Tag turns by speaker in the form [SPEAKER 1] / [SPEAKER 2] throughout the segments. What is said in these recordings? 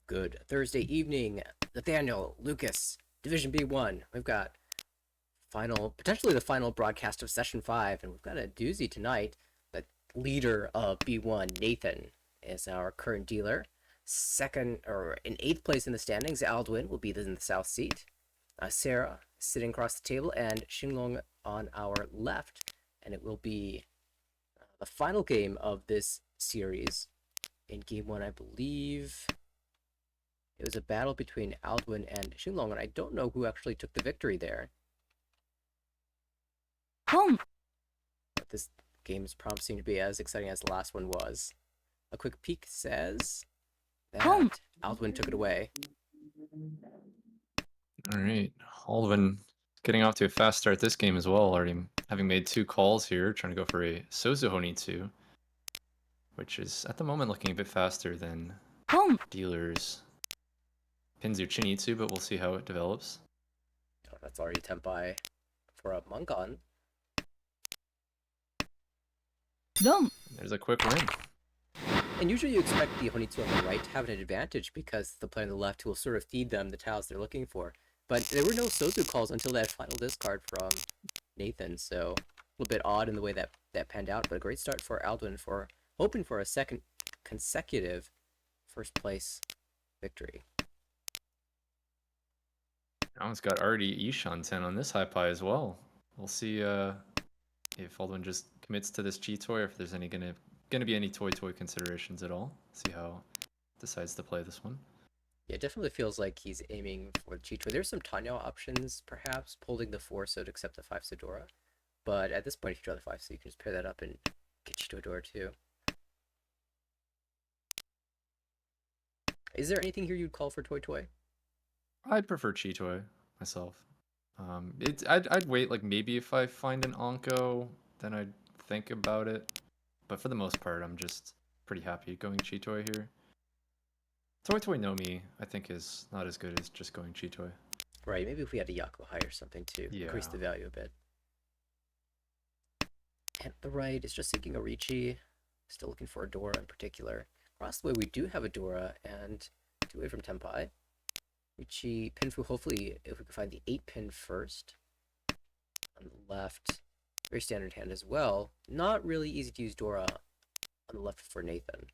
[SPEAKER 1] Good Thursday evening, Nathaniel, Lucas, Division B1. We've got potentially the final broadcast of Session 5, and we've got a doozy tonight. The leader of B1, Nathan, is our current dealer. Second, or in 8th place in the standings, Aldwin will be in the south seat. Sarah sitting across the table, and Xinglong on our left. And it will be the final game of this series. In game 1, I believe it was a battle between Aldwin and Xinglong, and I don't know who actually took the victory there.
[SPEAKER 2] Home.
[SPEAKER 1] But this game is promising to be as exciting as the last one was. A quick peek says that Aldwin took it away.
[SPEAKER 3] All right, Aldwin getting off to a fast start this game as well, already having made 2 calls here, trying to go for a Sozuhonitsu, which is at the moment looking a bit faster than dealers Pinzu Chinitsu, but we'll see how it develops.
[SPEAKER 1] Oh, that's already Tenpai for a Mungon.
[SPEAKER 3] There's a quick win.
[SPEAKER 1] And usually you expect the Honitsu on the right to have an advantage because the player on the left will sort of feed them the tiles they're looking for. But there were no Sozu calls until that final discard from Nathan, so a little bit odd in the way that panned out, but a great start for Aldwin for hoping for a second consecutive first place victory.
[SPEAKER 3] Now it's got already Ishan 10 on this high pie as well. We'll see if Aldwin just commits to this G-Toy or if there's any gonna be any toy considerations at all. See how decides to play this one.
[SPEAKER 1] Yeah, it definitely feels like he's aiming for the G-Toy. There's some Tanya options, perhaps, holding the 4 so to accept the 5 Sedora. But at this point, if you draw the 5, so you can just pair that up and get G-Toy too. Is there anything here you'd call for Toy?
[SPEAKER 3] I'd prefer Chi-Toy myself. I'd wait, like maybe if I find an Onko, then I'd think about it. But for the most part, I'm just pretty happy going Chi-Toy here. Toy no Mi, I think, is not as good as just going Chi-Toy.
[SPEAKER 1] Right, maybe if we had a Yakuhai or something to increase the value a bit. And the right is just seeking a Richi. Still looking for a Dora in particular. Across the way, we do have a Dora, and 2 away from Tenpai. Richi, Pinfu, hopefully, if we can find the 8-pin first. On the left, very standard hand as well. Not really easy to use Dora on the left for Nathan.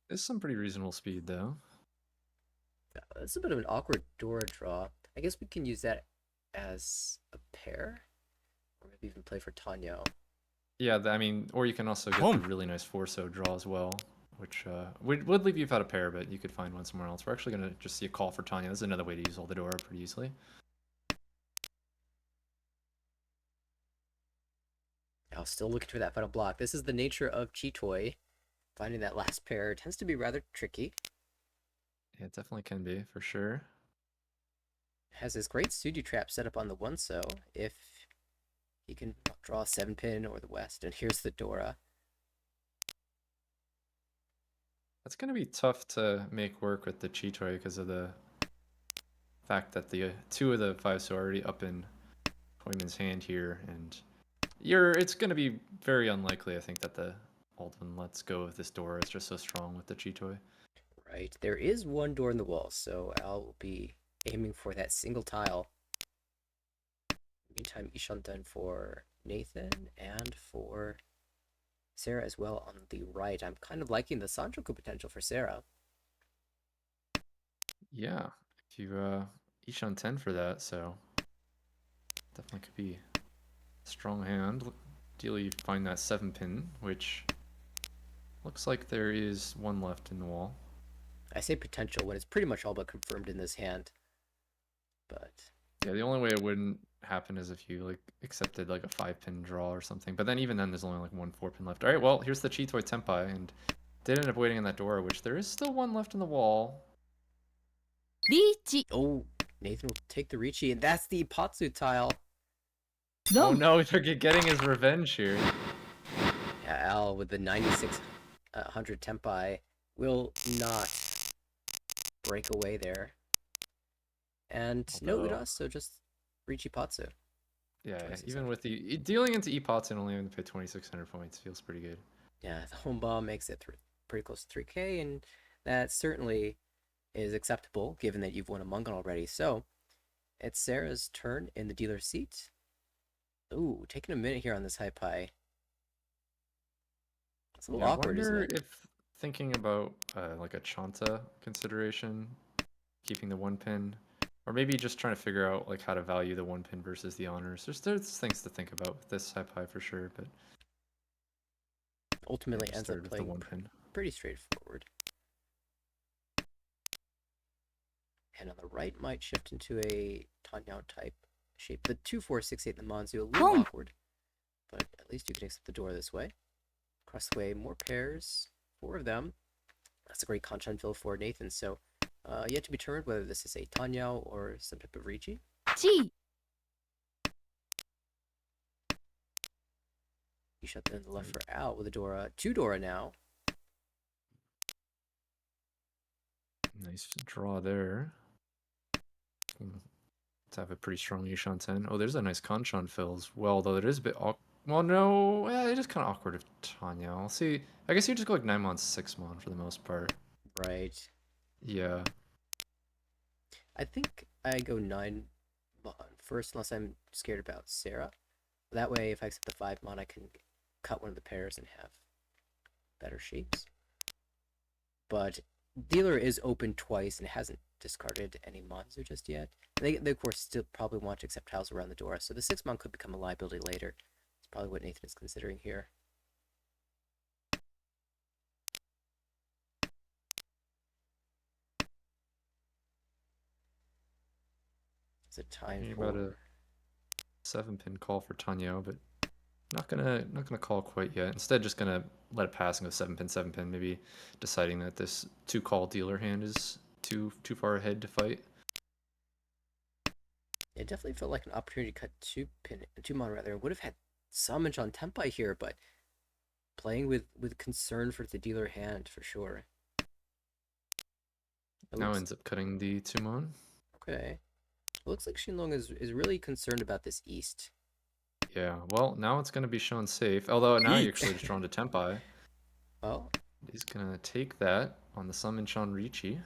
[SPEAKER 3] There's some pretty reasonable speed, though.
[SPEAKER 1] It's a bit of an awkward Dora draw. I guess we can use that as a pair, or maybe even play for Tanyo.
[SPEAKER 3] Yeah, I mean, or you can also get a really nice 4-so draw as well, which would leave you without a pair, but you could find one somewhere else. We're actually going to just see a call for Tanya. This is another way to use all the Dora pretty easily.
[SPEAKER 1] Now, still looking for that final block. This is the nature of Chi-Toy. Finding that last pair tends to be rather tricky.
[SPEAKER 3] Yeah, it definitely can be, for sure.
[SPEAKER 1] Has this great Sudu trap set up on the 1-so if he can draw a 7-pin or the West. And here's the Dora.
[SPEAKER 3] That's going to be tough to make work with the Chi-Toy because of the fact that the 2 of the 5-so are already up in Toyman's hand here, and it's going to be very unlikely, I think, that the Aldwin lets go of this Dora. It's just so strong with the Chi-Toy.
[SPEAKER 1] Right. There is one door in the wall, so Al will be aiming for that single tile. Meantime, Ishan done for Nathan and for Sarah as well on the right. I'm kind of liking the Sanjoku potential for Sarah.
[SPEAKER 3] Yeah, if you Ishan 10 for that, so definitely could be a strong hand. Ideally, you find that 7-pin, which looks like there is one left in the wall.
[SPEAKER 1] I say potential when it's pretty much all but confirmed in this hand. But
[SPEAKER 3] yeah, the only way it wouldn't happen is if you like accepted like a 5-pin draw or something. But then even then, there's only like one 4-pin left. All right, well, here's the Chi-Toy Tenpai, and did end up waiting on that door, which there is still one left in the wall.
[SPEAKER 2] Richi.
[SPEAKER 1] Oh, Nathan will take the Richi, and that's the Ipatsu tile.
[SPEAKER 3] Oh no, they're getting his revenge here.
[SPEAKER 1] Yeah, Al with the 9600 Tenpai will not break away there. And no Udas, so just Richi Patsu.
[SPEAKER 3] Yeah, even with the dealing into Ipatsu and only having to pay 2,600 points feels pretty good.
[SPEAKER 1] Yeah, the home bomb makes it pretty close to 3K, and that certainly is acceptable given that you've won a Mungan already. So it's Sarah's turn in the dealer's seat. Ooh, taking a minute here on this high pie. It's a little
[SPEAKER 3] Yeah, I
[SPEAKER 1] awkward, isn't
[SPEAKER 3] wonder
[SPEAKER 1] it?
[SPEAKER 3] if thinking about like a Chanta consideration, keeping the one pin, or maybe just trying to figure out like how to value the one pin versus the honors. There's things to think about with this high pie for sure, but yeah,
[SPEAKER 1] Ultimately
[SPEAKER 3] just
[SPEAKER 1] ends up
[SPEAKER 3] started with the
[SPEAKER 1] playing
[SPEAKER 3] one pin.
[SPEAKER 1] pretty straightforward. And on the right might shift into a Tanyao type shape. The 2-4-6-8 in the Manzu, a little
[SPEAKER 2] Home.
[SPEAKER 1] awkward, but at least you can accept the door this way. Across the way, more pairs, 4 of them. That's a great Kanchan fill for Nathan. So, yet to be determined whether this is a Tanyao or some type of Ricci.
[SPEAKER 2] 地
[SPEAKER 1] You shut in the left for out with a Dora, 2 Dora now.
[SPEAKER 3] Nice draw there. To have a pretty strong Yishan 10. Oh, there's a nice Kanchan fill as well, though it is a bit awkward. Well, no, it is kind of awkward if Tanya. I'll see. I guess you just go like 9 mon, 6 mon for the most part.
[SPEAKER 1] Right.
[SPEAKER 3] Yeah.
[SPEAKER 1] I think I go 9 Mon first, unless I'm scared about Sarah. That way, if I accept the 5 Mon, I can cut one of the pairs and have better shapes. But dealer is open twice and hasn't discarded any Monzu just yet. They of course still probably want to accept tiles around the door, so the 6 Mon could become a liability later. It's probably what Nathan is considering here. Is it time
[SPEAKER 3] Thinking
[SPEAKER 1] for
[SPEAKER 3] about a 7-pin call for Tanya, but not gonna call quite yet. Instead, just gonna let it pass and go 7-pin, 7-pin. Maybe deciding that this 2-call dealer hand is too far ahead to fight.
[SPEAKER 1] It definitely felt like an opportunity to cut 2 Mon rather. Would have had Summage on Tempai here, but playing with concern for the dealer hand for sure. It
[SPEAKER 3] Now
[SPEAKER 1] looks
[SPEAKER 3] ends up cutting the Tsumo.
[SPEAKER 1] okay. It looks like Shinlong is really concerned about this east.
[SPEAKER 3] Yeah, well, now it's going to be shown safe. Although now you're actually just drawn to Tempai.
[SPEAKER 1] Well,
[SPEAKER 3] He's going to take that on the summon Sean Ricci.
[SPEAKER 1] a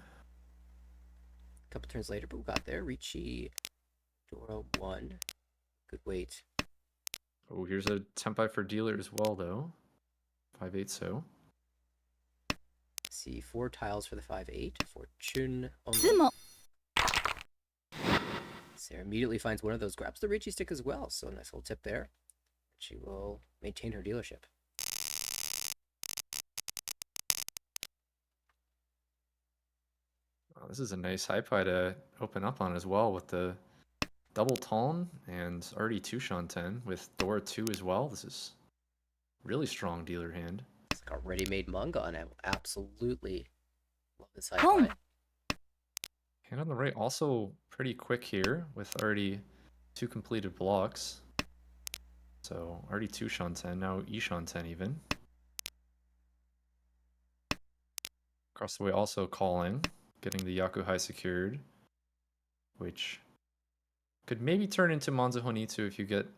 [SPEAKER 1] couple turns later, but we got there. Ricci, Dora 1. Good wait.
[SPEAKER 3] Oh, here's a Tempai for dealer as well, though. 5-8 so.
[SPEAKER 1] See, 4 tiles for the 5-8 for Chun only.
[SPEAKER 2] つも
[SPEAKER 1] Sarah immediately finds one of those, grabs the Ricci stick as well. So nice little tip there. She will maintain her dealership.
[SPEAKER 3] Oh, this is a nice high pie to open up on as well with the double Talon and already 2 Shanten with Dora 2 as well. This is really strong dealer hand.
[SPEAKER 1] It's like a ready-made manga, and I absolutely love this high
[SPEAKER 2] Home.
[SPEAKER 1] pie.
[SPEAKER 3] Hand on the right also pretty quick here with already 2 completed blocks. So already 2 Shanten, now E Shanten even. Across the way also calling, getting the Yakuhai secured, which could maybe turn into Monza Honitsu if you get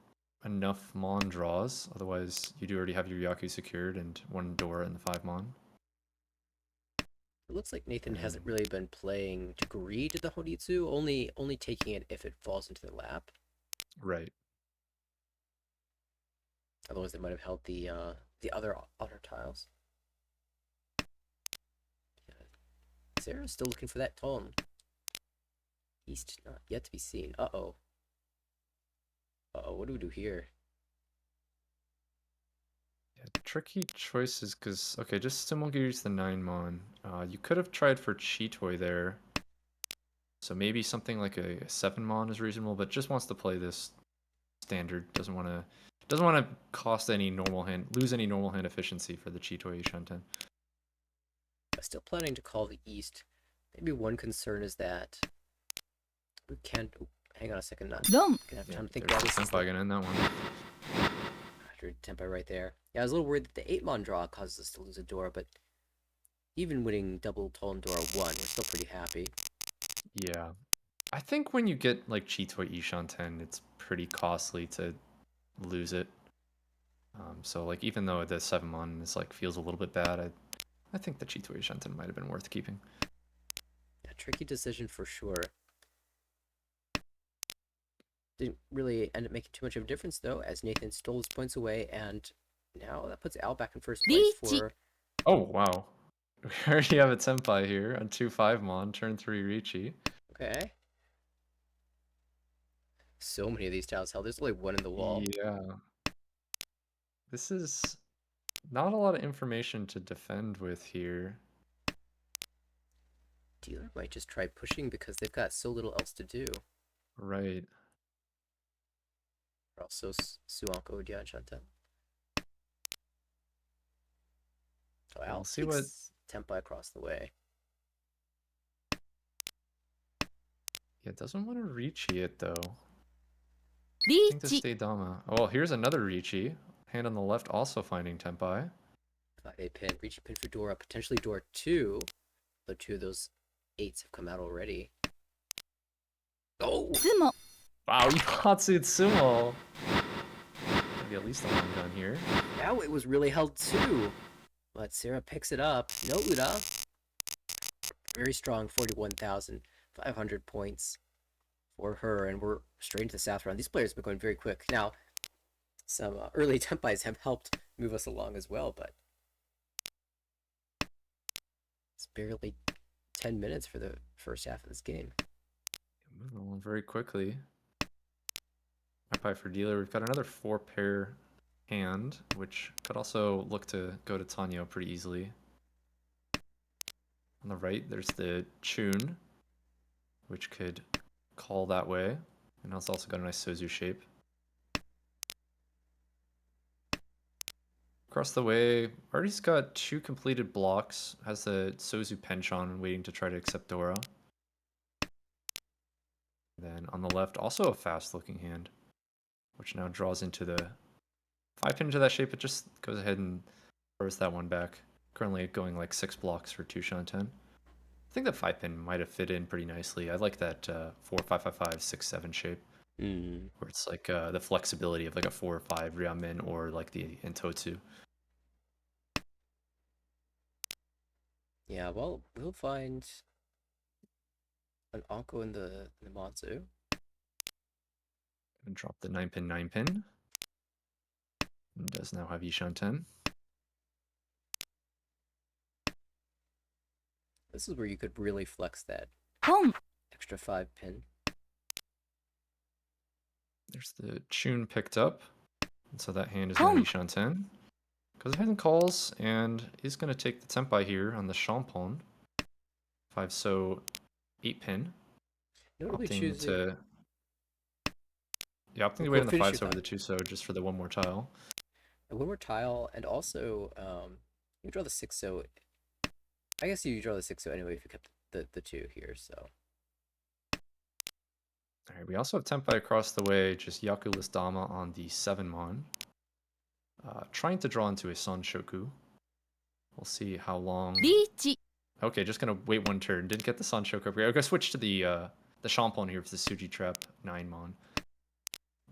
[SPEAKER 3] enough Mon draws. Otherwise, you do already have your Yaku secured and 1 Dora in the 5 Mon.
[SPEAKER 1] It looks like Nathan hasn't really been playing to greed the Honitsu, only taking it if it falls into the lap.
[SPEAKER 3] Right.
[SPEAKER 1] Otherwise, they might have held the other tiles. Sarah's still looking for that tone. East not yet to be seen. Uh-oh. Uh-oh, what do we do here?
[SPEAKER 3] Yeah, tricky choices because, okay, just Simulgears the 9 Mon. You could have tried for Cheetoy there. So maybe something like a 7 Mon is reasonable, but just wants to play this standard. Doesn't want to cost any normal hand, lose any normal hand efficiency for the Cheetoy Shanten.
[SPEAKER 1] Still planning to call the East. Maybe one concern is that we can't. Oh, hang on a second. Not
[SPEAKER 2] ドン
[SPEAKER 1] gonna have time to think
[SPEAKER 3] There's
[SPEAKER 1] about
[SPEAKER 3] the
[SPEAKER 1] this.
[SPEAKER 3] Senpai gonna end that one.
[SPEAKER 1] Tempo right there. Yeah, I was a little worried that the 8 Mon draw causes us to lose a Dora, but even winning double Tollen Dora 1, we're still pretty happy.
[SPEAKER 3] Yeah. I think when you get like Cheetoy Ishanten, it's pretty costly to lose it. So like even though the 7 Mon is like feels a little bit bad, I think the Cheetoy Ishanten might have been worth keeping.
[SPEAKER 1] Yeah, tricky decision for sure. Didn't really end up making too much of a difference though, as Nathan stole his points away, and now that puts Al back in first place for.
[SPEAKER 3] Oh, wow. We already have a Tenpai here on 2-5 Mon, turn 3 Ricci.
[SPEAKER 1] Okay. So many of these tiles held. There's only one in the wall.
[SPEAKER 3] Yeah. This is not a lot of information to defend with here.
[SPEAKER 1] Dealer might just try pushing because they've got so little else to do.
[SPEAKER 3] Right.
[SPEAKER 1] Also, Suanko, Dia, and Shantan. Oh, Al
[SPEAKER 3] We'll see what...
[SPEAKER 1] takes Tempai across the way.
[SPEAKER 3] Yeah, doesn't want to Ricci it, though. I
[SPEAKER 2] リ
[SPEAKER 3] think to
[SPEAKER 2] ーチ
[SPEAKER 3] stay Dama. Oh, well, here's another Ricci. Hand on the left also finding Tenpai.
[SPEAKER 1] 5-8 pin, reaching pin for Dora, potentially Dora 2. Though 2 of those 8s have come out already. Oh!
[SPEAKER 2] ツモ
[SPEAKER 3] Wow, you Hatsu Tsumo! Maybe at least a one gun here.
[SPEAKER 1] Now it was really held too. But Sarah picks it up. No Uda. Very strong 41,500 points for her. And we're straight into the South round. These players have been going very quick. Now, some early Tempais have helped move us along as well, but it's barely 10 minutes for the first half of this game.
[SPEAKER 3] Moving along very quickly. Pie for dealer. We've got another 4-pair hand, which could also look to go to Tanyo pretty easily. On the right, there's the Chun, which could call that way. And it's also got a nice Sozu shape. Across the way, Artie's got 2 completed blocks, has the Sozu Penchon waiting to try to accept Dora. Then on the left, also a fast-looking hand, which now draws into the 5-pin into that shape. It just goes ahead and throws that one back. Currently going like 6 blocks for 2 Shanten. I think that 5-pin might have fit in pretty nicely. I like that 4-5-5-5 6-7 shape. Where it's like the flexibility of like a 4 or 5 Ryamen or like the Intotsu.
[SPEAKER 1] Yeah, well, we'll find an Anko in the Matsu.
[SPEAKER 3] And drop the 9-pin 9-pin. And does now have Ishanten.
[SPEAKER 1] This is where you could really flex that
[SPEAKER 2] ポン
[SPEAKER 1] extra 5 pin.
[SPEAKER 3] There's the Chun picked up. And so that hand is now Ishanten. Goes ahead and calls, and is going to take the Tenpai here on the Champon. 5 so 8-pin.
[SPEAKER 1] Notably
[SPEAKER 3] Opting
[SPEAKER 1] choosing
[SPEAKER 3] to... Yeah, opting to
[SPEAKER 1] cool,
[SPEAKER 3] wait on the
[SPEAKER 1] finish
[SPEAKER 3] 5
[SPEAKER 1] your
[SPEAKER 3] so over
[SPEAKER 1] thought.
[SPEAKER 3] the 2 so just for the one more tile.
[SPEAKER 1] one more tile, and also you draw the 6 so. I guess you draw the 6 so anyway if you kept the 2 here, so.
[SPEAKER 3] Alright, we also have Tenpai across the way, just Yaku Dama on the 7 Mon. Trying to draw into a Son Shoku. We'll see how long.
[SPEAKER 2] リーチ
[SPEAKER 3] Okay, just gonna wait one turn. Didn't get the Son Shoku up here. I'm gonna switch to the Champon here for the Suji Trap 9 Mon.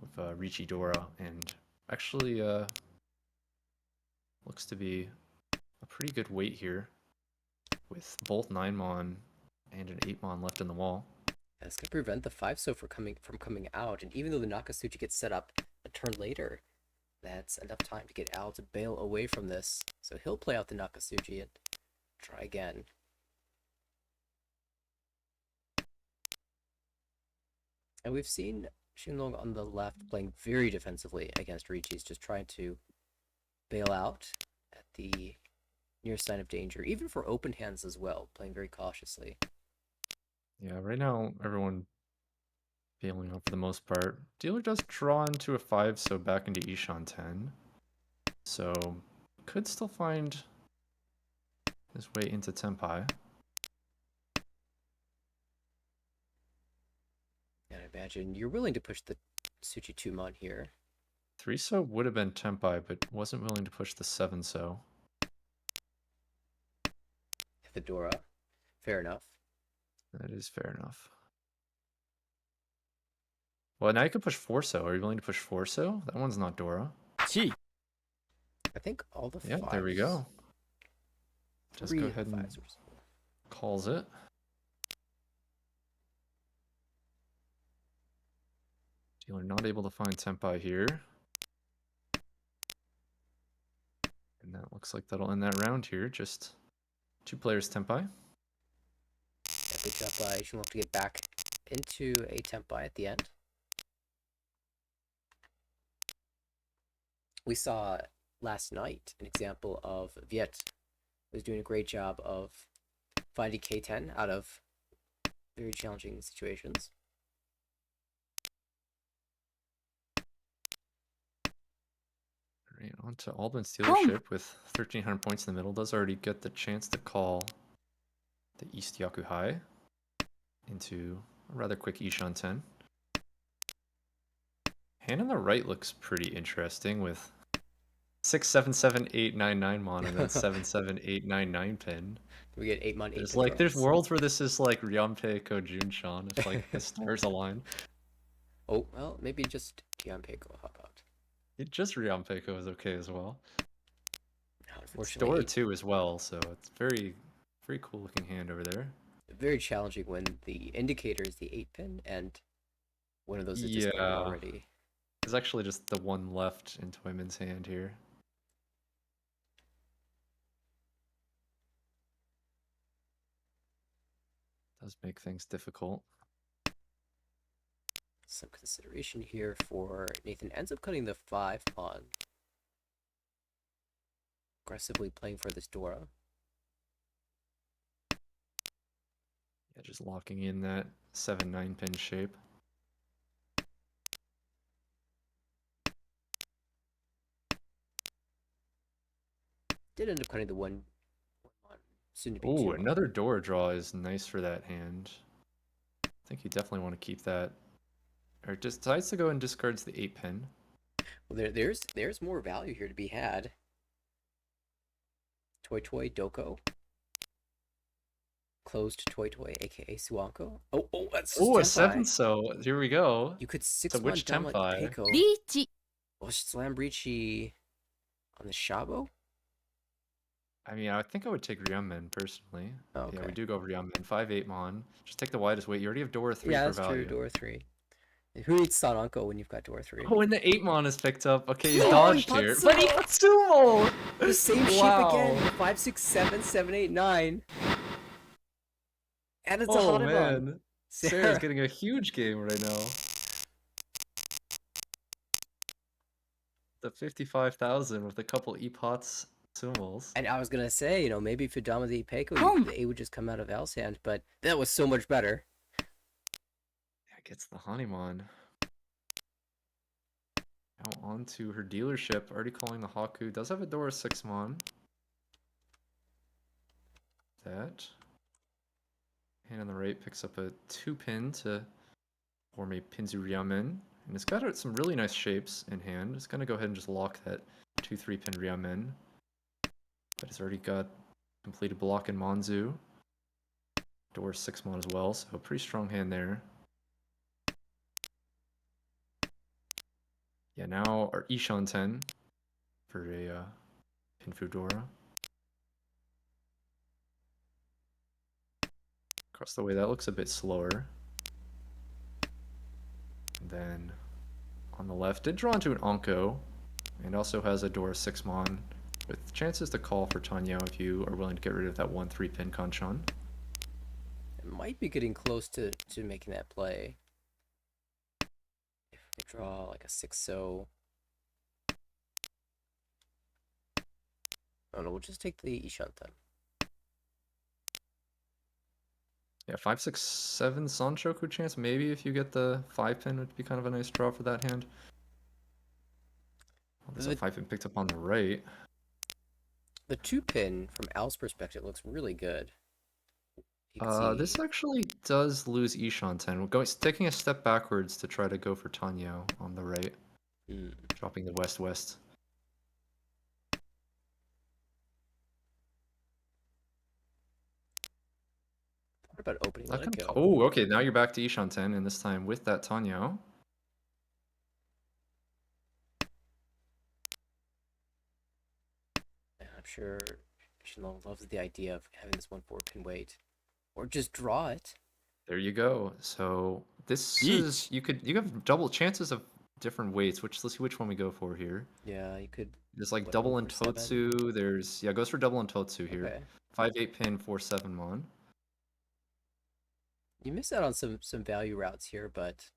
[SPEAKER 3] With Ricci Dora, and actually looks to be a pretty good weight here. With both 9 Mon and an 8 Mon left in the wall.
[SPEAKER 1] That's gonna prevent the 5 so from coming out, and even though the Nakasuchi gets set up a turn later, that's enough time to get Al to bail away from this. So he'll play out the Nakasuchi and try again. And we've seen Shinlong on the left playing very defensively against Ricci's, just trying to bail out at the near sign of danger, even for open hands as well, playing very cautiously.
[SPEAKER 3] Yeah, right now everyone bailing out for the most part. Dealer does draw into a 5, so back into Ishan 10. So could still find his way into Tenpai.
[SPEAKER 1] And I imagine you're willing to push the Suchi 2 Mon here.
[SPEAKER 3] 3 so would have been Tenpai, but wasn't willing to push the 7 so.
[SPEAKER 1] Fedora. Fair enough.
[SPEAKER 3] That is fair enough. Well, now you can push 4 so. Are you willing to push 4 so? That one's not Dora.
[SPEAKER 2] チ
[SPEAKER 1] I think all the
[SPEAKER 3] Yeah,
[SPEAKER 1] fives.
[SPEAKER 3] there we go. Just
[SPEAKER 1] 3
[SPEAKER 3] go ahead and
[SPEAKER 1] fives.
[SPEAKER 3] calls it. Dealer not able to find Tenpai here. And that looks like that'll end that round here. Just 2 players Tenpai.
[SPEAKER 1] Yeah, big Tenpai. She'll have to get back into a Tenpai at the end. We saw last night an example of Viet was doing a great job of finding K10 out of very challenging situations.
[SPEAKER 3] Right, on to Albin's dealership with 1,300 points in the middle. Does already get the chance to call the East Yaku High into a rather quick Ishan 10. Hand on the right looks pretty interesting with 6, 7, 7, 8, 9, 9 mon and then 7, 7, 8, 9, 9 pin.
[SPEAKER 1] We get 8 mon, 8
[SPEAKER 3] There's
[SPEAKER 1] pin
[SPEAKER 3] like there's
[SPEAKER 1] draws.
[SPEAKER 3] worlds where this is like Ryampe Junshan if like the stars align.
[SPEAKER 1] Oh, well, maybe just Gianpei will hop out.
[SPEAKER 3] It just Ryampeiko is okay as well. It's
[SPEAKER 1] Unfortunately,
[SPEAKER 3] Dora too as well, so it's very cool looking hand over there.
[SPEAKER 1] very challenging when the indicator is the 8 pin and one of those is discarded
[SPEAKER 3] Yeah.
[SPEAKER 1] already.
[SPEAKER 3] There's actually just the one left in Toyman's hand here. Does make things difficult.
[SPEAKER 1] Some consideration here for Nathan. Ends up cutting the 5 pawn. Aggressively playing for this Dora.
[SPEAKER 3] Yeah, just locking in that 7-9 pin shape.
[SPEAKER 1] Did end up cutting the one soon to be
[SPEAKER 3] Oh,
[SPEAKER 1] 2.
[SPEAKER 3] another Dora draw is nice for that hand. I think you definitely want to keep that. Or just decides to go and discards the 8 pin.
[SPEAKER 1] Well, there's more value here to be had. Toy Toy Doko. Closed Toy Toy, aka Suanko. Oh, that's
[SPEAKER 3] Oh, a
[SPEAKER 1] Tenpai.
[SPEAKER 3] 7, so here we go.
[SPEAKER 1] You could 6
[SPEAKER 3] So which
[SPEAKER 1] down like
[SPEAKER 3] Tenpai?
[SPEAKER 1] Peiko.
[SPEAKER 2] リーチ
[SPEAKER 1] Oh, Slam Breachy on the Shabo?
[SPEAKER 3] I mean, I think I would take Ryumen personally.
[SPEAKER 1] Oh, okay.
[SPEAKER 3] Yeah, we do go Ryumen. 5-8 mon. Just take the widest weight. You already have Dora 3
[SPEAKER 1] Yeah,
[SPEAKER 3] for
[SPEAKER 1] that's
[SPEAKER 3] value.
[SPEAKER 1] true. Dora 3. Who needs Sananko when you've got Dora 3?
[SPEAKER 3] Oh, and the 8 mon is picked up. Okay, he's
[SPEAKER 1] No,
[SPEAKER 3] dodged
[SPEAKER 1] he
[SPEAKER 3] here.
[SPEAKER 1] got
[SPEAKER 3] But he got Tsumo!
[SPEAKER 1] The same shape
[SPEAKER 3] Wow.
[SPEAKER 1] again. 5, 6, 7, 7, 8, 9. And it's a
[SPEAKER 3] Oh,
[SPEAKER 1] Hanuman.
[SPEAKER 3] man. Sarah's getting a huge game right now. The 55,000 with a couple Epots Tsumos.
[SPEAKER 1] And I was gonna say, maybe if Fudama the Peiko,
[SPEAKER 2] Boom.
[SPEAKER 1] the A would just come out of Al's hand, but that was so much better.
[SPEAKER 3] Yeah, gets the Hanuman. Now on to her dealership. Already calling the Haku. Does have a Dora 6 mon. That. Hand on the right picks up a 2 pin to form a Pinzu Ryamen. And it's got some really nice shapes in hand. It's going to go ahead and just lock that 2-3 pin Ryamen. But it's already got completed block in Monzu. Door 6 mon as well, so a pretty strong hand there. Yeah, now our Ishan 10 for a Pinfu Dora. Across the way, that looks a bit slower. And then on the left, did draw into an Onko, and also has a Dora 6 mon, with chances to call for Tanya if you are willing to get rid of that 1-3 pin Kanchan.
[SPEAKER 1] It might be getting close to making that play. If we draw like a 6-0. Oh no, we'll just take the Ishan then.
[SPEAKER 3] Yeah, 5, 6, 7 Sanchoku chance. Maybe if you get the 5 pin, would be kind of a nice draw for that hand. Oh, there's a 5 pin picked up on the right.
[SPEAKER 1] The 2 pin, from Al's perspective, looks really good.
[SPEAKER 3] This actually does lose Ishan 10. We're taking a step backwards to try to go for Tanya on the right. Dropping the west-west.
[SPEAKER 1] What about opening
[SPEAKER 3] That
[SPEAKER 1] Let
[SPEAKER 3] can...
[SPEAKER 1] Go?
[SPEAKER 3] Oh, okay, now you're back to Ishan 10, and this time with that Tanya.
[SPEAKER 1] I'm sure Shinlong loves the idea of having this 1-4 pin wait. Or just draw it.
[SPEAKER 3] There you go. So this is
[SPEAKER 1] Yeet.
[SPEAKER 3] you have double chances of different weights. Let's see which one we go for here.
[SPEAKER 1] Yeah, you could.
[SPEAKER 3] There's like
[SPEAKER 1] What,
[SPEAKER 3] double and
[SPEAKER 1] over 7?
[SPEAKER 3] Totsu. There's yeah, goes for double and Totsu here.
[SPEAKER 1] Okay.
[SPEAKER 3] 5-8 pin 4-7 mon.
[SPEAKER 1] You miss out on some value routes here, but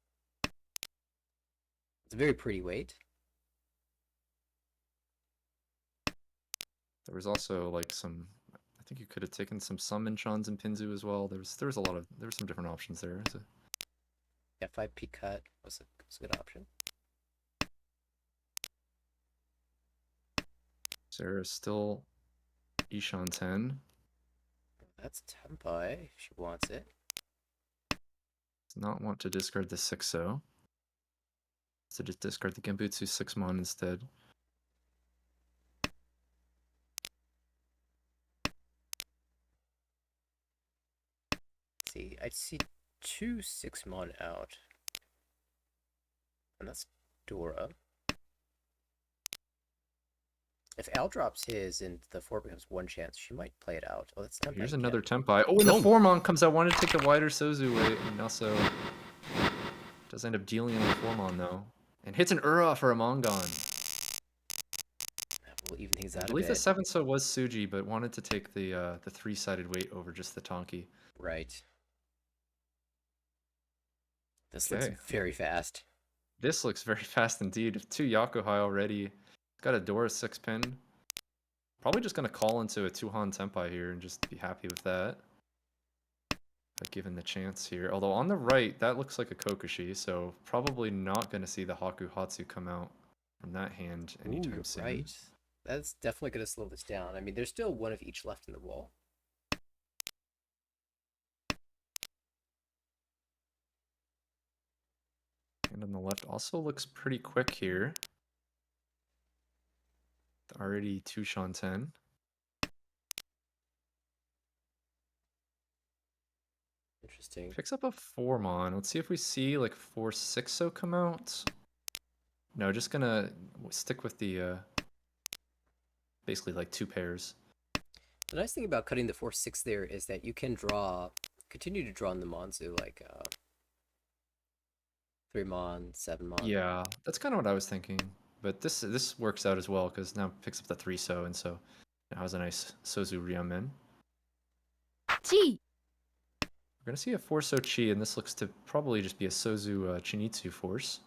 [SPEAKER 1] it's a very pretty weight.
[SPEAKER 3] There was also like some. I think you could have taken some summon Shans and Pinzu as well. There's a lot of there's some different options there. So
[SPEAKER 1] Yeah, 5p cut was a good option.
[SPEAKER 3] Sarah's still Ishan 10.
[SPEAKER 1] That's Tempai if she wants it.
[SPEAKER 3] Does not want to discard the 6-0. So just discard the Genbutsu 6 mon instead.
[SPEAKER 1] Let's see, I see 2 6-mon out. And that's Dora. If Al drops his and the 4 becomes 1 chance, she might play it out. Oh, that's Tempai.
[SPEAKER 3] Here's
[SPEAKER 1] again.
[SPEAKER 3] another Tempai. Oh, and the 4 mon comes out. Wanted to take the wider Sozu weight, and also does end up dealing in the 4 mon though, and hits an Ura for a Mongon.
[SPEAKER 1] We'll even things
[SPEAKER 3] I
[SPEAKER 1] out a
[SPEAKER 3] believe the
[SPEAKER 1] bit.
[SPEAKER 3] 7-so was Suji, but wanted to take the 3-sided weight over just the Tonki.
[SPEAKER 1] Right. This
[SPEAKER 3] Okay.
[SPEAKER 1] looks very fast.
[SPEAKER 3] This looks very fast indeed. 2 Yakuhai already. Got a Dora 6-pin. Probably just gonna call into a 2-Han Tempai here and just be happy with that. But given the chance here. Although on the right, that looks like a Kokushi, so probably not gonna see the Haku Hatsu come out from that hand anytime
[SPEAKER 1] Ooh, you're
[SPEAKER 3] soon.
[SPEAKER 1] right. That's definitely going to slow this down. I mean, there's still one of each left in the wall.
[SPEAKER 3] And on the left also looks pretty quick here. Already 2 Shanten.
[SPEAKER 1] Interesting.
[SPEAKER 3] Picks up a 4 mon. Let's see if we see like 4 6-so come out. No, just gonna stick with the basically like 2 pairs.
[SPEAKER 1] The nice thing about cutting the 4-6 there is that you can continue to draw in the Monzu, like 3 mon, 7 mon.
[SPEAKER 3] Yeah, that's kind of what I was thinking. But this works out as well because now it picks up the 3-so, and so now has a nice Sozu Ryamen.
[SPEAKER 2] Chi.
[SPEAKER 3] We're gonna see a 4-so Chi, and this looks to probably just be a Sozu Chinitsu force.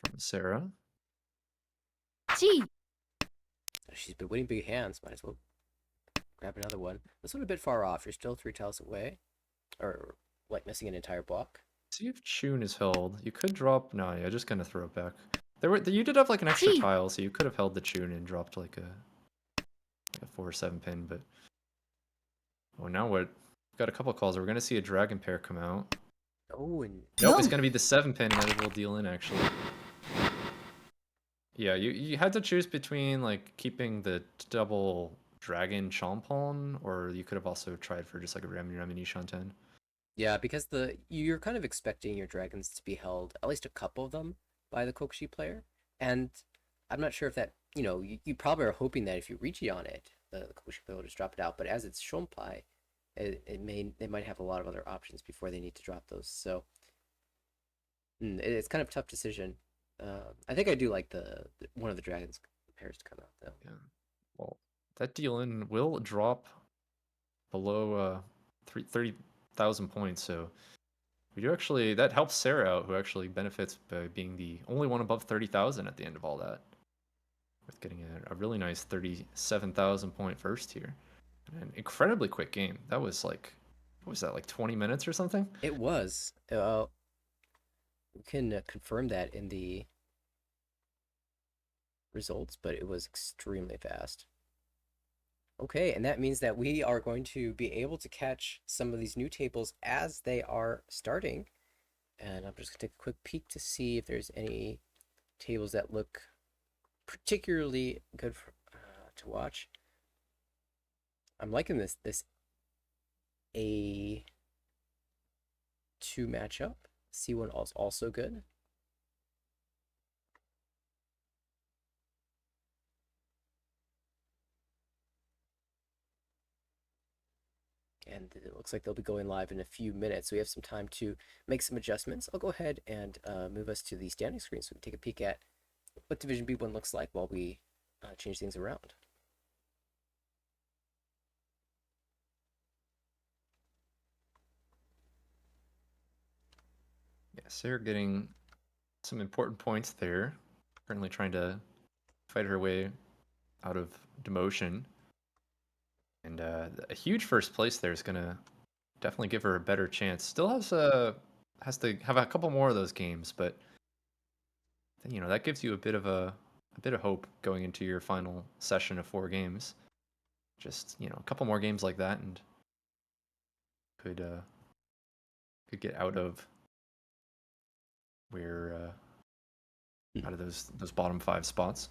[SPEAKER 3] From Sarah.
[SPEAKER 2] Chi.
[SPEAKER 1] She's been winning big hands. Might as well grab another one. This one a bit far off. You're still 3 tiles away. Or, like, missing an entire block.
[SPEAKER 3] See if Chun is held. You could drop. No, yeah, just gonna throw it back. You did have like an extra
[SPEAKER 2] Gee.
[SPEAKER 3] tile, so you could have held the Chun and dropped like a 4 or 7 pin. But oh, now what? We've got a couple calls. We're gonna see a dragon pair come out.
[SPEAKER 1] Oh, and
[SPEAKER 3] Nope, it's gonna be the 7 pin, and that will deal in actually. Yeah, you had to choose between like keeping the double dragon champon, or you could have also tried for just like a Ramen Shanten.
[SPEAKER 1] yeah, because you're kind of expecting your dragons to be held, at least a couple of them, by the Kokushi player. And I'm not sure if that, you probably are hoping that if you reach on it, the Kokushi player will just drop it out. But as it's Shonpai, they might have a lot of other options before they need to drop those. So it's kind of a tough decision. I think I do like one of the dragons pairs to come out though.
[SPEAKER 3] Yeah. Well, that deal in will drop below 30,000 points, so we do actually that helps Sarah out, who actually benefits by being the only one above 30,000 at the end of all that, with getting a really nice 37,000 point first here. An incredibly quick game. That was like, what was that, like 20 minutes or something?
[SPEAKER 1] It was. We can confirm that in the results, but it was extremely fast. Okay, and that means that we are going to be able to catch some of these new tables as they are starting. And I'm just going to take a quick peek to see if there's any tables that look particularly good to watch. I'm liking this A2 matchup. C1 also good. And it looks like they'll be going live in a few minutes. So we have some time to make some adjustments. I'll go ahead and move us to the standing screen so we can take a peek at what Division B1 looks like while we change things around.
[SPEAKER 3] Yes, they're getting some important points there. Currently trying to fight her way out of demotion. And a huge first place there is gonna definitely give her a better chance. Still has to have a couple more of those games, but that gives you a bit of hope going into your final session of 4 games. Just a couple more games like that, and could get out of where out of those bottom 5 spots.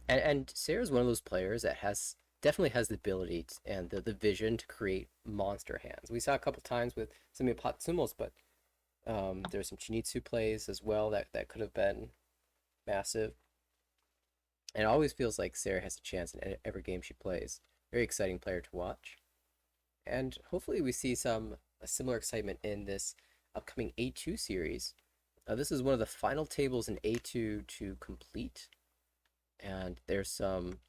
[SPEAKER 1] And Sarah's one of those players that definitely has the ability and the vision to create monster hands. We saw a couple times with some of the Patsumos, but there's some Chinitsu plays as well that could have been massive. And it always feels like Sarah has a chance in every game she plays. Very exciting player to watch. And hopefully we see a similar excitement in this upcoming A2 series. This is one of the final tables in A2 to complete. And there's some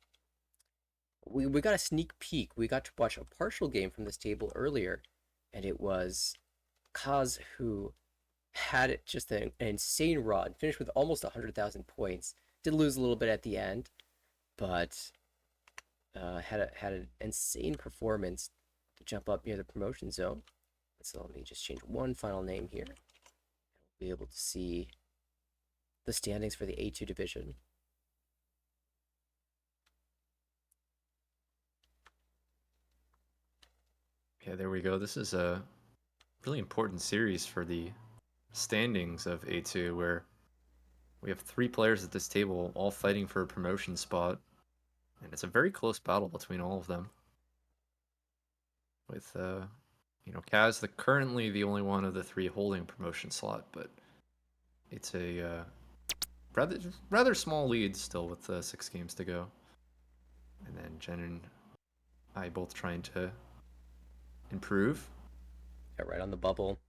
[SPEAKER 1] we got a sneak peek. We got to watch a partial game from this table earlier, and it was Kaz who had just an insane run, finished with almost 100,000 points. Did lose a little bit at the end, but had an insane performance to jump up near the promotion zone. So let me just change one final name here. We'll be able to see the standings for the A2 division.
[SPEAKER 3] Yeah, there we go. This is a really important series for the standings of A2, where we have 3 players at this table all fighting for a promotion spot, and it's a very close battle between all of them. With Kaz currently the only one of the 3 holding a promotion slot, but it's a rather small lead still with 6 games to go. And then Jen and I both trying to improve.
[SPEAKER 1] Yeah, right on the bubble.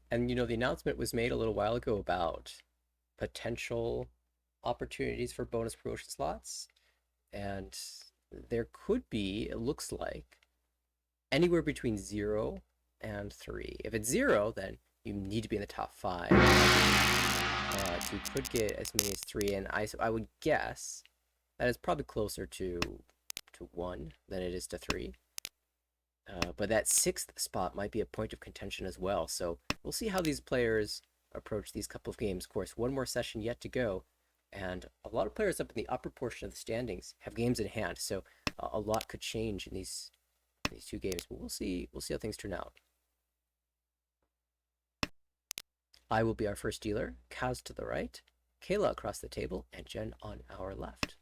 [SPEAKER 1] And the announcement was made a little while ago about potential opportunities for bonus promotion slots. And there could be, it looks like, anywhere between 0 and 3. If it's 0, then you need to be in the top 5. But you could get as many as 3, and I would guess that it's probably closer to 1 than it is to 3. But that 6th spot might be a point of contention as well. So we'll see how these players approach these couple of games. Of course, one more session yet to go, and a lot of players up in the upper portion of the standings have games in hand. So a lot could change in these 2 games. But we'll see how things turn out. I will be our first dealer. Kaz to the right, Kayla across the table, and Jen on our left.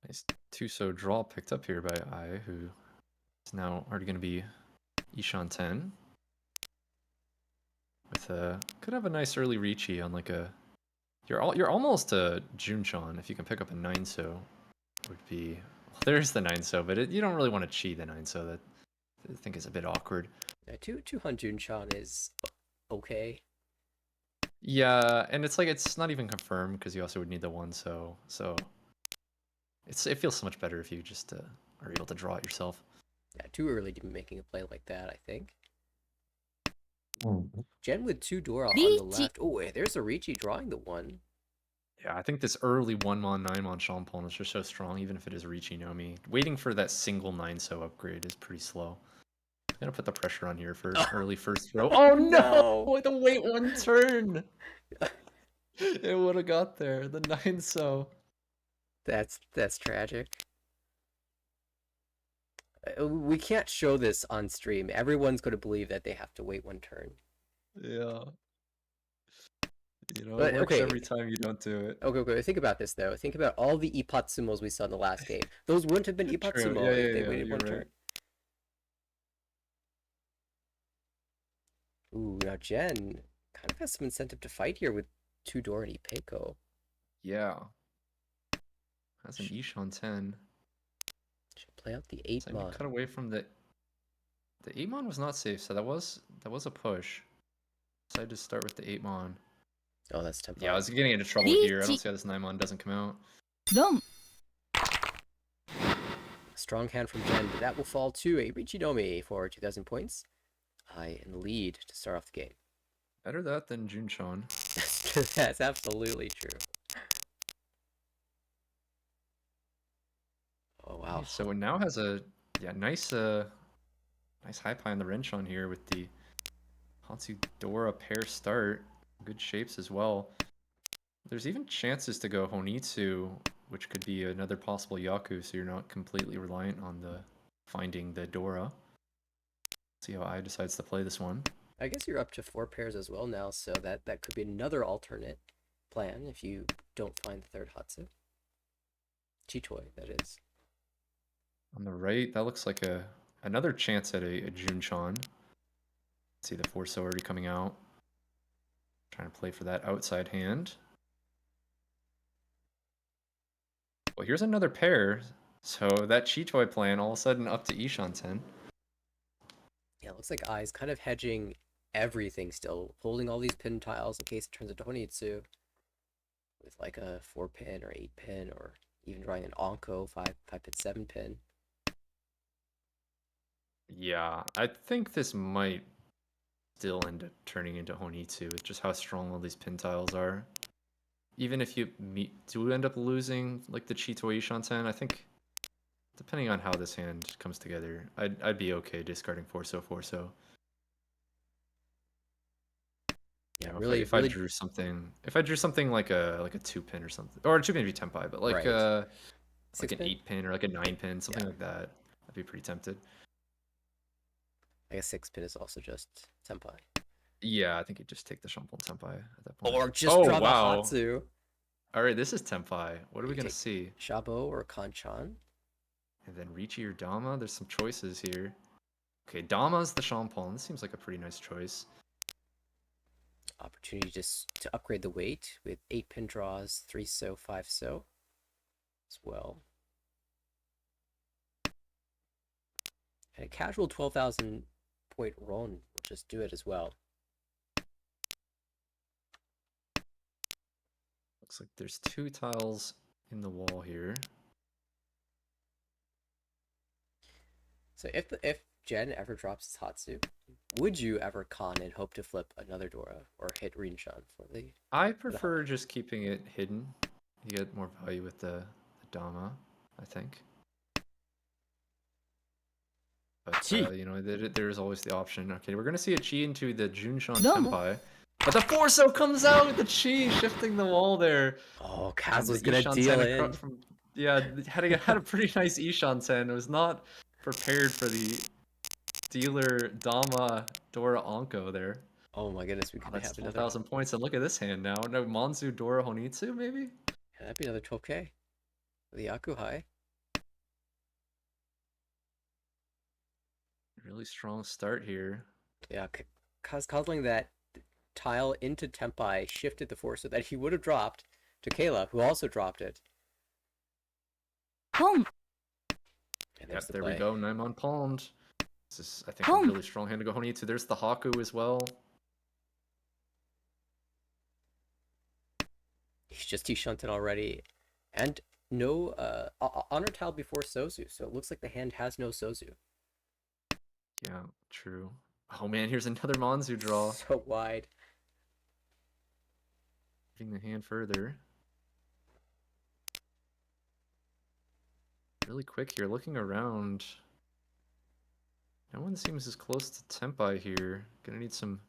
[SPEAKER 3] Nice Tsumo draw picked up here by Ai, who is now already going to be Ishan 10. With could have a nice early Ricci on like a you're almost a Junchan if you can pick up a 9-so. Would be there's the 9-so, but you don't really want to chi the 9-so. That I think is a bit awkward.
[SPEAKER 1] Yeah, two Hanjun Chan is okay.
[SPEAKER 3] Yeah, and it's not even confirmed because you also would need the 1-so. So it feels so much better if you just are able to draw it yourself.
[SPEAKER 1] Yeah, too early to be making a play like that, I think.
[SPEAKER 3] Mm-hmm.
[SPEAKER 1] Jen with 2 Dora on the left. Oh, there's a Ricci drawing the 1.
[SPEAKER 3] Yeah, I think this early 1-mon 9-mon Champon is just so strong, even if it is Ricci Nomi. Waiting for that single 9-so upgrade is pretty slow. I'm gonna put the pressure on here for early first throw. Oh no! The wait 1 turn! It would have got there. The 9-so.
[SPEAKER 1] That's tragic. We can't show this on stream. Everyone's going to believe that they have to wait 1 turn.
[SPEAKER 3] Yeah. It
[SPEAKER 1] But,
[SPEAKER 3] works
[SPEAKER 1] okay.
[SPEAKER 3] every time you don't do it.
[SPEAKER 1] Okay. Think about this, though. Think about all the Ipatsumos we saw in the last game. Those wouldn't have been Ipatsumo if they waited 1 turn. Ooh, now Jen kind of has some incentive to fight here with 2 Dora and Ipeco.
[SPEAKER 3] Yeah. That's an Ishan 10.
[SPEAKER 1] Play out the 8
[SPEAKER 3] Time to
[SPEAKER 1] mon.
[SPEAKER 3] cut away from the 8 mon was not safe, so that was a push. Decided to start with the 8 mon.
[SPEAKER 1] Oh, that's Tempai.
[SPEAKER 3] Yeah, I was getting into trouble here. I don't see how this 9 mon doesn't come out.
[SPEAKER 2] ドン
[SPEAKER 1] Strong hand from Jen, but that will fall to a Richinomi for 2,000 points. I in the lead to start off the game.
[SPEAKER 3] Better that than Junchan.
[SPEAKER 1] That's absolutely true. Oh wow.
[SPEAKER 3] So it now has a nice high pie on the wrench on here with the Hatsu Dora pair start. Good shapes as well. There's even chances to go Honitsu, which could be another possible Yaku, so you're not completely reliant on finding the Dora. See how I decides to play this one.
[SPEAKER 1] I guess you're up to 4 pairs as well now, so that could be another alternate plan if you don't find the third Hatsu. Chitoi, that is.
[SPEAKER 3] On the right, that looks like another chance at a Junchan. See the Force already coming out. Trying to play for that outside hand. Well, here's another pair. So that Chitoi plan all of a sudden up to Ishan 10.
[SPEAKER 1] Yeah, it looks like Ai's kind of hedging everything still, holding all these pin tiles in case it turns into Honitsu. With like a 4 pin or 8 pin, or even drawing an Onko 5 pin 7 pin.
[SPEAKER 3] Yeah, I think this might still end up turning into Honitsu with just how strong all these pin tiles are. Even if you do end up losing like the Chitoi Ishan-ten, I think depending on how this hand comes together, I'd be okay discarding Forso.
[SPEAKER 1] Yeah,
[SPEAKER 3] You know,
[SPEAKER 1] really,
[SPEAKER 3] if
[SPEAKER 1] really.
[SPEAKER 3] I drew something like a 2 pin or something, or a 2 pin would be Tenpai, but like
[SPEAKER 1] Right.
[SPEAKER 3] like
[SPEAKER 1] 6
[SPEAKER 3] an
[SPEAKER 1] pin?
[SPEAKER 3] 8 pin or like a 9 pin, something
[SPEAKER 1] Yeah.
[SPEAKER 3] like that, I'd be pretty tempted.
[SPEAKER 1] I guess 6 pin is also just Senpai.
[SPEAKER 3] Yeah, I think you'd just take the Shampoo Tenpai at that point.
[SPEAKER 1] Or just draw the
[SPEAKER 3] wow.
[SPEAKER 1] Hatsu.
[SPEAKER 3] All right, this is Tenpai. What are we
[SPEAKER 1] You
[SPEAKER 3] gonna
[SPEAKER 1] take
[SPEAKER 3] see?
[SPEAKER 1] Shabo or Kanchan.
[SPEAKER 3] And then Richi or Dama. There's some choices here. Okay, Dama's the Shampoo. This seems like a pretty nice choice.
[SPEAKER 1] Opportunity just to upgrade the weight with 8 pin draws, 3 so, 5 so as well. And a casual 12,000 point Ron will just do it as well.
[SPEAKER 3] Looks like there's 2 tiles in the wall here.
[SPEAKER 1] So if Jen ever drops his Hatsu, would you ever con and hope to flip another Dora or hit Rinshan for the?
[SPEAKER 3] I prefer just keeping it hidden. You get more value with the Dama, I think. But, you know, there's always the option. Okay, we're going to see a Chi into the Junshan Senpai. But the Forso comes out with the Chi, shifting the wall there.
[SPEAKER 1] Oh, Kaz was
[SPEAKER 3] The
[SPEAKER 1] going to deal in.
[SPEAKER 3] Yeah, had a pretty nice Ishan-ten. It was not prepared for the dealer Dama Dora Onko there.
[SPEAKER 1] Oh my goodness, we could
[SPEAKER 3] That's
[SPEAKER 1] have another
[SPEAKER 3] 12,000 points. And look at this hand now. No, Monzu Dora Honitsu, maybe?
[SPEAKER 1] Yeah, that'd be another 12k. The Akuhai.
[SPEAKER 3] Really strong start here.
[SPEAKER 1] Yeah, causing that tile into Tempai shifted the force so that he would have dropped to Kayla, who also dropped it.
[SPEAKER 2] Home.
[SPEAKER 1] And
[SPEAKER 3] Yep,
[SPEAKER 1] the
[SPEAKER 3] there
[SPEAKER 1] play.
[SPEAKER 3] we go. Naimon palmed. This is, I think, a really strong hand to go Honitsu. There's the Haku as well.
[SPEAKER 1] He's just T-shunted already. And no honor tile before Sozu, so it looks like the hand has no Sozu.
[SPEAKER 3] Yeah, true. Oh man, here's another Monzu draw.
[SPEAKER 1] So wide.
[SPEAKER 3] Moving the hand further. Really quick here, looking around. No one seems as close to Tenpai here. Gonna need some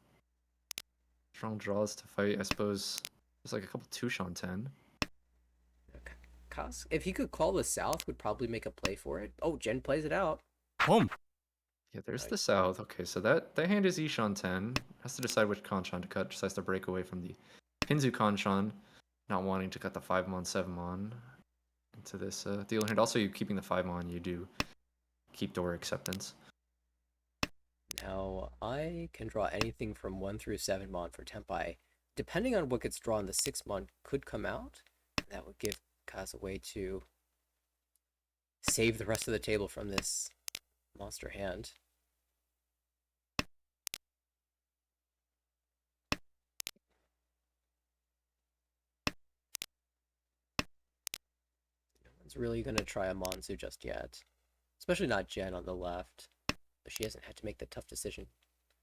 [SPEAKER 3] strong draws to fight, I suppose. There's like a couple Tushan 10.
[SPEAKER 1] Kaz, if he could call the South, would probably make a play for it. Oh, Jen plays it out.
[SPEAKER 2] Home.
[SPEAKER 3] Yeah, there's the South. Okay, so that hand is Ishan 10. Has to decide which Kanchan to cut. Decides to break away from the Pinzu Kanchan. Not wanting to cut the 5-mon, 7-mon into this deal hand. Also, you keeping the 5-mon, you do keep Dora acceptance.
[SPEAKER 1] Now, I can draw anything from 1 through 7 mon for Tempai. Depending on what gets drawn, the 6 mon could come out. That would give Kaz a way to save the rest of the table from this monster hand. No one's really going to try a Monzu just yet. Especially not Jen on the left. But she hasn't had to make the tough decision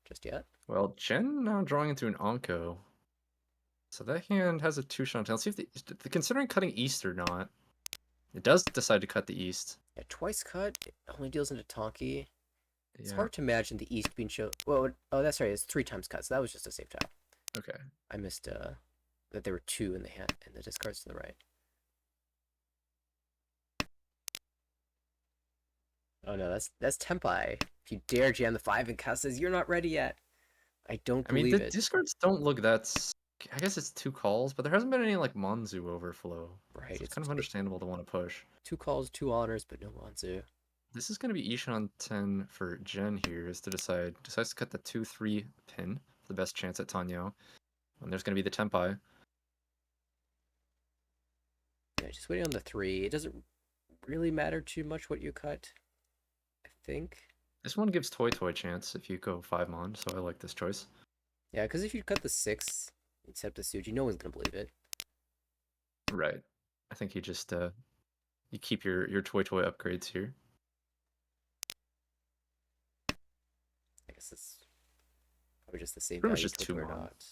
[SPEAKER 1] just yet.
[SPEAKER 3] Well, Jen now drawing into an Onko. So that hand has a two-shot. Let's see if considering cutting East or not. It does decide to cut the East.
[SPEAKER 1] Yeah, twice cut. It only deals into Tonki. It's
[SPEAKER 3] Yeah.
[SPEAKER 1] hard to imagine the East being shown. Well, oh, that's right. It's 3 times cut, so that was just a safe tile.
[SPEAKER 3] Okay.
[SPEAKER 1] I missed that there were 2 in the hand and the discards to the right. Oh no, that's Tempai. If you dare jam the 5 and Kaz says you're not ready yet. I don't
[SPEAKER 3] I mean,
[SPEAKER 1] believe
[SPEAKER 3] the
[SPEAKER 1] it.
[SPEAKER 3] discards don't look that. I guess it's 2 calls, but there hasn't been any like Monzu overflow.
[SPEAKER 1] Right,
[SPEAKER 3] So it's kind of understandable to want to push.
[SPEAKER 1] 2 calls, 2 honors, but no Monzu.
[SPEAKER 3] This is going to be Ishan 10 for Jen here, is to decides to cut the 2-3 pin for the best chance at Tanyo. And there's going to be the Tempai.
[SPEAKER 1] Yeah, just waiting on the 3. It doesn't really matter too much what you cut, I think.
[SPEAKER 3] This one gives Toy Toy chance if you go 5 Mon, so I like this choice.
[SPEAKER 1] Yeah, because if you cut the 6, except the Suji, no one's gonna believe it.
[SPEAKER 3] Right. I think you just you keep your Toy Toy upgrades here.
[SPEAKER 1] I guess it's probably just the same
[SPEAKER 3] Pretty much
[SPEAKER 1] value,
[SPEAKER 3] just
[SPEAKER 1] Toy
[SPEAKER 3] 2
[SPEAKER 1] Toy or
[SPEAKER 3] Mon.
[SPEAKER 1] not.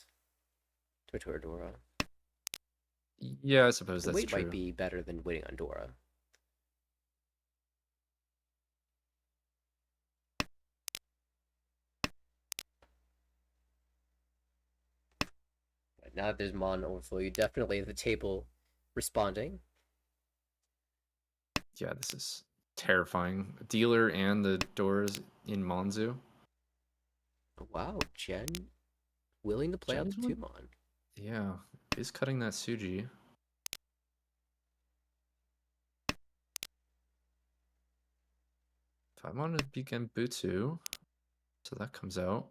[SPEAKER 1] Toy Toy or Dora.
[SPEAKER 3] Yeah, I suppose
[SPEAKER 1] The
[SPEAKER 3] that's
[SPEAKER 1] wait
[SPEAKER 3] true.
[SPEAKER 1] might be better than waiting on Dora. But now that there's Mon overflow, you definitely have the table responding.
[SPEAKER 3] Yeah, this is terrifying. Dealer and the doors in Monzu.
[SPEAKER 1] Wow, Jen willing to play out
[SPEAKER 3] Jen's
[SPEAKER 1] the 2
[SPEAKER 3] one?
[SPEAKER 1] Mon.
[SPEAKER 3] Yeah, is cutting that Suji. 5 Mon to begin Butsu. So that comes out.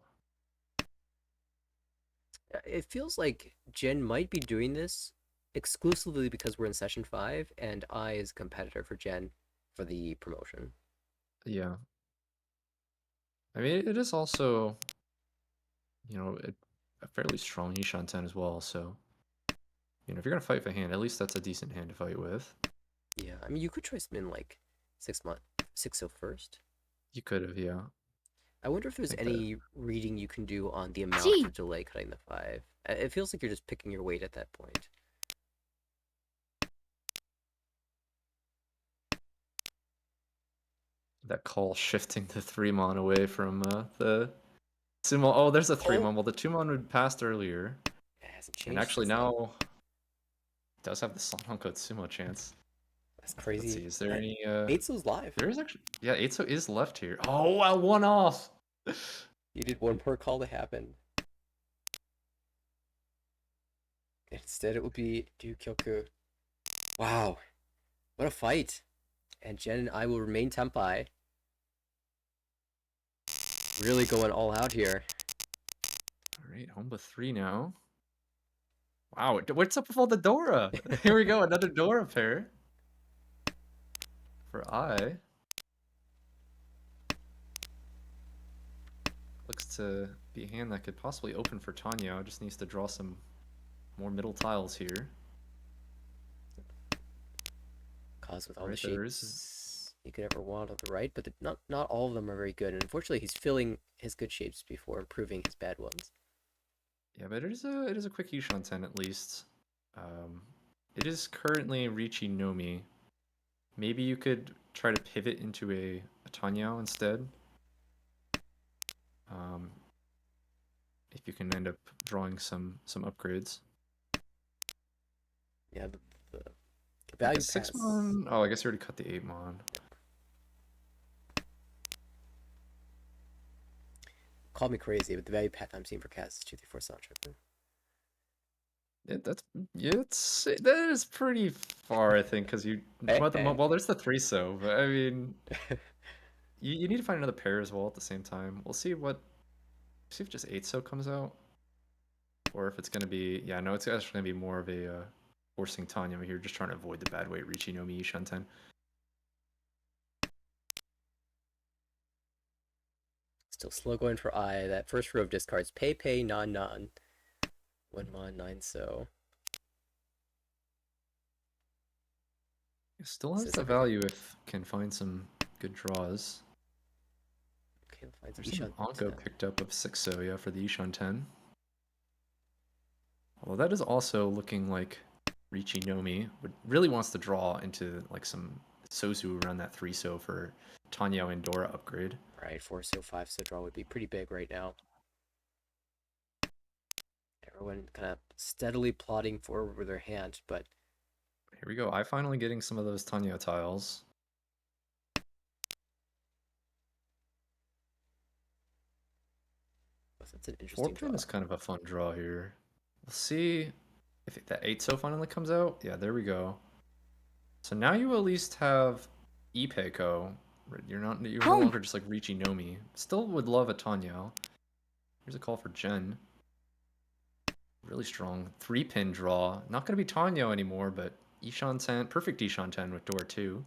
[SPEAKER 1] It feels like Jen might be doing this exclusively because we're in session 5 and I is a competitor for Jen for the promotion.
[SPEAKER 3] Yeah. I mean, it is also, a fairly strong Ishan 10 as well, so, if you're going to fight for hand, at least that's a decent hand to fight with.
[SPEAKER 1] Yeah, I mean, you could try something like 6-0 first.
[SPEAKER 3] You could have, yeah.
[SPEAKER 1] I wonder if there's
[SPEAKER 3] think
[SPEAKER 1] any reading you can do on the amount
[SPEAKER 2] Gee.
[SPEAKER 1] of delay cutting the 5. It feels like you're just picking your weight at that point.
[SPEAKER 3] That call shifting the 3 Mon away from the Tsumo. Oh, there's a 3 Mon. Well, the 2 Mon would passed earlier.
[SPEAKER 1] It hasn't changed.
[SPEAKER 3] And actually
[SPEAKER 1] since then.
[SPEAKER 3] now does have the Sononko Tsumo chance.
[SPEAKER 1] That's
[SPEAKER 3] Let's
[SPEAKER 1] crazy.
[SPEAKER 3] see, is there any
[SPEAKER 1] Eitsu's live.
[SPEAKER 3] there is actually, yeah, Eitsu is left here. Oh wow, 1 off.
[SPEAKER 1] You did one per call to happen. Instead, it would be Ryukyoku. Wow, what a fight! And Jen and I will remain Tempai. Really going all out here.
[SPEAKER 3] Alright, home with 3 now. Wow, what's up with all the Dora? Here we go, another Dora pair. For I. Looks to be a hand that could possibly open for Tanya. Just needs to draw some more middle tiles here.
[SPEAKER 1] Cause with all
[SPEAKER 3] Right,
[SPEAKER 1] the
[SPEAKER 3] there
[SPEAKER 1] shapes you could ever want on the right, but not all of them are very good. And unfortunately, he's filling his good shapes before improving his bad ones.
[SPEAKER 3] Yeah, but it is a quick Ishan 10 at least. It is currently Richi Nomi. Maybe you could try to pivot into a Tanyao instead. If you can end up drawing some upgrades.
[SPEAKER 1] Yeah, the
[SPEAKER 3] Like
[SPEAKER 1] value
[SPEAKER 3] a 6
[SPEAKER 1] pass.
[SPEAKER 3] Mon. Oh, I guess you already cut the 8 Mon.
[SPEAKER 1] Call me crazy, but the value path I'm seeing for Kaz is 2-3-4 sound trip.
[SPEAKER 3] That is pretty far, I think, because well, there's the 3 so, but I mean, you need to find another pair as well at the same time. See if just 8 so comes out, or if it's gonna be, yeah, no, it's actually gonna be more of a forcing Tanya here, just trying to avoid the bad weight Richi no Mi Shanten.
[SPEAKER 1] Still slow going for I. That first row of discards. Pei Pei, Non Non. 1 mon, 9 so.
[SPEAKER 3] It still
[SPEAKER 1] Is
[SPEAKER 3] has
[SPEAKER 1] this
[SPEAKER 3] the
[SPEAKER 1] everything?
[SPEAKER 3] value if can find some good draws.
[SPEAKER 1] Okay, we'll find some
[SPEAKER 3] There's an
[SPEAKER 1] Ishan
[SPEAKER 3] Onko
[SPEAKER 1] 10.
[SPEAKER 3] picked up of 6 yeah, for the Ishan 10. Although that is also looking like Richinomi really wants to draw into like some Sosu around that 3 for Tanyao and Dora upgrade.
[SPEAKER 1] Right, 4 so, 5 so draw would be pretty big right now. Everyone kind of steadily plodding forward with their hand, but
[SPEAKER 3] Here we go. I finally getting some of those Tanyao tiles.
[SPEAKER 1] that's an
[SPEAKER 3] 4
[SPEAKER 1] interesting
[SPEAKER 3] pin
[SPEAKER 1] draw.
[SPEAKER 3] is kind of a fun draw here. We'll see if that 8 finally comes out. Yeah, there we go. So now you at least have Ipeiko. You're no
[SPEAKER 2] Home.
[SPEAKER 3] longer just like Richinomi. Still would love a Tanyao. Here's a call for Jen. Really strong 3-pin draw. Not gonna be Tanyao anymore, but Ishan 10, perfect Ishan 10 with door 2.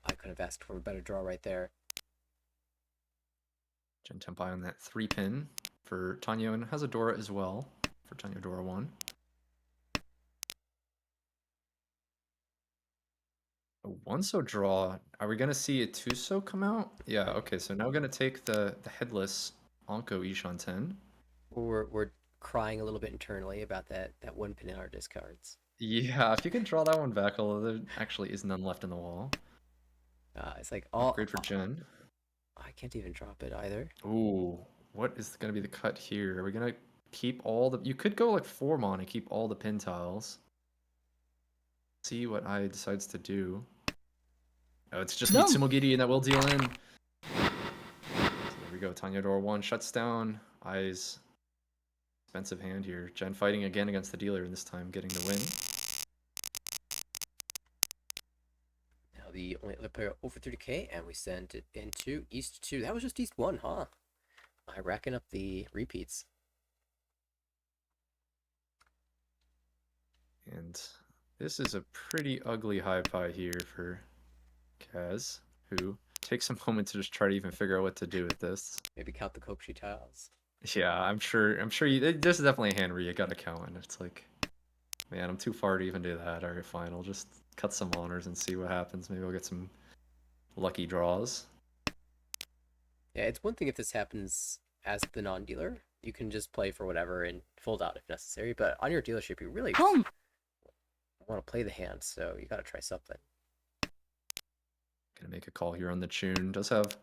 [SPEAKER 1] I could have asked for a better draw right there.
[SPEAKER 3] Jen Tempai on that 3-pin for Tanyao and has a Dora as well for Tanyao Dora 1. A 1-so draw. Are we gonna see a 2-so come out? Yeah, okay, so now we're gonna take the headless Onko Ishan 10.
[SPEAKER 1] We're crying a little bit internally about that 1 pin in our discards.
[SPEAKER 3] Yeah, if you can draw that one back, although there actually is none left in the wall.
[SPEAKER 1] It's like,
[SPEAKER 3] Upgrade for Jen.
[SPEAKER 1] I can't even drop it either.
[SPEAKER 3] Ooh, what is gonna be the cut here? Are we gonna keep all the... You could go like 4 mon and keep all the pin tiles. See what I decides to do. Oh, it's just
[SPEAKER 2] No.
[SPEAKER 3] Tsumo Giri and that will deal in. So there we go. Tanya Door 1 shuts down. Eyes. Expensive hand here. Jen fighting again against the dealer, and this time getting the win.
[SPEAKER 1] Now the only other player over 30k, and we send it into East 2. That was just East 1, huh? I reckon up the repeats.
[SPEAKER 3] And this is a pretty ugly high pie here for Kaz, who takes a moment to just try to even figure out what to do with this.
[SPEAKER 1] Maybe count the Kokushi tiles.
[SPEAKER 3] Yeah, I'm sure this is definitely a hand where you gotta count, and it's like, man, I'm too far to even do that. Alright, fine, I'll just cut some honors and see what happens. Maybe I'll get some lucky draws.
[SPEAKER 1] Yeah, it's one thing if this happens as the non-dealer. You can just play for whatever and fold out if necessary. But on your dealership, you really
[SPEAKER 2] Home.
[SPEAKER 1] want to play the hand, so you got to try something.
[SPEAKER 3] Gonna make a call here on the tune. Does have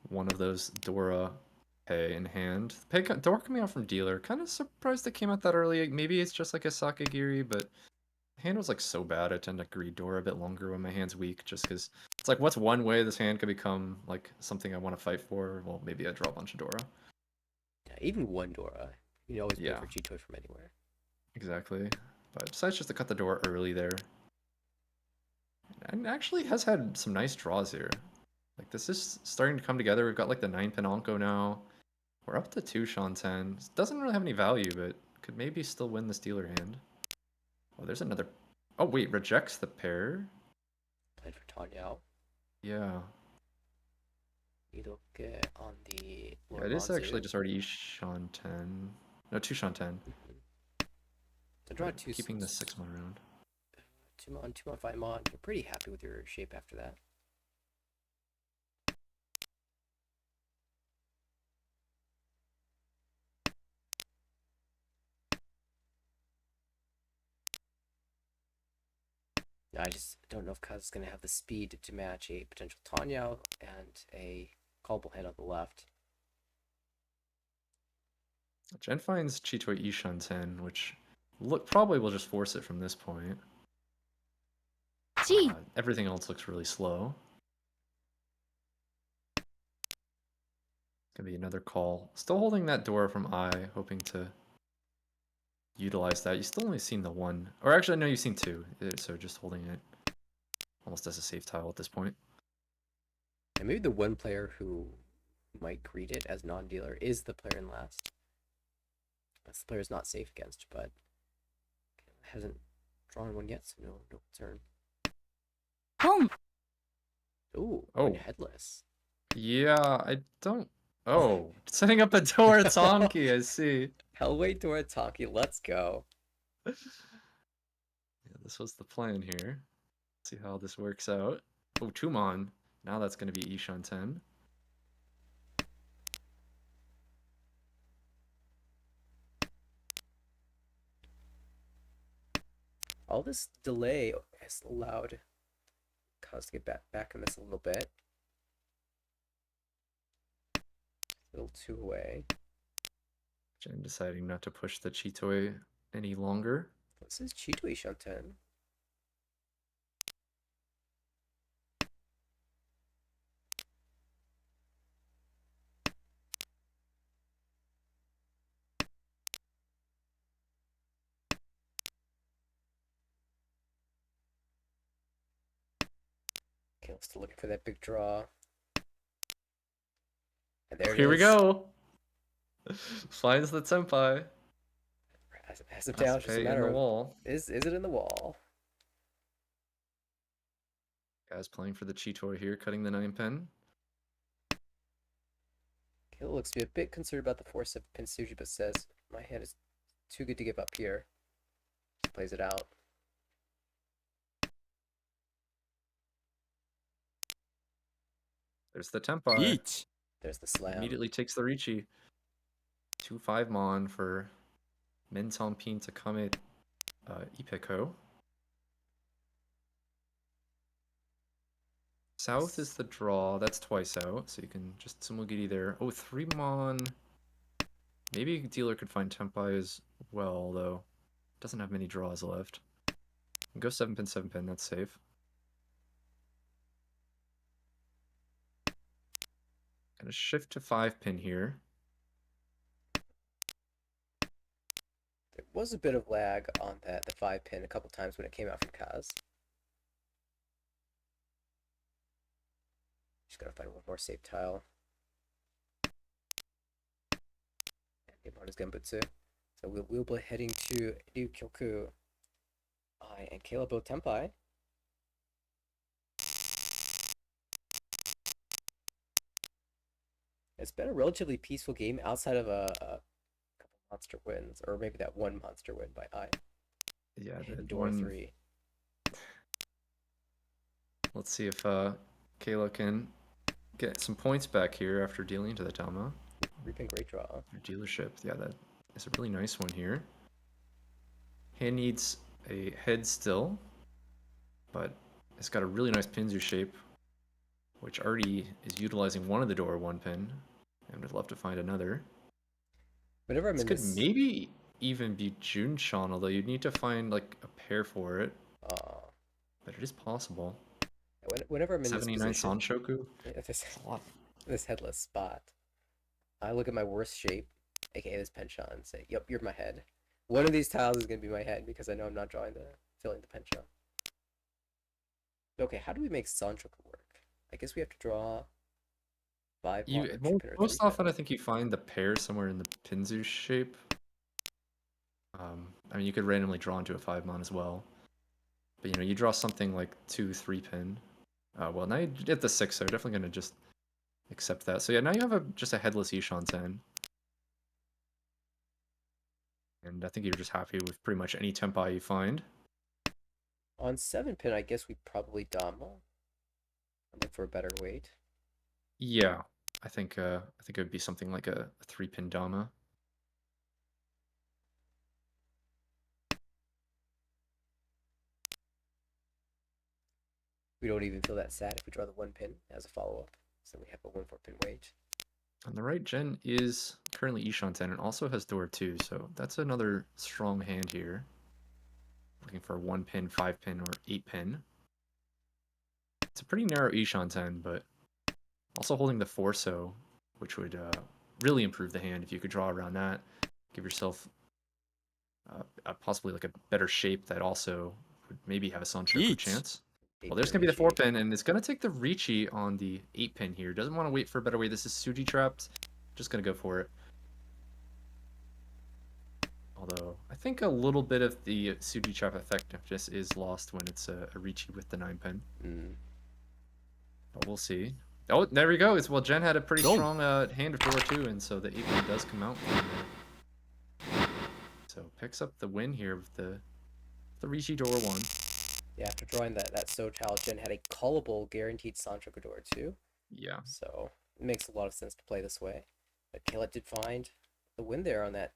[SPEAKER 3] one of those Dora pay in hand. Dora coming out from dealer. Kind of surprised it came out that early. Maybe it's just like a Sakagiri, but the hand was like so bad I tend to greed Dora a bit longer when my hand's weak, just because it's like, what's one way this hand could become like something I want to fight for? Well, maybe I draw a bunch of Dora.
[SPEAKER 1] Yeah, even one Dora. You can always play
[SPEAKER 3] Yeah.
[SPEAKER 1] for G-Toy from anywhere.
[SPEAKER 3] Exactly. But besides just to cut the door early there. And actually has had some nice draws here. Like this is starting to come together. We've got like the 9-pin Onko now. We're up to 2 Sean 10. Doesn't really have any value, but could maybe still win this dealer hand. Oh, there's another... Oh, wait, rejects the pair?
[SPEAKER 1] Played for Tanyao.
[SPEAKER 3] Yeah.
[SPEAKER 1] Idoke on the
[SPEAKER 3] Yeah, it is actually just already Sean 10. No, 2 Sean 10.
[SPEAKER 1] So draw two.
[SPEAKER 3] Keeping the 6-mon around.
[SPEAKER 1] 2 mon, 2 mon, 5 mon. You're pretty happy with your shape after that. I just don't know if Kaz is going to have the speed to match a potential Tanyao and a callable hand on the left.
[SPEAKER 3] Jen finds Chitoi Ishan 10, which probably will just force it from this point.
[SPEAKER 2] G.
[SPEAKER 3] Everything else looks really slow. Gonna be another call. Still holding that door from I, hoping to utilize that. You still only seen the one, or actually, no, you've seen 2. So just holding it almost as a safe tile at this point.
[SPEAKER 1] And maybe the one player who might greet it as non-dealer is the player in last. This player is not safe against, but hasn't drawn one yet, so no concern.
[SPEAKER 2] Home.
[SPEAKER 1] Ooh,
[SPEAKER 3] Oh.
[SPEAKER 1] headless.
[SPEAKER 3] Yeah, I don't. Oh, setting up a Toratonki, I see.
[SPEAKER 1] Hellway Dorataki, let's go.
[SPEAKER 3] Yeah, this was the plan here. See how this works out. Oh, Tumon. Now that's going to be Ishan 10.
[SPEAKER 1] All this delay has allowed Kaz to get back in this a little bit. A little too away.
[SPEAKER 3] Jen deciding not to push the Chitoi any longer.
[SPEAKER 1] This is Chitoi Shanten. Okay, still looking for that big draw. And there it
[SPEAKER 3] Here we
[SPEAKER 1] is.
[SPEAKER 3] go. Finds the Senpai.
[SPEAKER 1] As of now, it's just a
[SPEAKER 3] in
[SPEAKER 1] matter
[SPEAKER 3] the
[SPEAKER 1] of
[SPEAKER 3] wall.
[SPEAKER 1] is it in the wall?
[SPEAKER 3] Guys playing for the Chitoi here, cutting the 9-pin.
[SPEAKER 1] Kayla looks to be a bit concerned about the 4-7 pin Suji, but says, my hand is too good to give up here. Just plays it out.
[SPEAKER 3] There's the Tenpai.
[SPEAKER 1] There's the slam.
[SPEAKER 3] Immediately takes the Richi. 2-5 Mon for Menton to Kame Ipeko. South is the draw. That's twice out, so you can just Tsumogiri there. Oh, 3 Mon. Maybe dealer could find Tenpai as well, though. Doesn't have many draws left. Go 7-pin, 7-pin. That's safe. Gonna shift to 5-pin here.
[SPEAKER 1] There was a bit of lag on the 5-pin a couple times when it came out from Kaz. Just gotta find one more safe tile. And Nippon is Genbutsu. So we'll be heading to Ryukyoku. I and Caleb both Tenpai. It's been a relatively peaceful game outside of a couple monster wins, or maybe that one monster win by I.
[SPEAKER 3] Yeah,
[SPEAKER 1] And
[SPEAKER 3] that
[SPEAKER 1] Door
[SPEAKER 3] one.
[SPEAKER 1] 3.
[SPEAKER 3] Let's see if Kayla can get some points back here after dealing into the Tama.
[SPEAKER 1] Reaping great draw.
[SPEAKER 3] Your dealership. Yeah, that is a really nice one here. Hand needs a head still, but it's got a really nice Pinzu shape, which already is utilizing one of the door 1-pin, and would love to find another.
[SPEAKER 1] Whenever I'm
[SPEAKER 3] This
[SPEAKER 1] in
[SPEAKER 3] could
[SPEAKER 1] this,
[SPEAKER 3] maybe even be Junchan, although you'd need to find like a pair for it. But it is possible.
[SPEAKER 1] whenever I'm in this
[SPEAKER 3] 79
[SPEAKER 1] position,
[SPEAKER 3] Sanshoku?
[SPEAKER 1] this
[SPEAKER 3] That's a lot.
[SPEAKER 1] this headless spot, I look at my worst shape, aka this penchant, and say, "Yep, you're my head. One of these tiles is gonna be my head because I know I'm not filling the penchant." Okay, how do we make Sanchoku work? I guess we have to draw 5
[SPEAKER 3] You
[SPEAKER 1] large
[SPEAKER 3] most,
[SPEAKER 1] pin or 3
[SPEAKER 3] most often,
[SPEAKER 1] pin.
[SPEAKER 3] I think you find the pair somewhere in the Pinzu shape. I mean, you could randomly draw into a 5-mon as well, but you know, you draw something like 2-3 pin. Well, now you get the 6, so definitely gonna just accept that. So yeah, now you have just a headless Ishan 10, and I think you're just happy with pretty much any Tenpai you find.
[SPEAKER 1] On 7 pin, I guess we probably Dama. Look for a better weight.
[SPEAKER 3] Yeah, I think it would be something like a 3-pin Dama.
[SPEAKER 1] We don't even feel that sad if we draw the 1 pin as a follow up. So we have a 1/4 pin weight.
[SPEAKER 3] On the right, Jen is currently Ishan 10 and also has door 2, so that's another strong hand here. Looking for a 1-pin, 5-pin, or 8-pin. It's a pretty narrow Ishan 10, but also holding the Forso, which would really improve the hand if you could draw around that. Give yourself possibly like a better shape that also would maybe have a Sanshoku chance. Well, there's going to be the 4-pin, and it's going to take the Richi on the 8-pin here. Doesn't want to wait for a better way. This is Suji trapped. Just going to go for it. Although, I think a little bit of the Suji trap effectiveness is lost when it's a Richi with the 9-pin.
[SPEAKER 1] Mm.
[SPEAKER 3] But we'll see. Oh, there we go. It's well, Jen had a pretty
[SPEAKER 1] Boom.
[SPEAKER 3] strong hand of door too, and so the 8-1 does come out from there. So picks up the win here with the Rishi door 1.
[SPEAKER 1] Yeah, after drawing that So tile, Jen had a callable guaranteed Sancho door too.
[SPEAKER 3] Yeah.
[SPEAKER 1] So it makes a lot of sense to play this way. But Kayla did find the win there on that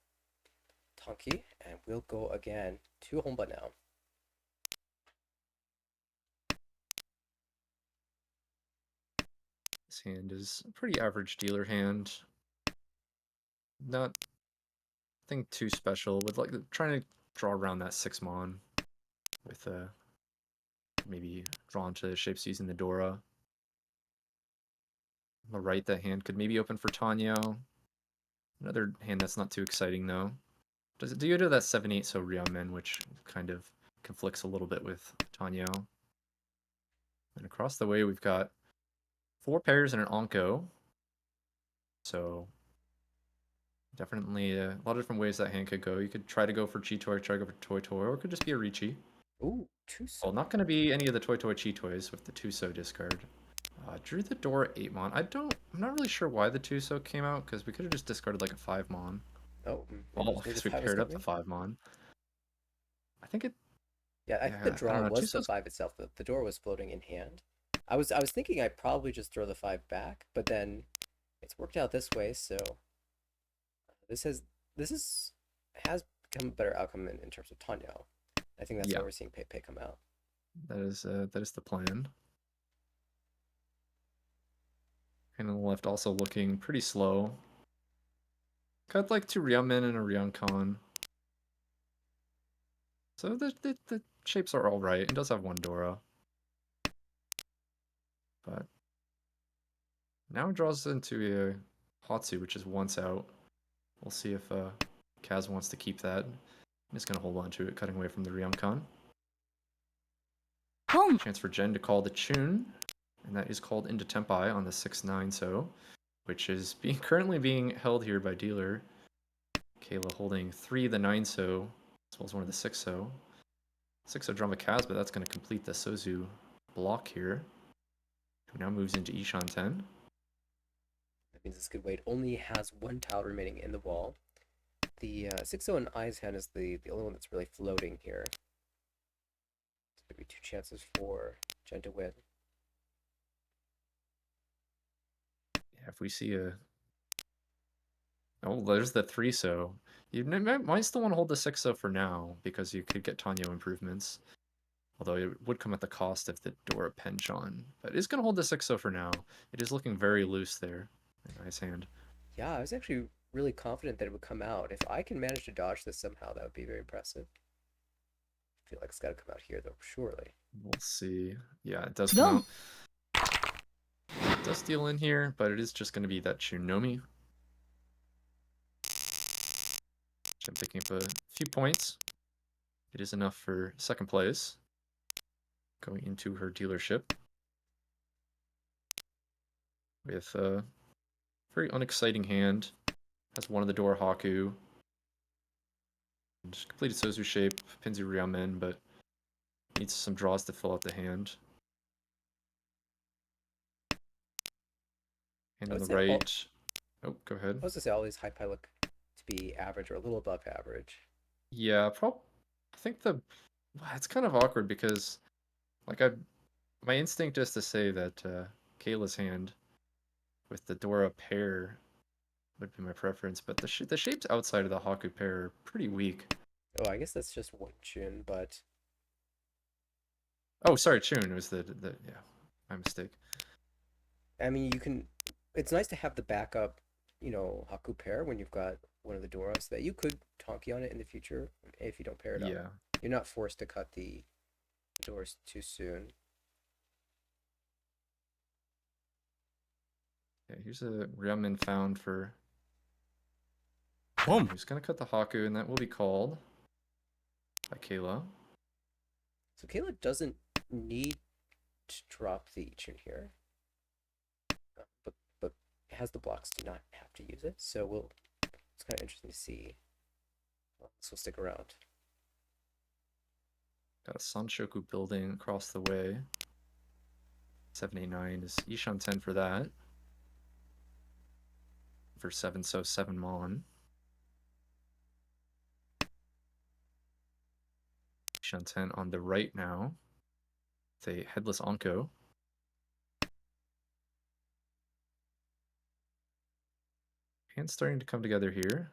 [SPEAKER 1] Tonki, and we'll go again to Homba now.
[SPEAKER 3] This hand is a pretty average dealer hand. Not nothing too special. With like trying to draw around that 6-mon with maybe drawn to shapes using the Dora. On the right, that hand could maybe open for Tanyo. Another hand that's not too exciting though. Do you do that 7-8 so Ryamen, which kind of conflicts a little bit with Tanyo. And across the way we've got 4 pairs and an Onko. So definitely a lot of different ways that hand could go. You could try to go for Chitoy, try to go for Toy Toy, or it could just be a Richi.
[SPEAKER 1] Ooh, Tsumo.
[SPEAKER 3] Well, not going to be any of the Toy Toy Chitoys with the Tuso discard. Drew the door 8-mon. I'm not really sure why the Tuso came out, because we could have just discarded like a 5-mon.
[SPEAKER 1] Oh,
[SPEAKER 3] Well,
[SPEAKER 1] maybe
[SPEAKER 3] because
[SPEAKER 1] the
[SPEAKER 3] we
[SPEAKER 1] 5 is
[SPEAKER 3] paired up the
[SPEAKER 1] coming.
[SPEAKER 3] 5-mon. I think it,
[SPEAKER 1] Yeah, I think the
[SPEAKER 3] yeah, I
[SPEAKER 1] draw
[SPEAKER 3] don't know.
[SPEAKER 1] was the
[SPEAKER 3] Tuso's,
[SPEAKER 1] 5 itself. The door was floating in hand. I was thinking I'd probably just throw the 5 back, but then it's worked out this way, so this has become a better outcome in terms of Tanyo. I think that's
[SPEAKER 3] yeah,
[SPEAKER 1] why we're seeing Pepe come out.
[SPEAKER 3] that is the plan. And on the left also looking pretty slow. Got like 2 Ryamen and a Ryankon. So the shapes are all right. It does have 1 Dora. But now it draws into a Hatsu, which is once out. We'll see if Kaz wants to keep that. I'm just going to hold on to it, cutting away from the Ryankon.
[SPEAKER 2] Home.
[SPEAKER 3] Chance for Jen to call the Chun, and that is called into Tempai on the 6-9 so, which is currently being held here by dealer. Kayla holding 3 the 9 so, as well as 1 of the 6 so. 6 so Drama Kaz, but that's going to complete the Sozu block here. Who now moves into Ishan 10.
[SPEAKER 1] That means this good weight only has 1 tile remaining in the wall. The 6-0 in Eyes hand is the only one that's really floating here. So maybe 2 chances for Jen to win.
[SPEAKER 3] Yeah, if we see a... Oh, there's the 3 so. You might still want to hold the 6 so for now, because you could get Tanyo improvements. Although it would come at the cost of the Dora Penchon. But it's going to hold the 6 so for now. It is looking very loose there. A nice hand.
[SPEAKER 1] Yeah, I was actually really confident that it would come out. If I can manage to dodge this somehow, that would be very impressive. I feel like it's got to come out here, though, surely.
[SPEAKER 3] We'll see. Yeah, it does come out. It does steal in here, but it is just going to be that Chunomi. I'm picking up a few points. It is enough for 2nd place. Going into her dealership. With a very unexciting hand. Has 1 of the door Haku. And completed Sozu shape, Pinzu Ryamen, but needs some draws to fill out the hand. And on the right... Oh, go ahead.
[SPEAKER 1] I was to say all these high pie look to be average or a little above average.
[SPEAKER 3] Yeah, I think it's kind of awkward because, like, my instinct is to say that Kayla's hand with the Dora pair would be my preference, but the shapes outside of the Haku pair are pretty weak.
[SPEAKER 1] Oh, I guess that's just 1 Chun, but
[SPEAKER 3] Oh, sorry, Chun. It was yeah, my mistake.
[SPEAKER 1] I mean, you can. It's nice to have the backup, Haku pair when you've got one of the Doras so that you could Tonki on it in the future if you don't pair it up.
[SPEAKER 3] Yeah.
[SPEAKER 1] You're not forced to cut the Doras too soon.
[SPEAKER 3] Yeah, here's a Ryamen found for...
[SPEAKER 1] Boom.
[SPEAKER 3] Who's going to cut the Haku, and that will be called by Kayla.
[SPEAKER 1] So Kayla doesn't need to drop the Chun here, but has the blocks do not have to use it. So it's kind of interesting to see. Well, this will stick around.
[SPEAKER 3] Got a Sanshoku building across the way. 7, 8, 9 is Ishan 10 for that. For 7, so 7 Mon. Ishan 10 on the right now. It's a headless Onko. Hands starting to come together here.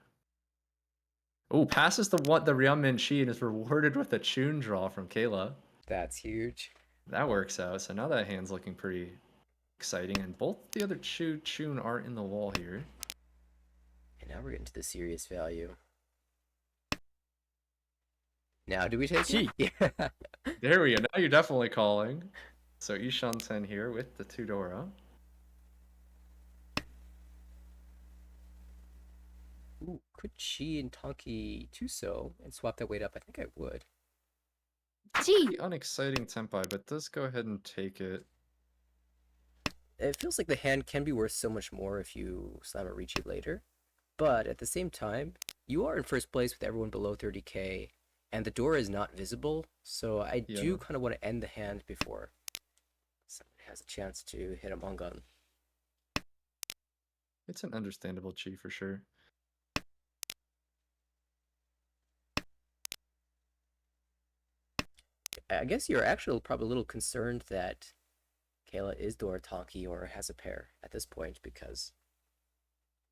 [SPEAKER 3] Oh, passes the Ryeonmin Chi and is rewarded with a Chun draw from Kayla.
[SPEAKER 1] That's huge.
[SPEAKER 3] That works out. So now that hand's looking pretty exciting, and both the other Chun are in the wall here.
[SPEAKER 1] And now we're getting to the serious value. Now do we take it? Yeah.
[SPEAKER 3] There we go. Now you're definitely calling. So Ishan 10 here with the 2 Dora.
[SPEAKER 1] Ooh, could Chi and Tonki Tuso and swap that weight up? I think I would.
[SPEAKER 2] G,
[SPEAKER 3] Pretty unexciting Tempai, but does go ahead and take it.
[SPEAKER 1] It feels like the hand can be worth so much more if you slam a Ricci later. But at the same time, you are in first place with everyone below 30k, and the door is not visible, so I do
[SPEAKER 3] Yeah.
[SPEAKER 1] kind of want to end the hand before somebody has a chance to hit a Mongun.
[SPEAKER 3] It's an understandable Chi for sure.
[SPEAKER 1] I guess you're actually probably a little concerned that Kayla is Dora Tonki or has a pair at this point because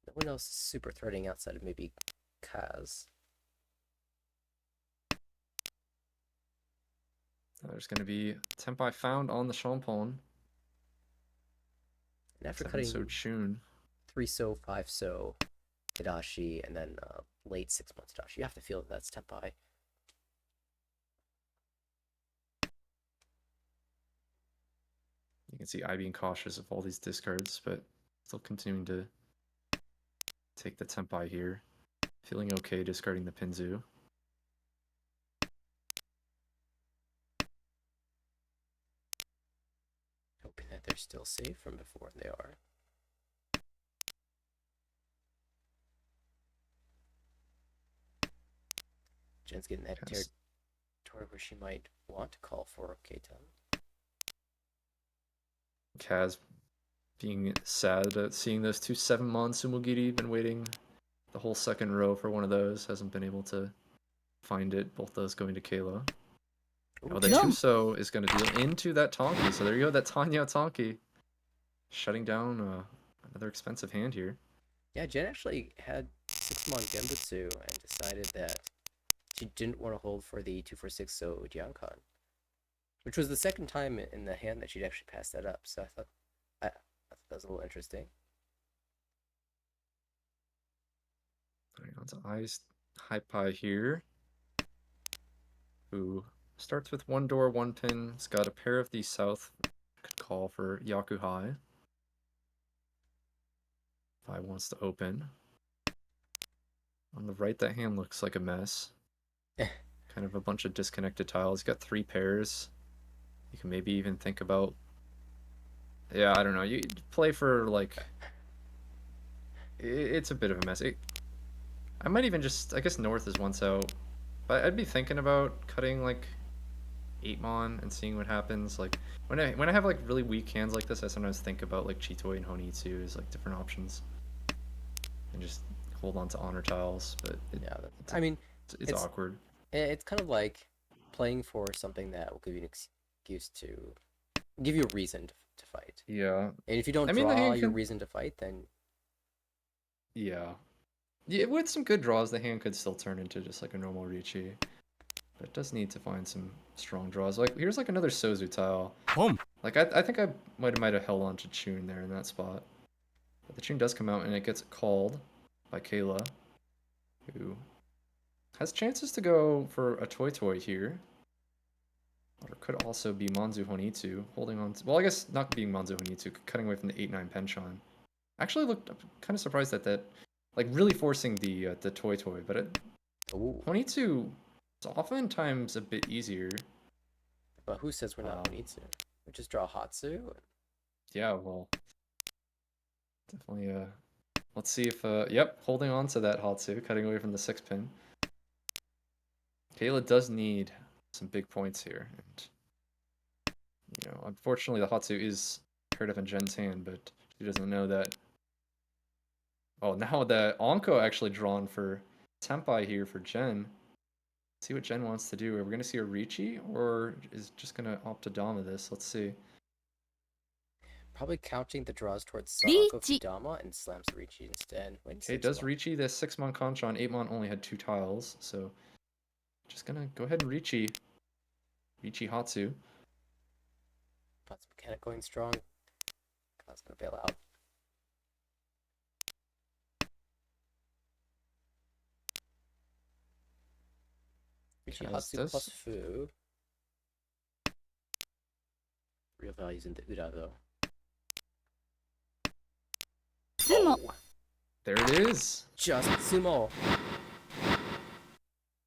[SPEAKER 1] no one else is super threatening outside of maybe Kaz.
[SPEAKER 3] There's going to be Tempai found on the Champon.
[SPEAKER 1] And after
[SPEAKER 3] 7
[SPEAKER 1] cutting
[SPEAKER 3] so Chun.
[SPEAKER 1] 3 so, 5 so, Hidashi, and then late 6 months Hidashi, you have to feel that that's Tenpai.
[SPEAKER 3] You can see I being cautious of all these discards, but still continuing to take the Tempai here. Feeling okay discarding the Pinzu.
[SPEAKER 1] Hoping that they're still safe from before, and they are. Jen's getting that territory where she might want to call for Keita.
[SPEAKER 3] Kaz being sad at seeing those 2 7-mon Sumogiri. Been waiting the whole second row for one of those. Hasn't been able to find it. Both those going to Kayla. Oh, the
[SPEAKER 2] Yum.
[SPEAKER 3] Tuso is going to deal into that Tonki. So there you go, that Tanya Tonki. Shutting down another expensive hand here.
[SPEAKER 1] Yeah, Jen actually had 6-mon Genbutsu and decided that she didn't want to hold for the 246 so Jiankon, which was the second time in the hand that she'd actually passed that up. So I thought that was a little interesting.
[SPEAKER 3] Alright, on to Eyes High Pie here. Who starts with 1 door, 1 pin. It's got a pair of the South. Could call for Yakuhai. If I wants to open. On the right, that hand looks like a mess. Kind of a bunch of disconnected tiles. He's got 3 pairs. You can maybe even think about... Yeah, I don't know. You play for, like... It's a bit of a mess. I might even just... I guess North is once out. But I'd be thinking about cutting, like, 8-mon and seeing what happens. Like, when I have, like, really weak hands like this, I sometimes think about, like, Chitoi and Honitsu as, like, different options. And just hold on to honor tiles. But
[SPEAKER 1] Yeah, I mean,
[SPEAKER 3] it's awkward.
[SPEAKER 1] It's kind of like playing for something that will give you an excuse to give you a reason to fight.
[SPEAKER 3] Yeah.
[SPEAKER 1] And if you don't
[SPEAKER 3] I mean, the
[SPEAKER 1] draw
[SPEAKER 3] hand
[SPEAKER 1] your
[SPEAKER 3] can...
[SPEAKER 1] reason to fight, then
[SPEAKER 3] Yeah. Yeah, with some good draws, the hand could still turn into just like a normal Ricci. But it does need to find some strong draws. Like, here's like another Sozu tile.
[SPEAKER 2] Boom.
[SPEAKER 3] Like, I think I might have held on to Chun there in that spot. But the Chun does come out and it gets called by Kayla, who has chances to go for a Toy here. Or could also be Manzu Honitsu holding on to... Well, I guess not being Manzu Honitsu, cutting away from the 8-9 Penchon. Actually, I'm kind of surprised at that. Like, really forcing the Toy, but Honitsu is oftentimes a bit easier.
[SPEAKER 1] But who says we're not Honitsu? We just draw Hatsu.
[SPEAKER 3] Yeah, well, definitely. Let's see if yep, holding on to that Hatsu, cutting away from the 6-pin. Kayla does need some big points here, and You know, unfortunately, the Hatsu is paired up in Gen's hand, but she doesn't know that. Oh, now the Onko actually drawn for Tenpai here for Gen. See what Gen wants to do. Are we going to see a Ricci, or is just going to opt to Dama this? Let's see.
[SPEAKER 1] Probably counting the draws towards Sanako
[SPEAKER 2] Ricci.
[SPEAKER 1] Fudama and slams Ricci instead. Win
[SPEAKER 3] Okay,
[SPEAKER 1] 6
[SPEAKER 3] does
[SPEAKER 1] mon.
[SPEAKER 3] Ricci the 6-mon Concha? 8-mon only had 2 tiles, so just going to go ahead and Ricci Hatsu.
[SPEAKER 1] Pots mechanic going strong. God's gonna bail out. Ricci
[SPEAKER 3] Kaz
[SPEAKER 1] Hatsu
[SPEAKER 3] does.
[SPEAKER 1] plus Fu. Real values in the Uda though.
[SPEAKER 2] Tsumo.
[SPEAKER 1] Oh,
[SPEAKER 3] There it is.
[SPEAKER 1] just Tsumo.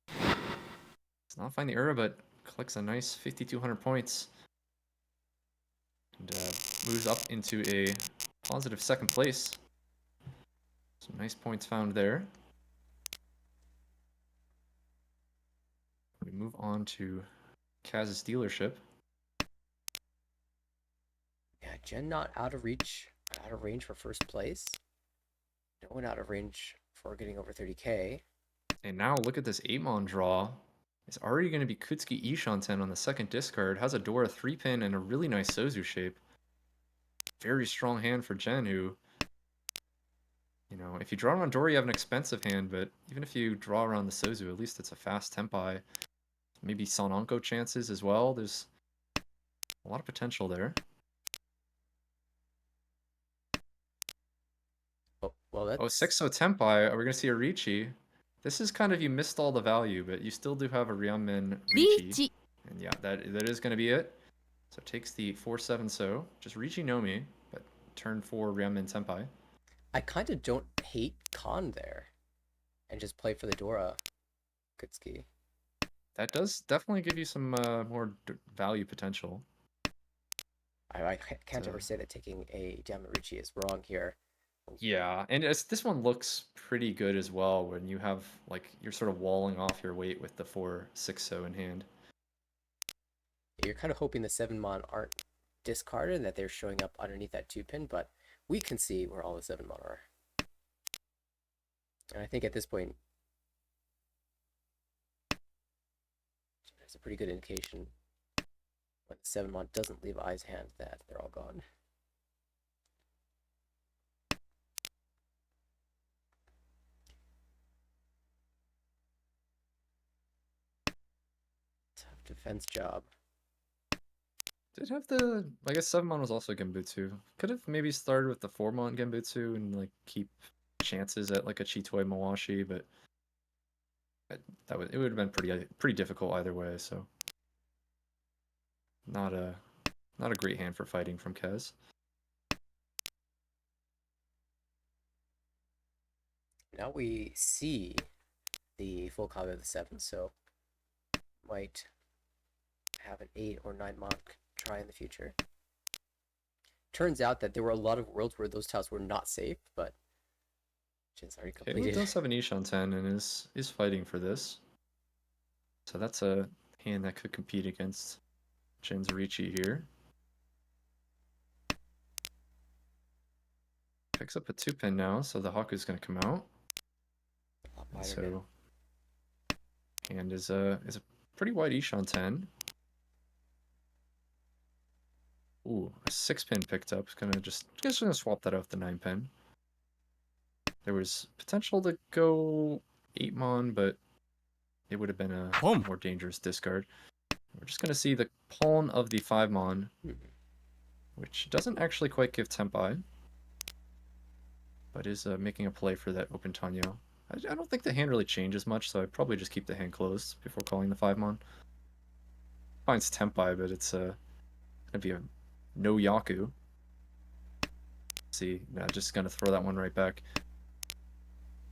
[SPEAKER 3] Does not find the Ura, but collects a nice 5,200 points. And moves up into a positive 2nd place. Some nice points found there. We move on to Kaz's dealership.
[SPEAKER 1] Yeah, Jen not out of reach, out of range for first place. No one out of range for getting over 30k.
[SPEAKER 3] And now look at this 8-mon draw. It's already going to be Kutsuki Ishanten on the 2nd discard. Has a Dora 3-pin and a really nice Sozu shape. Very strong hand for Jen, who, you know, if you draw around Dora, you have an expensive hand, but even if you draw around the Sozu, at least it's a fast Tenpai. Maybe Sononko chances as well. There's a lot of potential there.
[SPEAKER 1] Oh, well, that's...
[SPEAKER 3] Oh, 6-0 Tenpai. Are we going to see a Ricci? This is kind of, you missed all the value, but you still do have a Ryanmen Ricci.
[SPEAKER 2] Ricci.
[SPEAKER 3] And yeah, that is going to be it. So it takes the 4-7 so. Just Ricci no Mi, but turn 4 Ryanmen Tenpai.
[SPEAKER 1] I kind of don't hate Khan there. And just play for the Dora Kutsuki.
[SPEAKER 3] That does definitely give you some more value potential.
[SPEAKER 1] I can't ever say that taking a Yamarichi is wrong here.
[SPEAKER 3] Yeah, and this one looks pretty good as well when you have, like, you're sort of walling off your weight with the 4-6-0 in hand.
[SPEAKER 1] You're kind of hoping the 7-mon aren't discarded and that they're showing up underneath that 2-pin, but we can see where all the 7-mon are. And I think at this point, there's a pretty good indication when the 7-mon doesn't leave Eye's hand that they're all gone. Tough defense job.
[SPEAKER 3] Did have the, I guess 7-mon was also Genbutsu. Could have maybe started with the 4-mon Genbutsu and like keep chances at like a Chitoi Mawashi, but it would have been pretty difficult either way. So not a great hand for fighting from Kez.
[SPEAKER 1] Now we see the full copy of the 7, so might have an 8 or 9-mon try in the future. Turns out that there were a lot of worlds where those tiles were not safe, but Jin's already
[SPEAKER 3] Okay,
[SPEAKER 1] completed.
[SPEAKER 3] he does have an Ishanten and is fighting for this. So that's a hand that could compete against Jin's Ricci here. Picks up a 2-pin now, so the Haku's going to come out. So hand is a pretty wide Ishanten. Ooh, a 6-pin picked up. Just gonna swap that out with the 9-pin. There was potential to go 8-mon, but it would have been a more dangerous discard. We're just gonna see the pawn of the 5-mon, which doesn't actually quite give Tenpai, but is making a play for that open Tanyo. I don't think the hand really changes much, so I'd probably just keep the hand closed before calling the 5-mon. Finds Tenpai, but it's gonna be a no Yaku. See, just gonna throw that one right back.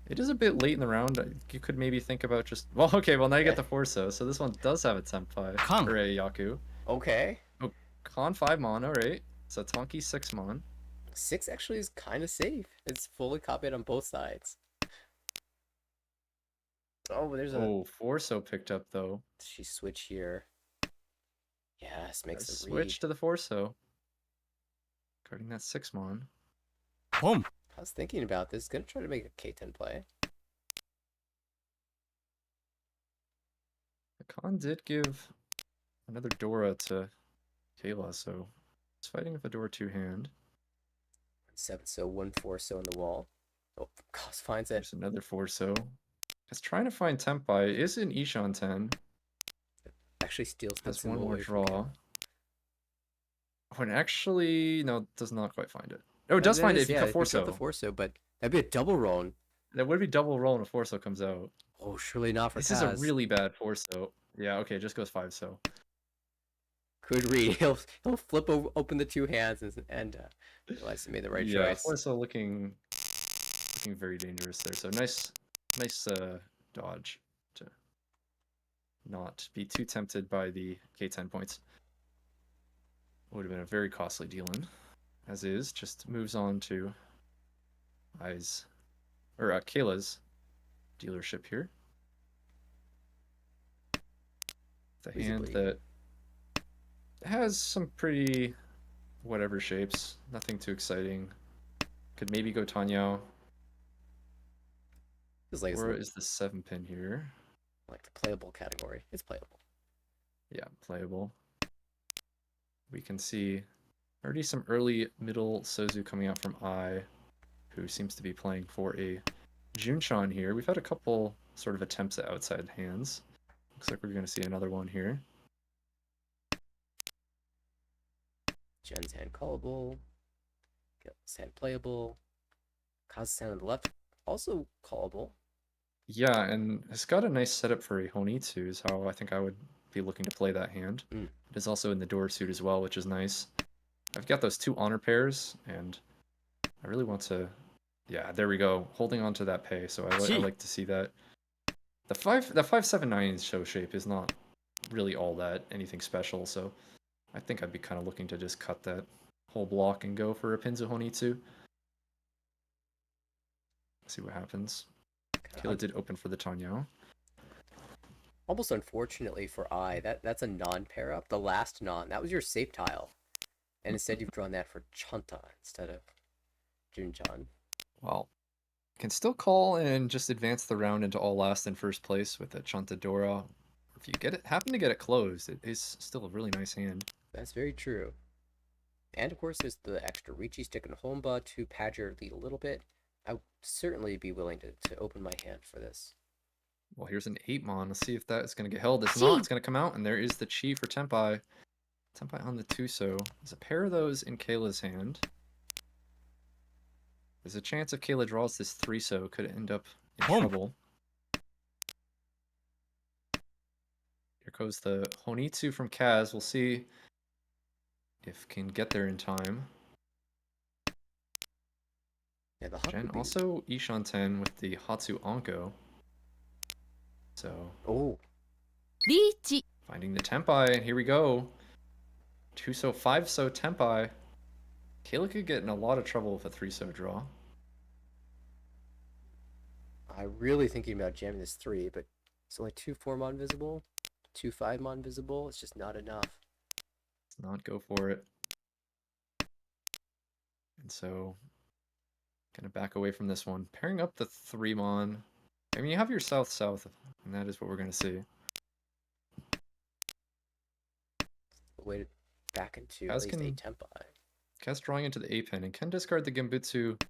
[SPEAKER 3] It is a bit late in the round. You could maybe think about just... Well, okay, well, now you get the Forso, so this one does have a Tenpai.
[SPEAKER 2] Kang.
[SPEAKER 3] Or a Yaku.
[SPEAKER 1] Okay.
[SPEAKER 3] Oh, Khan 5-mon, alright. So Tonki 6-mon.
[SPEAKER 1] 6 actually is kind of safe. It's fully copied on both sides. Oh, there's a...
[SPEAKER 3] Oh, Forso picked up, though.
[SPEAKER 1] She switch here. Yes, makes the read.
[SPEAKER 3] Switch to the 4-so. Guarding that 6-mon.
[SPEAKER 2] Boom.
[SPEAKER 1] I was thinking about this. Gonna try to make a K10 play.
[SPEAKER 3] The Khan did give another Dora to Kayla, so it's fighting with a Dora 2-hand.
[SPEAKER 1] 7-so, 1-4-so in the wall. Oh, Cos finds it.
[SPEAKER 3] There's another 4-so. It's trying to find Tempai. It is an Ishan 10.
[SPEAKER 1] Actually steals the
[SPEAKER 3] Has one
[SPEAKER 1] Tsumo
[SPEAKER 3] more
[SPEAKER 1] away from
[SPEAKER 3] draw.
[SPEAKER 1] Ken.
[SPEAKER 3] When actually, no, does not quite find it. Oh, it
[SPEAKER 1] That-
[SPEAKER 3] does
[SPEAKER 1] that
[SPEAKER 3] find it
[SPEAKER 1] is-
[SPEAKER 3] if you
[SPEAKER 1] yeah,
[SPEAKER 3] cut
[SPEAKER 1] if you cut the
[SPEAKER 3] 4-so.
[SPEAKER 1] 4-so, but that'd be a double roll.
[SPEAKER 3] That would be double roll and a 4-so comes out.
[SPEAKER 1] Oh, surely not for
[SPEAKER 3] This is a
[SPEAKER 1] Kaz.
[SPEAKER 3] really bad 4-so. Yeah, okay, it just goes 5-so.
[SPEAKER 1] Good read. He'll flip open the two hands and realize he made the right
[SPEAKER 3] Yeah,
[SPEAKER 1] choice.
[SPEAKER 3] 4-so looking very dangerous there. So nice dodge to not be too tempted by the K10 points. Would have been a very costly deal-in. As is, just moves on to Kayla's dealership here. The hand
[SPEAKER 1] Visibly.
[SPEAKER 3] that has some pretty whatever shapes, nothing too exciting. Could maybe go Tanyao.
[SPEAKER 1] Feels like it's
[SPEAKER 3] Or is the 7-pin here?
[SPEAKER 1] like the playable category. It's playable.
[SPEAKER 3] Yeah, playable. We can see already some early middle Sozu coming out from I, who seems to be playing for a Junchan here. We've had a couple sort of attempts at outside hands. Looks like we're going to see another one here.
[SPEAKER 1] Jen's hand callable. Gil's hand playable. Kaz's hand on the left also callable.
[SPEAKER 3] Yeah, and it's got a nice setup for a Honitsu is how I think I would be looking to play that hand.
[SPEAKER 1] Mm.
[SPEAKER 3] It is also in the door suit as well, which is nice. I've got those two honor pairs, and I really want to... Yeah, there we go. Holding on to that pay, so I like to see that. The 579 show shape is not really all that anything special, so I think I'd be kind of looking to just cut that whole block and go for a Pinzu Honitsu. See what happens. Kayla did open for the Tanyao.
[SPEAKER 1] Almost unfortunately for I, that's a non-pair up. The last non, that was your safe tile. And instead you've drawn that for Chanta instead of Junchan.
[SPEAKER 3] Well, can still call and just advance the round into all last in first place with a Chanta Dora. If you happen to get it closed, it is still a really nice hand.
[SPEAKER 1] That's very true. And of course there's the extra Ricci stick and Homba to pad your lead a little bit. I would certainly be willing to open my hand for this.
[SPEAKER 3] Well, here's an 8-mon. Let's see if that is going to get held. It's not. It's going to come out, and there is the Chi for Tempai. Tempai on the 2-so. There's a pair of those in Kayla's hand. There's a chance if Kayla draws this 3-so, could end up in trouble. Here goes the Honitsu from Kaz. We'll see if can get there in time.
[SPEAKER 1] Yeah, the
[SPEAKER 3] Jen also Ishan 10 with the Hatsu Anko. So
[SPEAKER 2] Reach.
[SPEAKER 3] finding the Tempai, and here we go. 2-so, 5-so Tempai. Kayla could get in a lot of trouble with a 3-so draw.
[SPEAKER 1] I'm really thinking about jamming this 3, but it's only 2 4-mon visible, 2 5-mon visible. It's just not enough.
[SPEAKER 3] Let's not go for it. And so, gonna back away from this one. Pairing up the 3-mon. I mean, you have your south-south, and that is what we're gonna see.
[SPEAKER 1] Way to back into
[SPEAKER 3] Kaz
[SPEAKER 1] at least a Tempai.
[SPEAKER 3] Kaz drawing into the 8-pin and can discard the Genbutsu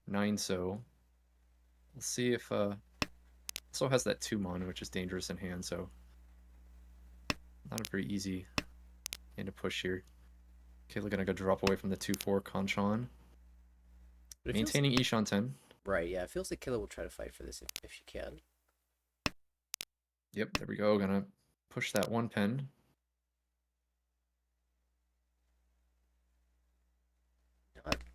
[SPEAKER 3] 9-so. We'll see if also has that 2-mon, which is dangerous in hand, so not a very easy hand to push here. Kayla gonna go drop away from the 2-4 Kanchan. Maintaining Ishan 10.
[SPEAKER 1] Right, yeah. It feels like Kayla will try to fight for this if she can.
[SPEAKER 3] Yep, there we go. Gonna push that 1-pin.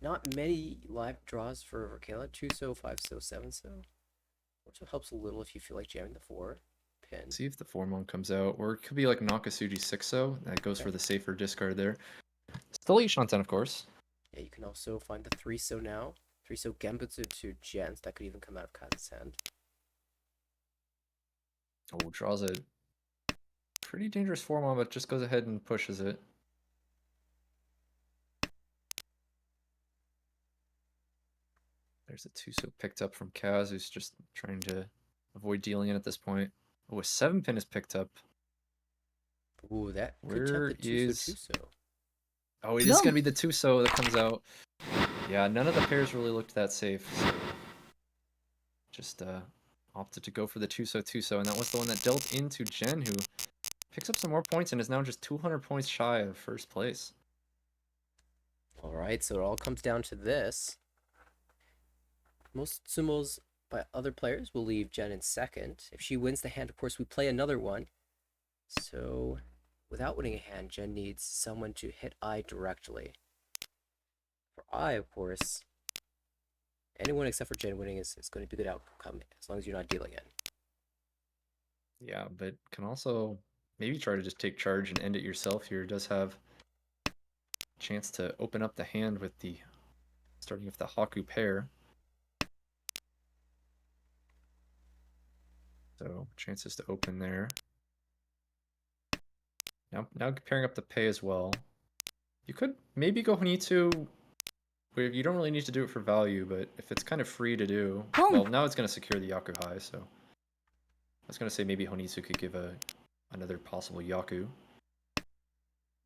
[SPEAKER 1] Not many live draws for Kayla. 2-so, 5-so, 7-so. Also helps a little if you feel like jamming the 4-pin.
[SPEAKER 3] See if the 4-mon comes out. Or it could be like Nakasuji 6-so. That goes for the safer discard there. Still Ishan 10, of course.
[SPEAKER 1] Yeah, you can also find the 3-so now. 3-so Genbutsu to Gens. That could even come out of Kaz's hand.
[SPEAKER 3] Oh, draws a pretty dangerous form, but just goes ahead and pushes it. There's a Tsumo picked up from Kaz, who's just trying to avoid dealing in at this point. Oh, a 7-pin is picked up.
[SPEAKER 1] Ooh, that could tempt
[SPEAKER 3] Where
[SPEAKER 1] the Tuso
[SPEAKER 3] is...
[SPEAKER 1] Tuso.
[SPEAKER 3] Oh, it is going to be the Tsumo that comes out. Yeah, none of the pairs really looked that safe. So just opted to go for the Tsumo, and that was the one that dealt into Jen, who picks up some more points and is now just 200 points shy of first place.
[SPEAKER 1] All right, so it all comes down to this. Most sumos by other players will leave Jen in second. If she wins the hand, of course, we play another one. So, without winning a hand, Jen needs someone to hit I directly. For I, of course, anyone except for Jen winning is going to be a good outcome as long as you're not dealing in.
[SPEAKER 3] Yeah, but can also maybe try to just take charge and end it yourself here. Does have a chance to open up the hand with the starting with the Haku pair. So chances to open there. Now pairing up the pay as well. You could maybe go Honitsu, where you don't really need to do it for value, but if it's kind of free to do, well, now it's going to secure the Yaku high, so I was going to say maybe Honitsu could give another possible Yaku.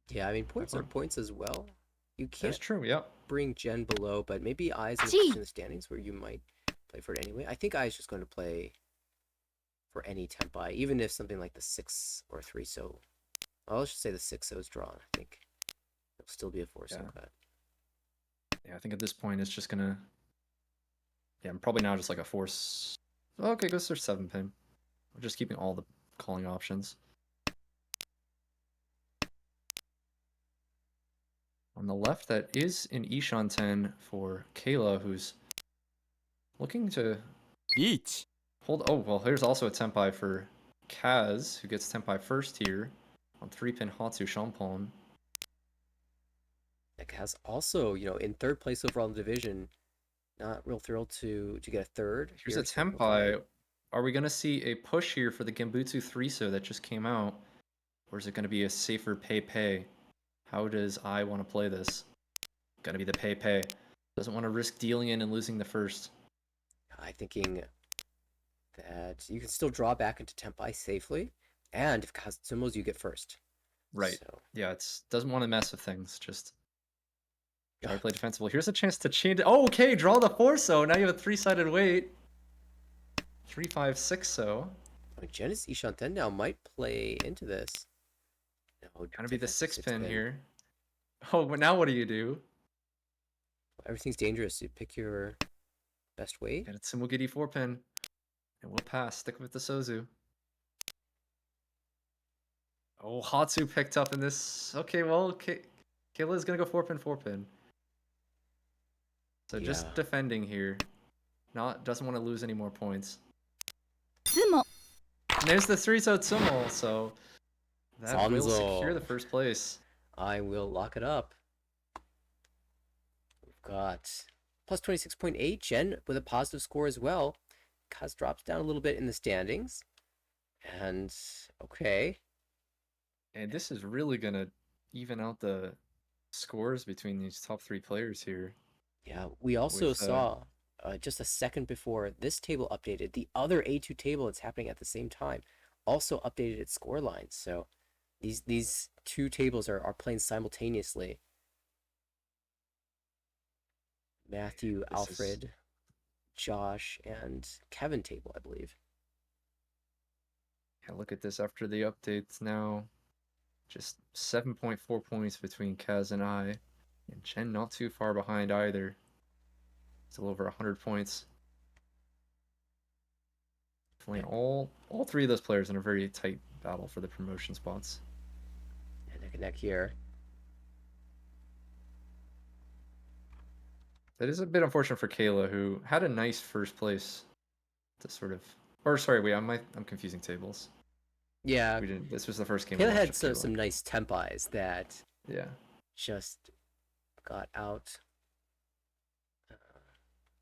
[SPEAKER 1] Yeah, I mean, points are points as well. You can't
[SPEAKER 3] That's true, yeah.
[SPEAKER 1] bring Jen below, but maybe I's in a position in the standings where you might play for it anyway. I think I's just going to play for any Tempai, even if something like the 6 or 3 so. Well, let's just say the 6 so is drawn. I think it'll still be a 4 so cut.
[SPEAKER 3] Yeah, I think at this point it's just gonna. Yeah, I'm probably now just like a force. Okay, goes for 7-pin. We're just keeping all the calling options. On the left, that is an Ishan 10 for Kayla, who's looking to hold. Oh, well, here's also a Tenpai for Kaz, who gets Tenpai first here on 3-pin Hatsu Shampon.
[SPEAKER 1] Kaz also, in third place overall in the division. Not real thrilled to get a third.
[SPEAKER 3] Here's a Tenpai. Are we going to see a push here for the Genbutsu 3-so that just came out? Or is it going to be a safer pay? How does I want to play this? Gonna be the pay. Doesn't want to risk dealing in and losing the first.
[SPEAKER 1] I'm thinking that you can still draw back into Tempai safely, and if Kazumo's, you get first.
[SPEAKER 3] Right.
[SPEAKER 1] So.
[SPEAKER 3] Yeah, doesn't want to mess with things. Just try to play defensible. Here's a chance to change it. Oh, okay, draw the 4-so. Now you have a 3-sided weight. 3, 5, 6-so.
[SPEAKER 1] Genesis Ishanten now might play into this.
[SPEAKER 3] No, gonna be the 6-pin here. Oh, but now what do?
[SPEAKER 1] Everything's dangerous. You pick your best weight.
[SPEAKER 3] And it's Tsumogiri 4-pin. And we'll pass. Stick with the Sozu. Oh, Hatsu picked up in this. Okay, well, Kayla's gonna go 4-pin. So just defending here. Doesn't want to lose any more points.
[SPEAKER 2] Tsumo.
[SPEAKER 3] And there's the 3-so Tsumo, so that will secure the first place.
[SPEAKER 1] I will lock it up. We've got plus 26.8. Jen with a positive score as well. Kaz drops down a little bit in the standings. And okay.
[SPEAKER 3] And this is really going to even out the scores between these top 3 players here.
[SPEAKER 1] Yeah, we also saw just a second before this table updated, the other A2 table that's happening at the same time also updated its score lines. So these two tables are playing simultaneously. Matthew, Alfred, Josh, and Kevin table, I believe.
[SPEAKER 3] Yeah, look at this after the updates now. Just 7.4 points between Kaz and I. And Jen not too far behind either. Still over 100 points. Definitely all 3 of those players in a very tight battle for the promotion spots.
[SPEAKER 1] And neck and neck here.
[SPEAKER 3] That is a bit unfortunate for Kayla, who had a nice first place to sort of... Or sorry, wait, I'm confusing tables.
[SPEAKER 1] Yeah.
[SPEAKER 3] This was the first game.
[SPEAKER 1] Kayla had some nice tempais that just got out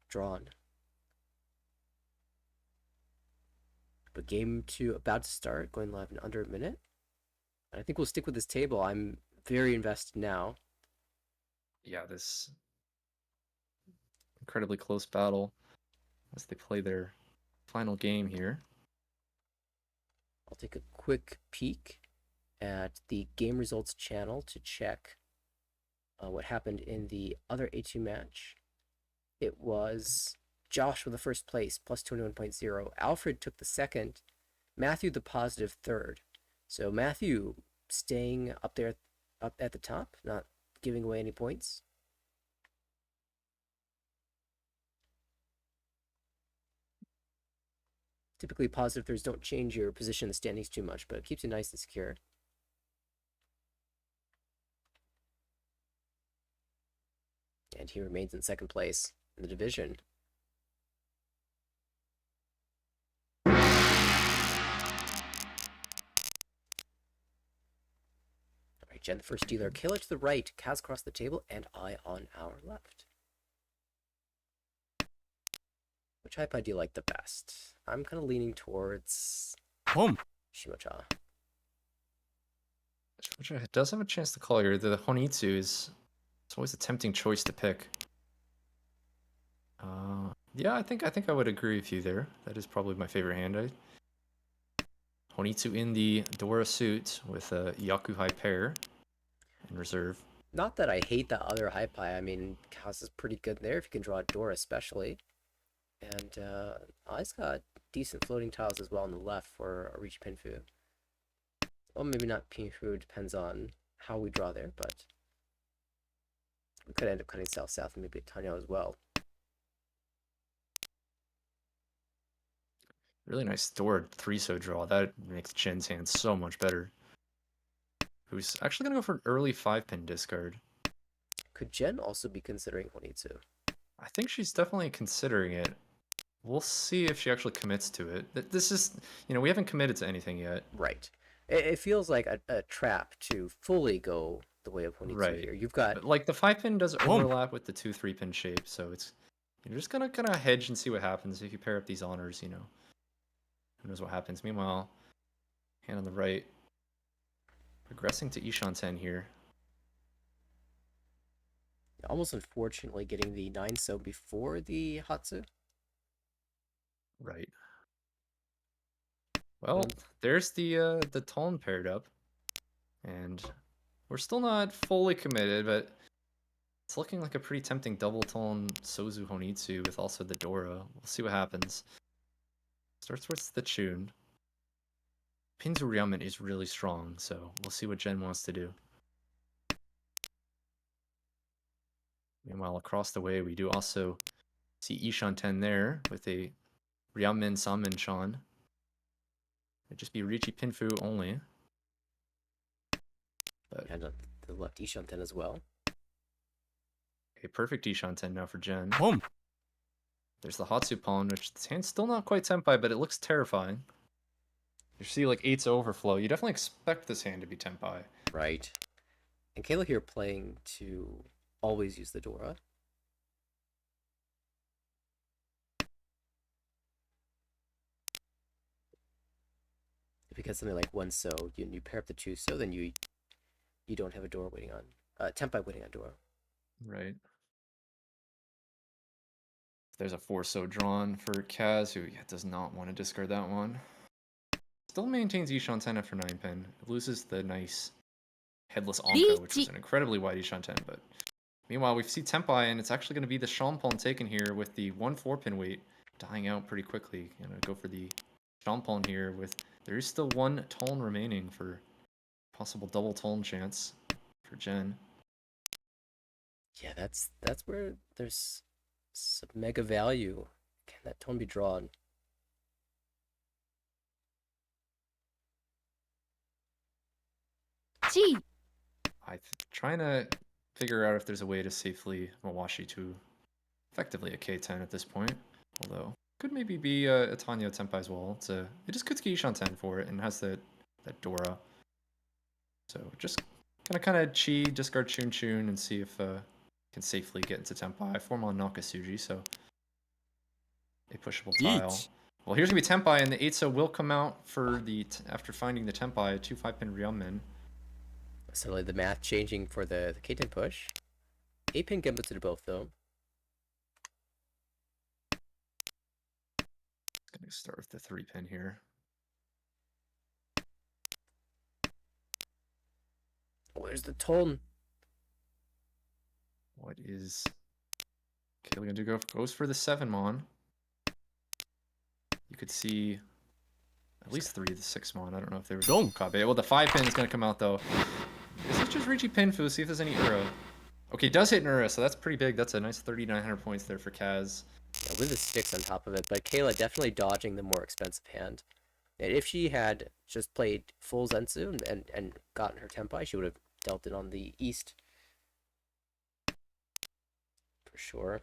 [SPEAKER 1] drawn. But game 2 about to start, going live in under a minute. I think we'll stick with this table. I'm very invested now.
[SPEAKER 3] Yeah, this incredibly close battle as they play their final game here.
[SPEAKER 1] I'll take a quick peek at the game results channel to check what happened in the other A2 match. It was Josh with the first place, plus 21.0. Alfred took the second. Matthew the positive third. So Matthew staying up there, up at the top, not giving away any points. Typically, positive thirds don't change your position in the standings too much, but it keeps you nice and secure. And he remains in second place in the division. All right, Jen, the first dealer. Kayla to the right, Kaz across the table, and I on our left. Which iPad do you like the best? I'm kind of leaning towards Shimocha.
[SPEAKER 3] Which does have a chance to call here. The Honitsu is it's always a tempting choice to pick. Yeah, I think I would agree with you there. That is probably my favorite hand. Honitsu in the Dora suit with a Yakuhai pair in reserve.
[SPEAKER 1] Not that I hate that other Hypai. I mean, Kaz is pretty good there if you can draw a door, especially. And I's got decent floating tiles as well on the left for a reach Pinfu. Well, maybe not Pinfu, depends on how we draw there, but we could end up cutting south-south and maybe a Tanya as well.
[SPEAKER 3] Really nice Dora 3-so draw. That makes Jen's hand so much better. Who's actually going to go for an early 5-pin discard.
[SPEAKER 1] Could Jen also be considering Honitsu?
[SPEAKER 3] I think she's definitely considering it. We'll see if she actually commits to it. This is, we haven't committed to anything yet.
[SPEAKER 1] Right. It feels like a trap to fully go the way of Honitsu here. You've got...
[SPEAKER 3] But, like, the 5-pin does overlap with the 2-3-pin shape, so it's... You're just gonna kind of hedge and see what happens if you pair up these honors, Who knows what happens. Meanwhile, hand on the right. Progressing to Ishan 10 here.
[SPEAKER 1] Almost unfortunately getting the 9-so before the Hatsu.
[SPEAKER 3] Right. Well, there's the tone paired up. And we're still not fully committed, but it's looking like a pretty tempting double tone Sozu Honitsu with also the Dora. We'll see what happens. Starts with the Chun. Pinzu Ryamen is really strong, so we'll see what Jen wants to do. Meanwhile, across the way, we do also see Ishan 10 there with a Ryamen Sanmen Chan. It'd just be Richi Pinfu only. But
[SPEAKER 1] and on the left Ishan 10 as well.
[SPEAKER 3] a perfect Ishan 10 now for Jen. There's the Hatsu pawn, which this hand's still not quite Tenpai, but it looks terrifying. You see, like, 8's overflow. You definitely expect this hand to be Tenpai.
[SPEAKER 1] Right. And Kayla here playing to always use the Dora. If you get something like 1-so, you pair up the 2-so, then you don't have a Dora waiting on... Tenpai waiting on Dora.
[SPEAKER 3] Right. There's a 4-so drawn for Kaz, who does not want to discard that one. Still maintains Ishan 10 after 9-pin. It loses the nice headless Anka, which was an incredibly wide Ishan 10, but meanwhile, we see Tenpai, and it's actually going to be the Shampon taken here with the 1 4-pin weight dying out pretty quickly. Gonna go for the Shampon here with... There is still 1 tone remaining for possible double tone chance for Jen.
[SPEAKER 1] Yeah, that's where there's some mega value. Can that tone be drawn?
[SPEAKER 3] I'm trying to figure out if there's a way to safely Mawashi to effectively a K10 at this point. Although, could maybe be a Tanya Tenpai as well. It is Kutsuki Ishan 10 for it and has that Dora. So just kind of chi, discard Chun Chun and see if can safely get into Tenpai. I form on Nakasuji, so a pushable tile. Well, here's gonna be Tenpai, and the 8-so will come out for the after finding the Tenpai, 2 5-pin Ryamen.
[SPEAKER 1] Suddenly the math changing for the K10 push. 8-pin gambit to both though.
[SPEAKER 3] Gonna start with the 3-pin here.
[SPEAKER 1] Where's the tone?
[SPEAKER 3] What is Kayla gonna do? Goes for the 7-mon. You could see at least 3 of the 6-mon. I don't know if they were Kabe. Well, the 5-pin is gonna come out though. Is it just Richie Pinfu? See if there's any Ura. Okay, it does hit an Ura, so that's pretty big. That's a nice 3,900 points there for Kaz.
[SPEAKER 1] Yeah, with the sticks on top of it, but Kayla definitely dodging the more expensive hand. And if she had just played full Zensu and gotten her Tempai, she would have dealt it on the east. For sure.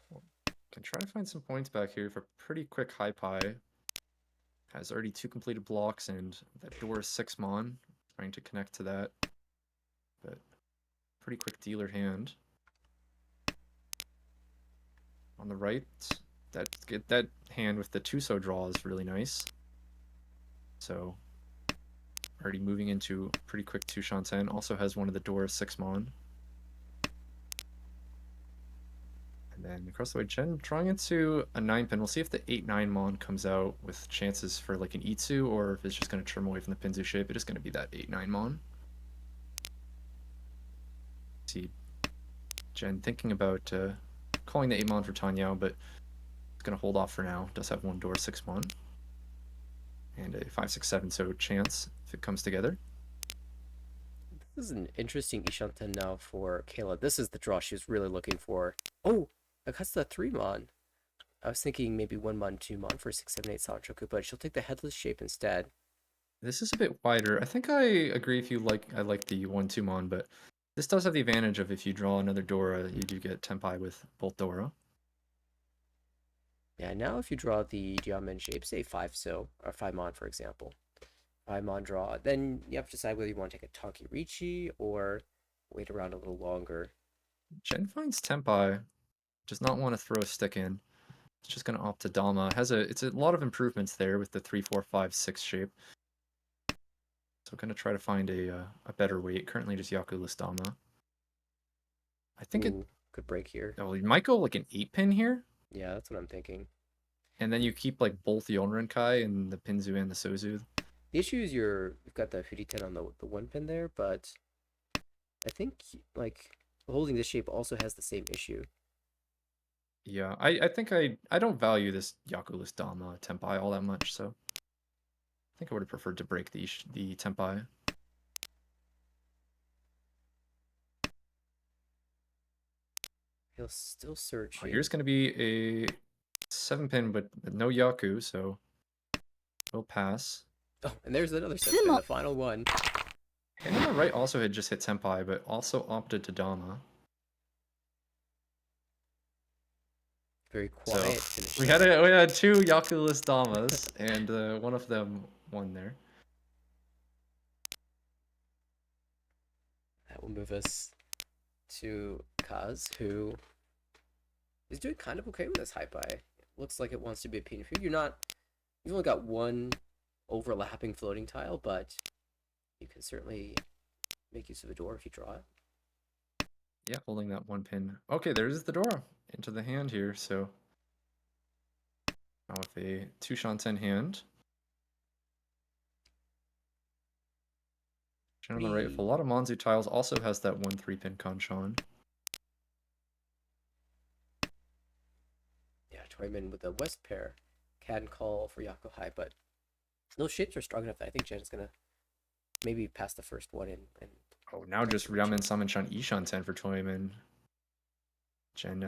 [SPEAKER 3] Can try to find some points back here for pretty quick high pie. Has already 2 completed blocks and that door is 6-mon. Trying to connect to that. But pretty quick dealer hand. On the right, that hand with the Tsumo draw is really nice. So already moving into pretty quick 2 Shanten. Also has one of the doors 6-mon. And then across the way, Jen drawing into a 9-pin. We'll see if the 8-9-mon comes out with chances for like an Itsu or if it's just going to trim away from the Pinzu shape. It is going to be that 8-9-mon. See Jen thinking about calling the 8-mon for Tanyao, but it's going to hold off for now. Does have one door 6-mon. And a 5-6-7, so chance if it comes together.
[SPEAKER 1] This is an interesting Ishanten now for Kayla. This is the draw she was really looking for. Oh, it cuts the 3-mon. I was thinking maybe 1-mon, 2-mon for 678 Sanchoku, but she'll take the headless shape instead.
[SPEAKER 3] This is a bit wider. I think I agree if you like I like the 1-2-mon, but this does have the advantage of if you draw another Dora, you do get Tempai with both Dora.
[SPEAKER 1] Yeah, now if you draw the Diamond shape, say 5-so, or 5-mon for example, 5-mon draw, then you have to decide whether you want to take a Tanki Richi or wait around a little longer.
[SPEAKER 3] Jen finds Tempai, does not want to throw a stick in. It's just going to opt to Dama. It's a lot of improvements there with the 3, 4, 5, 6 shape. So going to try to find a better weight. Currently just Yaku-less Dama. I think
[SPEAKER 1] Ooh, could break here.
[SPEAKER 3] Oh, you might go like an 8-pin here.
[SPEAKER 1] Yeah, that's what I'm thinking.
[SPEAKER 3] And then you keep like both the Onrenkai and the Pinzu and the Sozu.
[SPEAKER 1] The issue is you've got the 50-10 on the 1-pin there, but I think like holding this shape also has the same issue.
[SPEAKER 3] Yeah, I think I don't value this Yaku-less Dama Tempai all that much, so I think I would have preferred to break the Tempai.
[SPEAKER 1] He'll still search.
[SPEAKER 3] Oh, here's going to be a 7-pin, but no Yaku, so we'll pass.
[SPEAKER 1] Oh, and there's another 7-pin, the final one.
[SPEAKER 3] And on the right also had just hit Tempai, but also opted to Dama.
[SPEAKER 1] Very quiet.
[SPEAKER 3] So we had 2 Yaku-less Damas, and one of them won there.
[SPEAKER 1] That will move us to Kaz, who is doing kind of okay with this high pie. Looks like it wants to be a Pinfu. You've only got one overlapping floating tile, but you can certainly make use of a door if you draw it.
[SPEAKER 3] Yeah, holding that 1-pin. Okay, there's the door into the hand here, so now with a 2 Shanten hand. Jen on the right with a lot of Monzu tiles, also has that 1 3-pin Kanchan.
[SPEAKER 1] Yeah, Toyman with the west pair can call for Yako High, but those shapes are strong enough that I think Jen's gonna maybe pass the first one in.
[SPEAKER 3] Oh, now just Ryamen Samanchan Ishanten for Toyman. Jen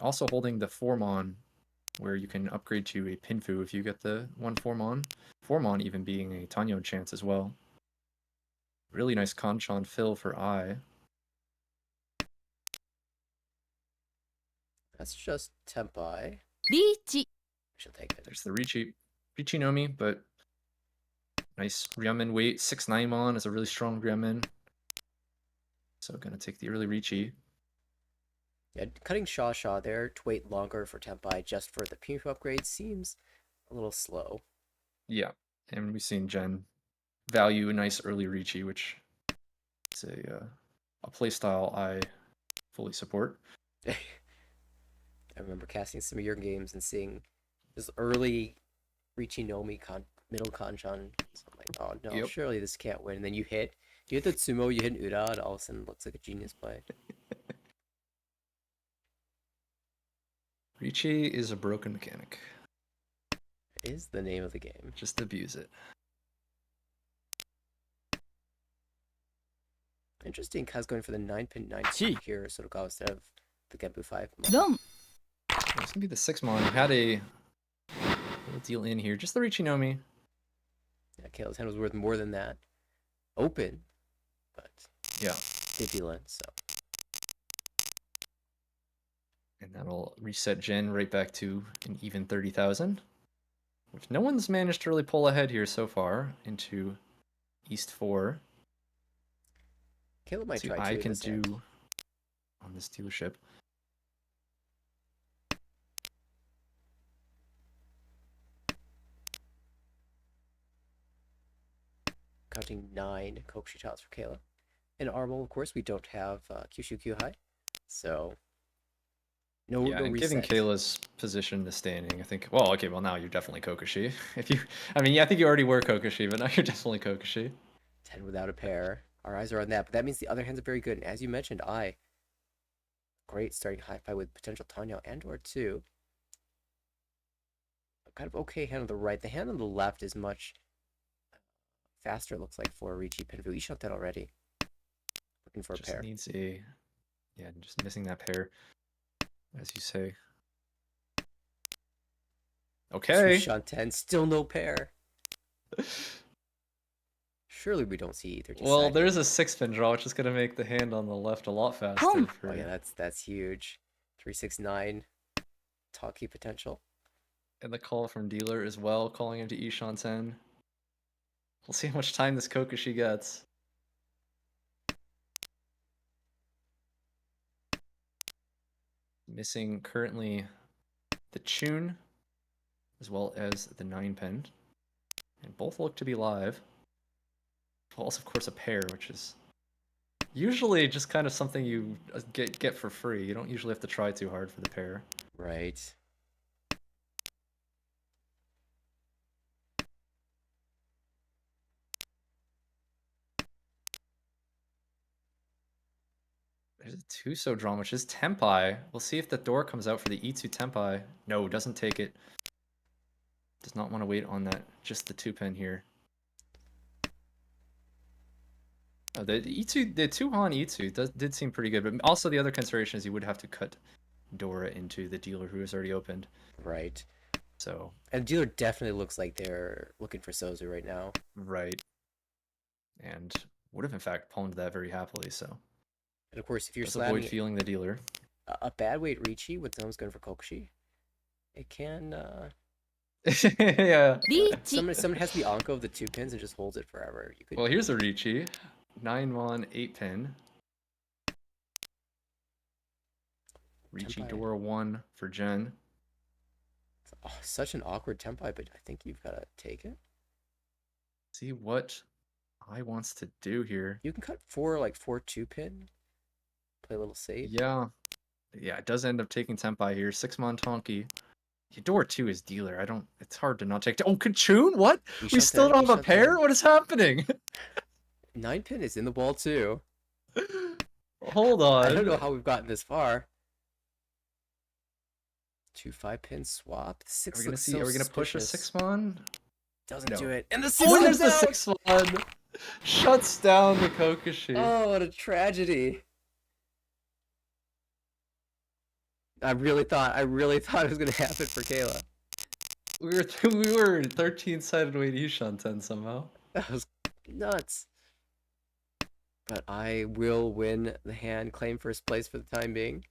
[SPEAKER 3] also holding the 4-mon, where you can upgrade to a Pinfu if you get the 1 4-mon. 4-mon even being a Tanyo chance as well. Really nice Kanchan fill for I.
[SPEAKER 1] That's just Tempai.
[SPEAKER 2] Richi.
[SPEAKER 1] She'll take it.
[SPEAKER 3] There's the Richi Nomi, but nice Ryamen weight. 6-9-mon is a really strong Ryamen. So gonna take the early Richi.
[SPEAKER 1] Yeah, cutting Shaw there to wait longer for Tempai just for the Pinfu upgrade seems a little slow.
[SPEAKER 3] Yeah, and we've seen Jen value a nice early Richi, which It's a play style I fully support.
[SPEAKER 1] I remember casting some of your games and seeing this early Richinomi middle Kanchan. So I'm like, oh no,
[SPEAKER 3] Yep.
[SPEAKER 1] surely this can't win. And then you hit the Tsumo, you hit an Ura, and all of a sudden it looks like a genius play.
[SPEAKER 3] Ricci is a broken mechanic.
[SPEAKER 1] Is the name of the game.
[SPEAKER 3] Just abuse it.
[SPEAKER 1] Interesting, Kaz going for the 9-pin 9 here, Sotokawa instead of the Genbu 5.
[SPEAKER 2] ドン
[SPEAKER 3] It's gonna be the 6-mon. Had a little deal in here. Just the Richinomi.
[SPEAKER 1] Yeah, Kayla's hand was worth more than that. Open, but
[SPEAKER 3] Yeah.
[SPEAKER 1] Bibulin, so.
[SPEAKER 3] And that'll reset Jen right back to an even 30,000. Which no one's managed to really pull ahead here so far into East 4.
[SPEAKER 1] Kayla might
[SPEAKER 3] See
[SPEAKER 1] try
[SPEAKER 3] what I
[SPEAKER 1] to
[SPEAKER 3] can
[SPEAKER 1] this hand.
[SPEAKER 3] do on this dealership.
[SPEAKER 1] Counting 9 Kokushi tiles for Kayla. In Armel, of course, we don't have Kyushu Kyuhai, so no,
[SPEAKER 3] Yeah,
[SPEAKER 1] no
[SPEAKER 3] and
[SPEAKER 1] reset.
[SPEAKER 3] given Kayla's position in the standing, I think. Well, okay, well now you're definitely Kokushi. If you, I mean, yeah, I think you already were Kokushi, but now you're definitely Kokushi.
[SPEAKER 1] 10 without a pair. Our eyes are on that, but that means the other hands are very good. And as you mentioned, great starting hi-fi with potential Tanya and or 2. Kind of okay hand on the right. The hand on the left is much faster, it looks like, for Ricci Pinfu. You shot that already. Looking for a
[SPEAKER 3] Just
[SPEAKER 1] pair.
[SPEAKER 3] needs a, yeah, just missing that pair, as you say. Okay.
[SPEAKER 1] Shot 10, still no pair. Surely we don't see either.
[SPEAKER 3] Well, there's a 6-pin draw, which is gonna make the hand on the left a lot faster.
[SPEAKER 1] Oh yeah, that's huge. 369 talkie potential.
[SPEAKER 3] And the call from dealer as well, calling him to Ishan 10. We'll see how much time this Kokushi gets. Missing currently the Chun as well as the 9-pin. And both look to be live. Also, of course, a pair, which is usually just kind of something you get for free. You don't usually have to try too hard for the pair.
[SPEAKER 1] Right.
[SPEAKER 3] There's a Tuso drawn, which is Tempai. We'll see if the door comes out for the E2 Tempai. No, doesn't take it. Does not want to wait on that. Just the 2-pin here. Oh, the E2, the 2-Han E2 did seem pretty good, but also the other consideration is you would have to cut Dora into the dealer who has already opened.
[SPEAKER 1] Right.
[SPEAKER 3] So.
[SPEAKER 1] And the dealer definitely looks like they're looking for Sozu right now.
[SPEAKER 3] Right. And would have in fact pawned that very happily. So.
[SPEAKER 1] And of course, if you're
[SPEAKER 3] slamming, avoid feeling the dealer.
[SPEAKER 1] A bad weight Ricci with someone's going for Kokushi, it can.
[SPEAKER 3] Yeah.
[SPEAKER 1] Someone has the Anko of the 2 pins and just holds it forever. You could.
[SPEAKER 3] Well, here's a Ricci. 9-mon, 8-pin. Ricci Dora 1 for Jen.
[SPEAKER 1] Oh, such an awkward tempi, but I think you've got to take it.
[SPEAKER 3] See what I wants to do here.
[SPEAKER 1] You can cut 4 2-pin. Play a little safe.
[SPEAKER 3] Yeah. Yeah, it does end up taking Tempai here. 6-mon Tonki. Dora 2 is dealer. It's hard to not take. Oh, Kachun? What? We still don't have a pair? What is happening?
[SPEAKER 1] 9-pin is in the ball too.
[SPEAKER 3] Hold on.
[SPEAKER 1] I don't know how we've gotten this far. 2 5-pin swap. 6
[SPEAKER 3] Are we gonna see? Are we gonna push a 6-mon?
[SPEAKER 1] Doesn't do it. And the 6
[SPEAKER 3] there's the 6-mon. Shuts down the Kokushi.
[SPEAKER 1] Oh, what a tragedy. I really thought it was gonna happen for Kayla.
[SPEAKER 3] We were 13-sided way to Ishan 10 somehow.
[SPEAKER 1] That was nuts. But I will win the hand, claim first place for the time being.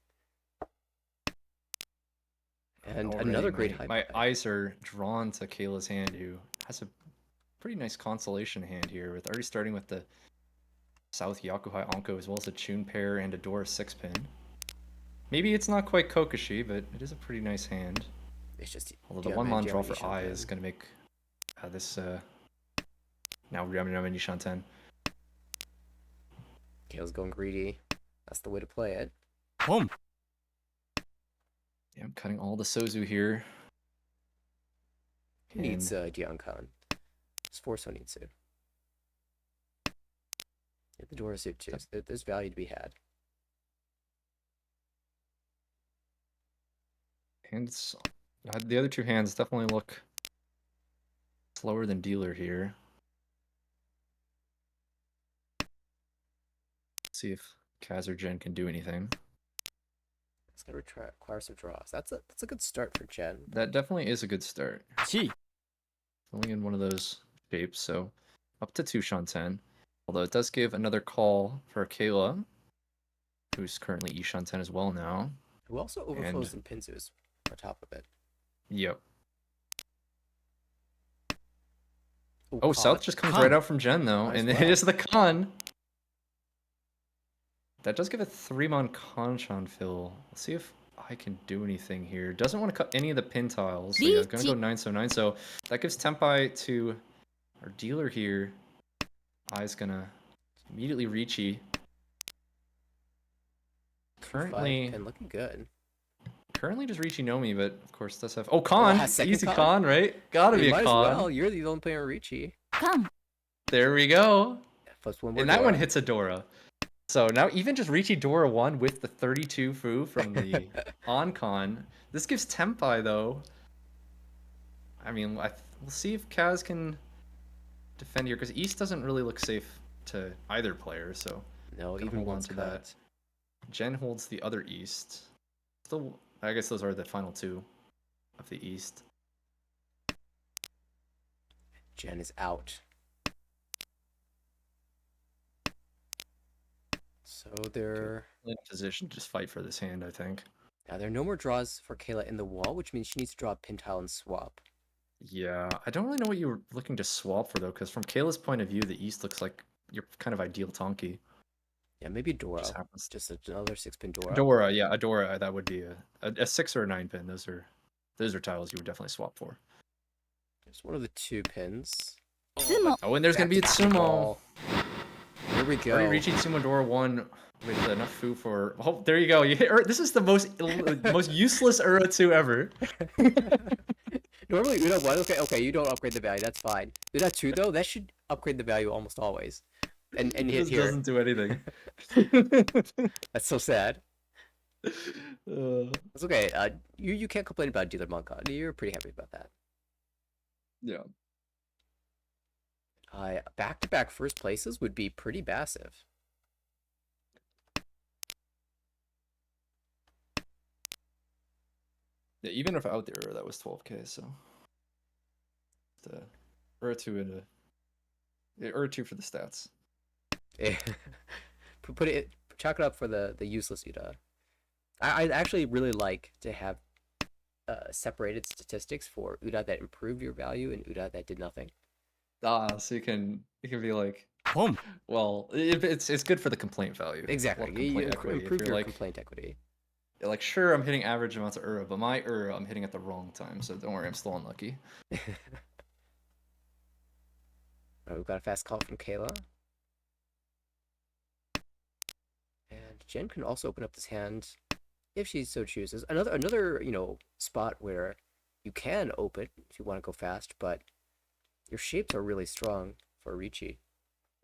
[SPEAKER 1] And
[SPEAKER 3] already,
[SPEAKER 1] another great high.
[SPEAKER 3] My eyes are drawn to Kayla's hand, who has a pretty nice consolation hand here, with already starting with the South Yakuhai Anko as well as a Chun pair and a Dora 6-pin. Maybe it's not quite Kokushi, but it is a pretty nice hand.
[SPEAKER 1] It's just
[SPEAKER 3] although the 1-mon draw for Eye is going to make this now Ryamyama Nishan 10.
[SPEAKER 1] Kale's going greedy. That's the way to play it.
[SPEAKER 2] Boom.
[SPEAKER 3] Yeah, I'm cutting all the Sozu here.
[SPEAKER 1] Who needs Diancon? Sforzo needs to. Get the Dora suit too. So there's value to be had.
[SPEAKER 3] Hands, the other two hands definitely look slower than dealer here. See if Kaz or Jen can do anything.
[SPEAKER 1] It's gonna require some draws. That's a good start for Jen.
[SPEAKER 3] That definitely is a good start.
[SPEAKER 2] Chi.
[SPEAKER 3] Filling in one of those shapes, so up to 2 Shanten. Although it does give another call for Kayla, who's currently E Shanten as well now.
[SPEAKER 1] Who also overflows
[SPEAKER 3] And-
[SPEAKER 1] some Pinzus on top of it.
[SPEAKER 3] Yep.
[SPEAKER 1] Ooh,
[SPEAKER 3] Oh,
[SPEAKER 1] Con.
[SPEAKER 3] South just comes
[SPEAKER 2] Con.
[SPEAKER 3] right out from Jen though,
[SPEAKER 1] Nice
[SPEAKER 3] and
[SPEAKER 1] well.
[SPEAKER 3] it is the Con. That does give a 3-mon Kanchan fill. Let's see if I can do anything here. Doesn't want to cut any of the pin tiles, so yeah, gonna go 9 so that gives Tempai to our dealer here. Ai's gonna immediately Ricci. Currently,
[SPEAKER 1] Pin looking good.
[SPEAKER 3] just Ricci Nomi, but of course does have. Oh, Con!
[SPEAKER 1] has second
[SPEAKER 3] Easy
[SPEAKER 1] Con?
[SPEAKER 3] Con, right? Gotta
[SPEAKER 1] You
[SPEAKER 3] be a
[SPEAKER 1] might as
[SPEAKER 3] Con.
[SPEAKER 1] well. You're the only player in Ricci.
[SPEAKER 2] Come.
[SPEAKER 3] There we go.
[SPEAKER 1] Plus one more.
[SPEAKER 3] And that one
[SPEAKER 1] Dora.
[SPEAKER 3] hits a Dora. So now even just Ricci Dora 1 with the 32 Fu from the on-con. This gives Tempai though. I mean, we'll see if Kaz can defend here, because East doesn't really look safe to either player, so
[SPEAKER 1] No,
[SPEAKER 3] gotta
[SPEAKER 1] even
[SPEAKER 3] hold on
[SPEAKER 1] once
[SPEAKER 3] to
[SPEAKER 1] cut.
[SPEAKER 3] that. Jen holds the other East. Still, I guess those are the final 2 of the East.
[SPEAKER 1] Jen is out. So there.
[SPEAKER 3] In a position to just fight for this hand, I think.
[SPEAKER 1] Now there are no more draws for Kayla in the wall, which means she needs to draw a pin tile and swap.
[SPEAKER 3] Yeah, I don't really know what you were looking to swap for though, because from Kayla's point of view, the East looks like your kind of ideal Tonki.
[SPEAKER 1] Yeah, maybe Dora.
[SPEAKER 3] Just happens.
[SPEAKER 1] Just another 6-pin Dora.
[SPEAKER 3] Dora, yeah, a Dora, that would be a 6 or a 9 pin. Those are tiles you would definitely swap for.
[SPEAKER 1] There's one of the 2 pins.
[SPEAKER 2] Tsumo.
[SPEAKER 3] Oh, and there's gonna be a
[SPEAKER 1] Back to
[SPEAKER 3] Tsumo.
[SPEAKER 1] ball. Here we go.
[SPEAKER 3] Already reaching Tsumo Dora 1 with enough Fu for. Oh, there you go. You hit. This is the most useless Ura 2 ever.
[SPEAKER 1] Normally Uda 1, okay, you don't upgrade the value, that's fine. Uda 2 though, that should upgrade the value almost always. And hit
[SPEAKER 3] This
[SPEAKER 1] here.
[SPEAKER 3] doesn't do anything.
[SPEAKER 1] That's so sad.
[SPEAKER 3] Uh,
[SPEAKER 1] It's okay. You can't complain about dealer Moncon. You're pretty happy about that.
[SPEAKER 3] yeah.
[SPEAKER 1] Back-to-back first places would be pretty massive.
[SPEAKER 3] Yeah, even without the Ura, that was 12k. So the Ura 2 and Ura 2 for the stats.
[SPEAKER 1] Chalk it up for the useless Uda. I actually really like to have separated statistics for Uda that improved your value and Uda that did nothing.
[SPEAKER 3] So you can be like,
[SPEAKER 2] Boom.
[SPEAKER 3] well, it's good for the complaint value.
[SPEAKER 1] Exactly.
[SPEAKER 3] Well,
[SPEAKER 1] You
[SPEAKER 3] complaint equity. If
[SPEAKER 1] improve
[SPEAKER 3] you're
[SPEAKER 1] your
[SPEAKER 3] like,
[SPEAKER 1] complaint equity.
[SPEAKER 3] you're like, sure, I'm hitting average amounts of Ura, but my Ura, I'm hitting at the wrong time, so don't worry, I'm still unlucky.
[SPEAKER 1] We've got a fast call from Kayla. And Jen can also open up this hand if she so chooses. Another spot where you can open if you want to go fast, but your shapes are really strong for Ricci.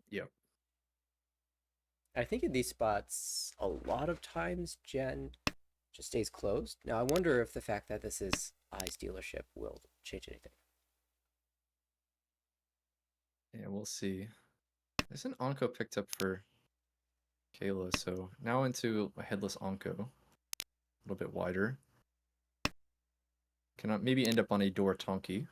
[SPEAKER 3] Yep.
[SPEAKER 1] I think in these spots, a lot of times Jen just stays closed. Now I wonder if the fact that this is Ai's dealership will change anything.
[SPEAKER 3] Yeah, we'll see. There's an Onko picked up for Kayla, so now into a headless Onko. A little bit wider. Can maybe end up on a Dora Tonki.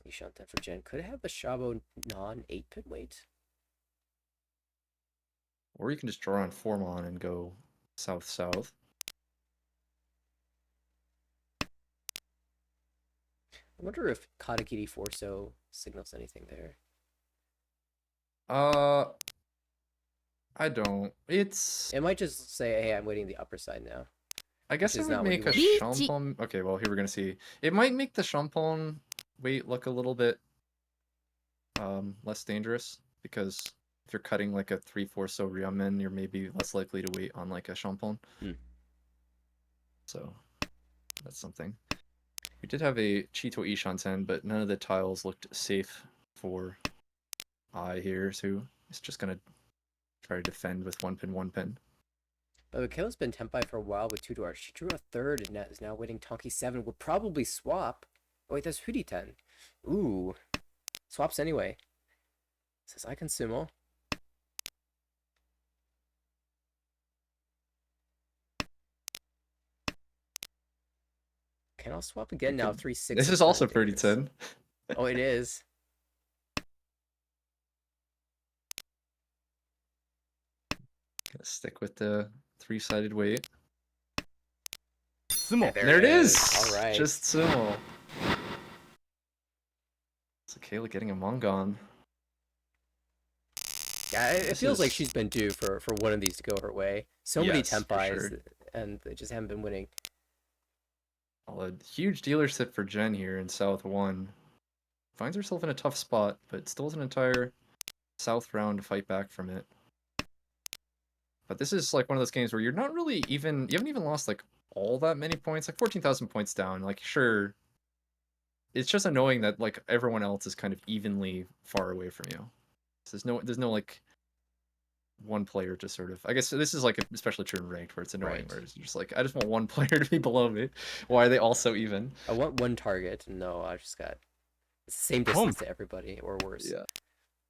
[SPEAKER 1] Ishanten for Jen. Could have the Shabo non 8-pin weight.
[SPEAKER 3] Or you can just draw on Formon and go south-south.
[SPEAKER 1] I wonder if Katagiri Forso signals anything there.
[SPEAKER 3] I don't.
[SPEAKER 1] It might just say, hey, I'm waiting the upper side now.
[SPEAKER 3] I guess
[SPEAKER 1] Which
[SPEAKER 3] it
[SPEAKER 1] is
[SPEAKER 3] would
[SPEAKER 1] not what
[SPEAKER 3] make a
[SPEAKER 2] you
[SPEAKER 3] Champon. Okay, well, here we're gonna see. It might make the Champon weight look a little bit less dangerous because if you're cutting like a 3-4 so Ryamen, you're maybe less likely to wait on like a Champon.
[SPEAKER 1] Hmm.
[SPEAKER 3] So that's something. We did have a Chito Ishanten, but none of the tiles looked safe for I here, so it's just gonna try to defend with one pin.
[SPEAKER 1] But Kayla's been Tempai for a while with 2 doors. She drew a third and is now waiting Tonki 7. Will probably swap. Oh, wait, that's Hudi 10. Ooh. Swaps anyway. Says I can sumo. Can I swap again now? 3-6.
[SPEAKER 3] This is also pretty 10.
[SPEAKER 1] Oh, it is.
[SPEAKER 3] Gonna stick with the 3-sided weight.
[SPEAKER 2] Tsumo.
[SPEAKER 1] Yeah,
[SPEAKER 3] There it is!
[SPEAKER 1] All right.
[SPEAKER 3] Just Tsumo. So Kayla getting a Mongon.
[SPEAKER 1] Yeah, it
[SPEAKER 3] This
[SPEAKER 1] feels like
[SPEAKER 3] is-
[SPEAKER 1] she's been due for one of these to go her way. So many
[SPEAKER 3] Yes, for
[SPEAKER 1] Tempais,
[SPEAKER 3] sure.
[SPEAKER 1] and they just haven't been winning.
[SPEAKER 3] Well, a huge dealership for Jen here in South 1. Finds herself in a tough spot, but still has an entire South round to fight back from it. But this is like one of those games where you're not really even, you haven't even lost like all that many points, like 14,000 points down. Like, sure, it's just annoying that like everyone else is kind of evenly far away from you. So there's no like one player to sort of, I guess this is like especially true in ranked where it's annoying,
[SPEAKER 1] Right.
[SPEAKER 3] where it's just like, I just want one player to be below me. Why are they all so even?
[SPEAKER 1] I want one target. No, I just got it's the same distance to everybody, or worse.
[SPEAKER 3] Yeah.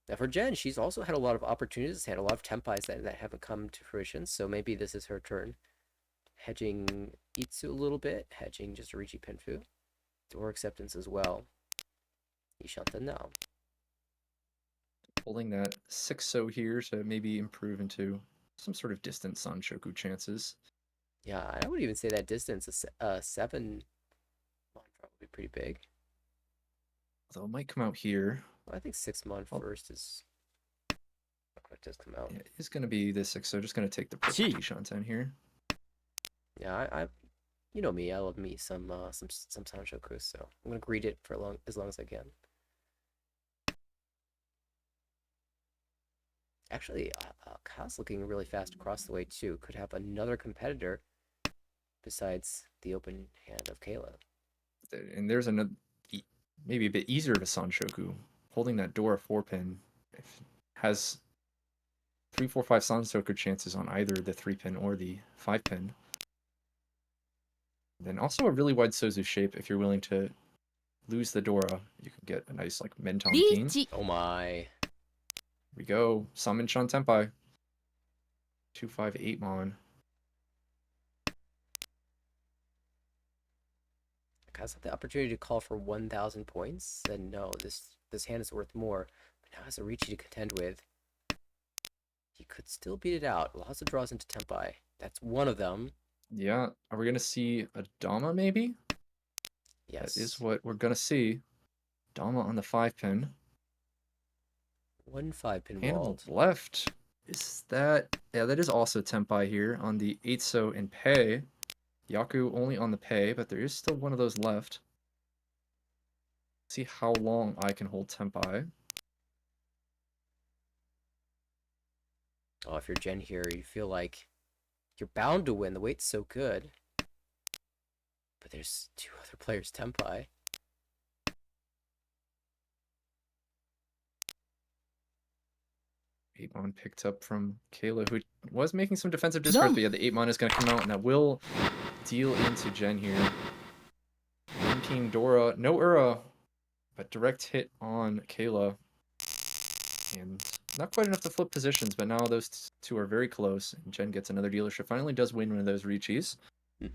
[SPEAKER 1] Now for Jen, she's also had a lot of opportunities, had a lot of Tempais that haven't come to fruition. So maybe this is her turn. Hedging Itsu a little bit, hedging just Orichi Penfu. Door acceptance as well. Ishanta now.
[SPEAKER 3] Holding that 6-0 here to maybe improve into some sort of distant Sanshoku chances.
[SPEAKER 1] Yeah, I would even say that distance is 7 mon probably pretty big.
[SPEAKER 3] Although it might come out here.
[SPEAKER 1] Well, I think 6 mon first is what does come out.
[SPEAKER 3] Yeah, it is going to be the 6-0. Just going to take the perfect Ishanten here.
[SPEAKER 1] Yeah, I you know me, I love me some Sanshoku, so I'm gonna greet it for as long as I can. Actually, Kyle's looking really fast across the way too. Could have another competitor besides the open hand of Kayla.
[SPEAKER 3] And there's another, maybe a bit easier to Sanshoku. Holding that door 4-pin has 3, 4, 5 Sanshoku chances on either the 3-pin or the 5-pin. Then also a really wide Sozu shape. If you're willing to lose the Dora, you can get a nice like Menton Teen.
[SPEAKER 1] Oh my.
[SPEAKER 3] Here we go. Summon Shan Tenpai. 258 Mon.
[SPEAKER 1] Kyle's had the opportunity to call for 1,000 points. Said no, this hand is worth more. But now has Orichi to contend with. He could still beat it out. Lots of draws into Tenpai. That's one of them.
[SPEAKER 3] Yeah. Are we going to see a Dama maybe?
[SPEAKER 1] Yes.
[SPEAKER 3] That is what we're going to see. Dama on the 5-pin.
[SPEAKER 1] 1 5-pin
[SPEAKER 3] Hand on
[SPEAKER 1] walled.
[SPEAKER 3] the left. Is that... Yeah, that is also Tenpai here on the 8-so and Pei. Yaku only on the Pei, but there is still one of those left. See how long I can hold Tenpai.
[SPEAKER 1] Oh, if you're Jen here, you feel like you're bound to win. The weight's so good. But there's 2 other players Tenpai.
[SPEAKER 3] Mon picked up from Kayla, who was making some defensive discards, but yeah, the 8-mon is going to come out, and that will deal into Jen here. 19 Dora, no Ura, but direct hit on Kayla. And not quite enough to flip positions, but now those two are very close, and Jen gets another dealership. Finally does win one of those Richis. To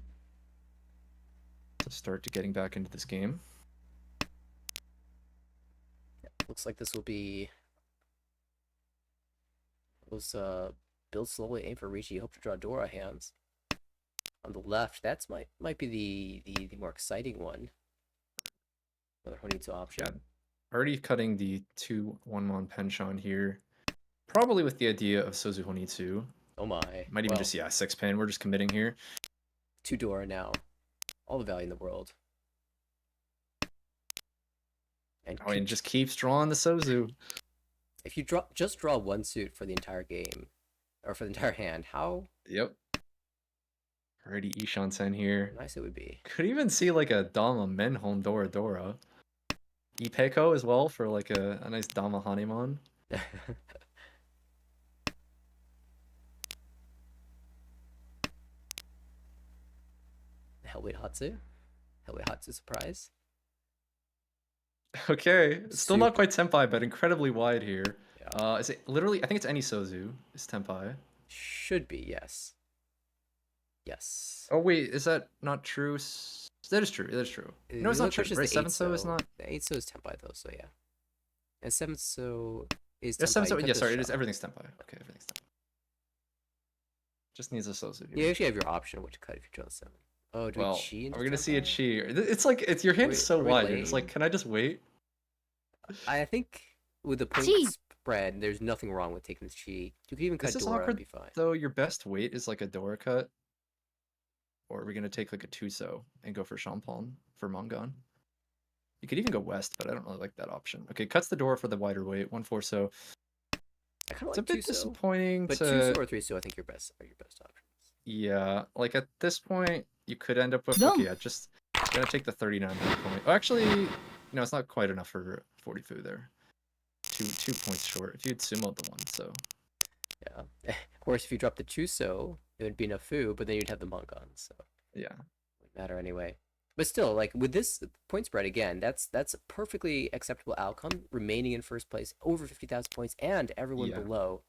[SPEAKER 3] start to getting back into this game.
[SPEAKER 1] Looks like this will be... Let's build slowly, aim for Richie, hope to draw Dora hands. On the left, that's might be the more exciting one. Another Honitsu option.
[SPEAKER 3] Yeah, already cutting the 2 1-mon Penchon here. Probably with the idea of Sozu Honitsu.
[SPEAKER 1] Oh my.
[SPEAKER 3] Might even just, yeah, 6-pin. We're just committing here.
[SPEAKER 1] 2 Dora now. All the value in the world. And
[SPEAKER 3] Oh, and just keeps drawing the Sozu.
[SPEAKER 1] if you just draw one suit for the entire game, or for the entire hand, how
[SPEAKER 3] Yep. Already Ishan-sen here.
[SPEAKER 1] nice it would be.
[SPEAKER 3] Could even see like a Dama Menhon Dora Dora. Ipeko as well for like a nice Dama Hanemon.
[SPEAKER 1] Hellweight Hatsu. Hellweight Hatsu surprise.
[SPEAKER 3] Okay, still
[SPEAKER 1] Soup.
[SPEAKER 3] not quite Senpai, but incredibly wide here.
[SPEAKER 1] Yeah.
[SPEAKER 3] Is it literally? I think it's any Sozu is Tenpai.
[SPEAKER 1] Should be, yes. Yes.
[SPEAKER 3] Oh wait, is that not true? That is true. That is true. No, it's
[SPEAKER 1] The
[SPEAKER 3] not
[SPEAKER 1] only
[SPEAKER 3] true.
[SPEAKER 1] question is
[SPEAKER 3] Right,
[SPEAKER 1] the
[SPEAKER 3] seven
[SPEAKER 1] 8
[SPEAKER 3] so is
[SPEAKER 1] so.
[SPEAKER 3] not.
[SPEAKER 1] The 8 so is Tenpai though, so yeah. And 7 so is
[SPEAKER 3] Yeah,
[SPEAKER 1] Tenpai.
[SPEAKER 3] seven so.
[SPEAKER 1] You cut
[SPEAKER 3] Yeah,
[SPEAKER 1] the
[SPEAKER 3] sorry, it is
[SPEAKER 1] shot.
[SPEAKER 3] everything's Tenpai. Okay, everything's Tenpai. Just needs a Sozu here.
[SPEAKER 1] You actually have your option of what to cut if you draw the 7. Oh, do
[SPEAKER 3] Well,
[SPEAKER 1] we chi into
[SPEAKER 3] are we gonna see a
[SPEAKER 1] Tenpai?
[SPEAKER 3] chi? It's like your hand's so
[SPEAKER 1] Are we
[SPEAKER 3] wide. You're just like,
[SPEAKER 1] late?
[SPEAKER 3] can I just wait?
[SPEAKER 1] I think with the point
[SPEAKER 2] Chi.
[SPEAKER 1] spread, there's nothing wrong with taking the chi. You could even
[SPEAKER 3] Is
[SPEAKER 1] cut
[SPEAKER 3] this
[SPEAKER 1] Dora and
[SPEAKER 3] awkward
[SPEAKER 1] be fine.
[SPEAKER 3] though? Your best weight is like a Dora cut, or are we gonna take like a Tuso and go for Champon for Mongon? You could even go west, but I don't really like that option. Okay, cuts the door for the wider weight, 1-4 so.
[SPEAKER 1] I kind of
[SPEAKER 3] It's
[SPEAKER 1] like
[SPEAKER 3] a bit
[SPEAKER 1] 2 so.
[SPEAKER 3] disappointing
[SPEAKER 1] But
[SPEAKER 3] to.
[SPEAKER 1] 2 so or 3 so I think are your best options.
[SPEAKER 3] Yeah, like at this point, you could end up with.
[SPEAKER 2] Dum.
[SPEAKER 3] Okay, yeah, just gonna take the 39 point. Oh, actually, no, it's not quite enough for 40 fu there. Two points short. If you'd sumo the one, so.
[SPEAKER 1] Yeah. Of course, if you drop the Chuso, it would be enough fu, but then you'd have the Mongon, so
[SPEAKER 3] Yeah.
[SPEAKER 1] wouldn't matter anyway. But still, like with this point spread again, that's a perfectly acceptable outcome. Remaining in first place, over 50,000 points, and everyone
[SPEAKER 3] Yeah.
[SPEAKER 1] below.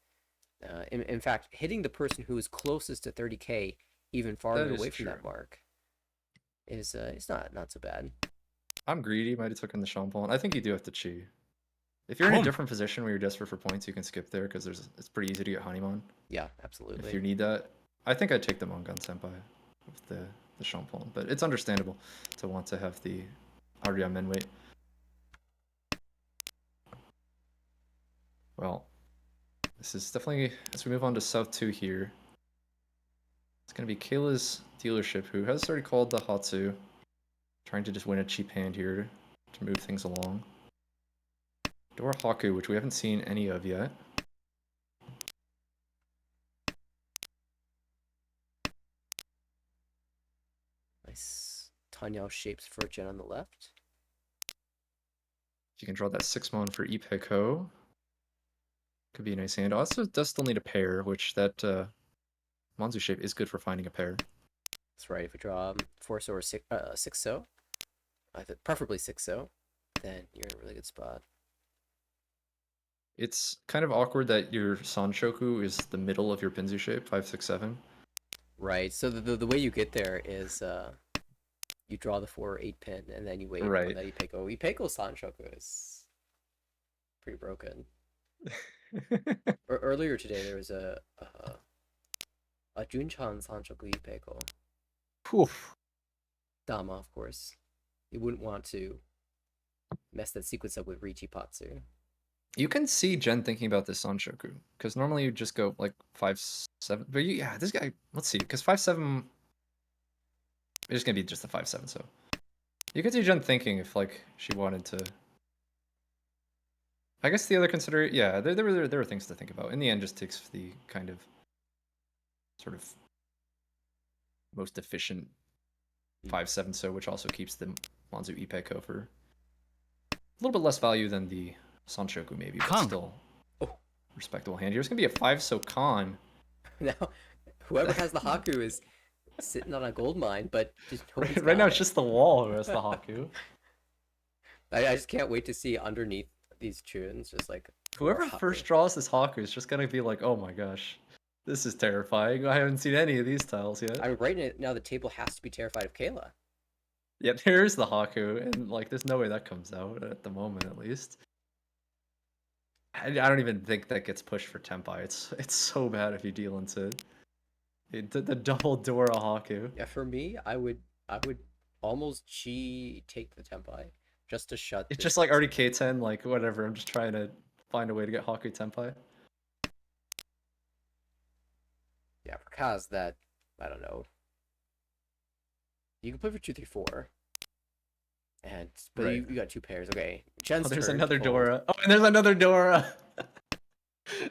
[SPEAKER 1] In fact, hitting the person who is closest to 30k even farther
[SPEAKER 3] That is
[SPEAKER 1] away from that
[SPEAKER 3] true.
[SPEAKER 1] mark is it's not so bad.
[SPEAKER 3] I'm greedy. Might have taken the Champon. I think you do have to chi. If you're in a
[SPEAKER 2] Hum.
[SPEAKER 3] different position where you're desperate for points, you can skip there because it's pretty easy to get Hanemon.
[SPEAKER 1] Yeah,
[SPEAKER 3] If
[SPEAKER 1] absolutely.
[SPEAKER 3] you need that, I think I'd take the Mongon Senpai with the Champon, but it's understandable to want to have the Arya men weight. Well, this is definitely, as we move on to South 2 here, it's going to be Kayla's dealership, who has already called the Hatsu, trying to just win a cheap hand here to move things along. Dora Haku, which we haven't seen any of yet.
[SPEAKER 1] Nice Tanyao shapes for Jen on the left.
[SPEAKER 3] If you can draw that 6-mon for Ipeko, could be a nice hand. Also, does still need a pair, which that Monzu shape is good for finding a pair.
[SPEAKER 1] That's right. If we draw 4 so or 6 so, preferably 6 so, then you're in a really good spot.
[SPEAKER 3] It's kind of awkward that your Sanshoku is the middle of your Pinzu shape, 5, 6, 7.
[SPEAKER 1] Right. So the way you get there is you draw the 4 or 8 pin and then you wait
[SPEAKER 3] Right.
[SPEAKER 1] on that Ipeko. Ipeko Sanshoku is pretty broken. Earlier today there was a Junchan Sanshoku Ipeko.
[SPEAKER 3] Oof.
[SPEAKER 1] Dama, of course. You wouldn't want to mess that sequence up with Richi Patsu.
[SPEAKER 3] You can see Jen thinking about this Sanshoku, because normally you just go like 5, 7. But yeah, this guy, let's see, because 5, 7 is going to be just a 5, 7, so. You could see Jen thinking if like she wanted to. I guess the other yeah, there were things to think about. In the end, just takes the kind of sort of most efficient 5, 7 so, which also keeps the Monzu Ipeko for a little bit less value than the Sanshoku maybe, but
[SPEAKER 2] Kong.
[SPEAKER 3] still
[SPEAKER 1] Oh.
[SPEAKER 3] respectable hand here. It's gonna be a 5 so con.
[SPEAKER 1] Now, whoever has the Haku is sitting on a gold mine, but just
[SPEAKER 3] Right now it's just the wall who has the Haku.
[SPEAKER 1] I just can't wait to see underneath these tunes, just like
[SPEAKER 3] Whoever
[SPEAKER 1] more Haku.
[SPEAKER 3] first draws this Haku is just gonna be like, oh my gosh, this is terrifying. I haven't seen any of these tiles yet.
[SPEAKER 1] I mean, right now the table has to be terrified of Kayla.
[SPEAKER 3] Yeah, there's the Haku, and like, there's no way that comes out at the moment, at least. I don't even think that gets pushed for Tenpai. It's so bad if you deal into the double Dora Haku.
[SPEAKER 1] Yeah, for me, I would almost chi take the Tenpai just to shut.
[SPEAKER 3] It's
[SPEAKER 1] this
[SPEAKER 3] just like
[SPEAKER 1] box.
[SPEAKER 3] already K10, like whatever. I'm just trying to find a way to get Haku Tenpai.
[SPEAKER 1] Yeah, for Kaz, that I don't know. You can play for 2, 3, 4, and but
[SPEAKER 3] Right.
[SPEAKER 1] you got 2 pairs. Okay, Jen's
[SPEAKER 3] there's
[SPEAKER 1] turn.
[SPEAKER 3] another
[SPEAKER 1] Fold.
[SPEAKER 3] Dora. Oh, and there's another Dora.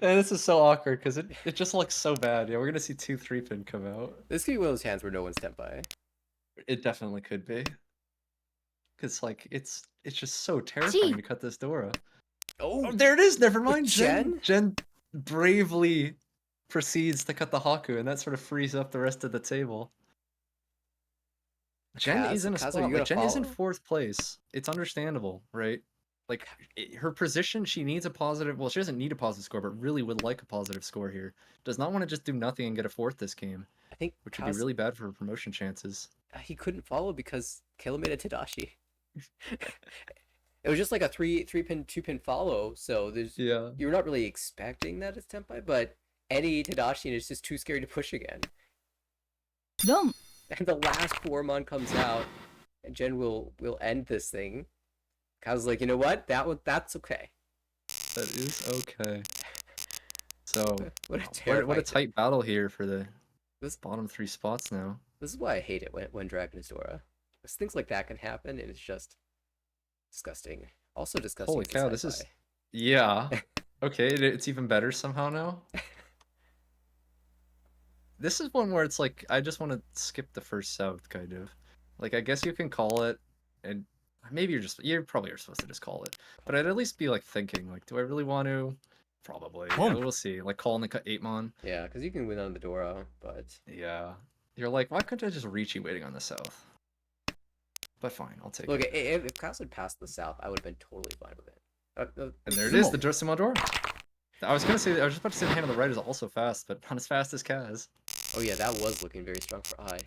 [SPEAKER 3] And this is so awkward because it just looks so bad. Yeah, we're gonna see 2 3-pin come out.
[SPEAKER 1] This could be one of those hands where no one's tenpai.
[SPEAKER 3] It definitely could be. Because like it's just so terrifying
[SPEAKER 2] Gee.
[SPEAKER 3] to cut this Dora.
[SPEAKER 1] Oh,
[SPEAKER 3] Oh, there it is. Never
[SPEAKER 1] with
[SPEAKER 3] mind.
[SPEAKER 1] Jen?
[SPEAKER 3] Jen bravely proceeds to cut the Haku, and that sort of frees up the rest of the table. Jen is in a
[SPEAKER 1] Kaz, are you
[SPEAKER 3] spot. Like
[SPEAKER 1] gonna
[SPEAKER 3] Jen is in
[SPEAKER 1] follow?
[SPEAKER 3] 4th place. It's understandable, right? Like her position, she needs a positive. Well, she doesn't need a positive score, but really would like a positive score here. Does not want to just do nothing and get a 4th this game,
[SPEAKER 1] I think
[SPEAKER 3] which would be
[SPEAKER 1] Kaz,
[SPEAKER 3] really bad for her promotion chances.
[SPEAKER 1] he couldn't follow because Kayla made a Tadashi. It was just like a three pin 2-pin follow, so
[SPEAKER 3] Yeah.
[SPEAKER 1] you're not really expecting that as tenpai, but any Tadashi and it's just too scary to push again.
[SPEAKER 2] 4
[SPEAKER 1] And the last Formon comes out, and Jen will end this thing. Kaz like, you know what? That's okay.
[SPEAKER 3] That is okay. So
[SPEAKER 1] What a
[SPEAKER 3] what
[SPEAKER 1] terrifying
[SPEAKER 3] a tight battle here for the
[SPEAKER 1] This
[SPEAKER 3] bottom 3 spots now.
[SPEAKER 1] this is why I hate it when Dragon is Dora. Because things like that can happen, and it's just disgusting. Also disgusting.
[SPEAKER 3] Holy
[SPEAKER 1] is
[SPEAKER 3] cow, this is yeah. Okay, it's even better somehow now. This is one where it's like I just want to skip the first south, kind of. Like I guess you can call it, and maybe you probably are supposed to just call it. But I'd at least be like thinking, like, do I really want to? Probably. Yeah, we'll see. Like calling the 8mon.
[SPEAKER 1] Yeah, because you can win on the Dora, but
[SPEAKER 3] Yeah. You're like, why couldn't I just reach you waiting on the south? But fine, I'll take
[SPEAKER 1] look,
[SPEAKER 3] it.
[SPEAKER 1] if Kaz had passed the South, I would have been totally fine with it.
[SPEAKER 3] And there it is, the Tsumo Dora. I was just about to say the hand on the right is also fast, but not as fast as Kaz.
[SPEAKER 1] Oh yeah, that was looking very strong for I.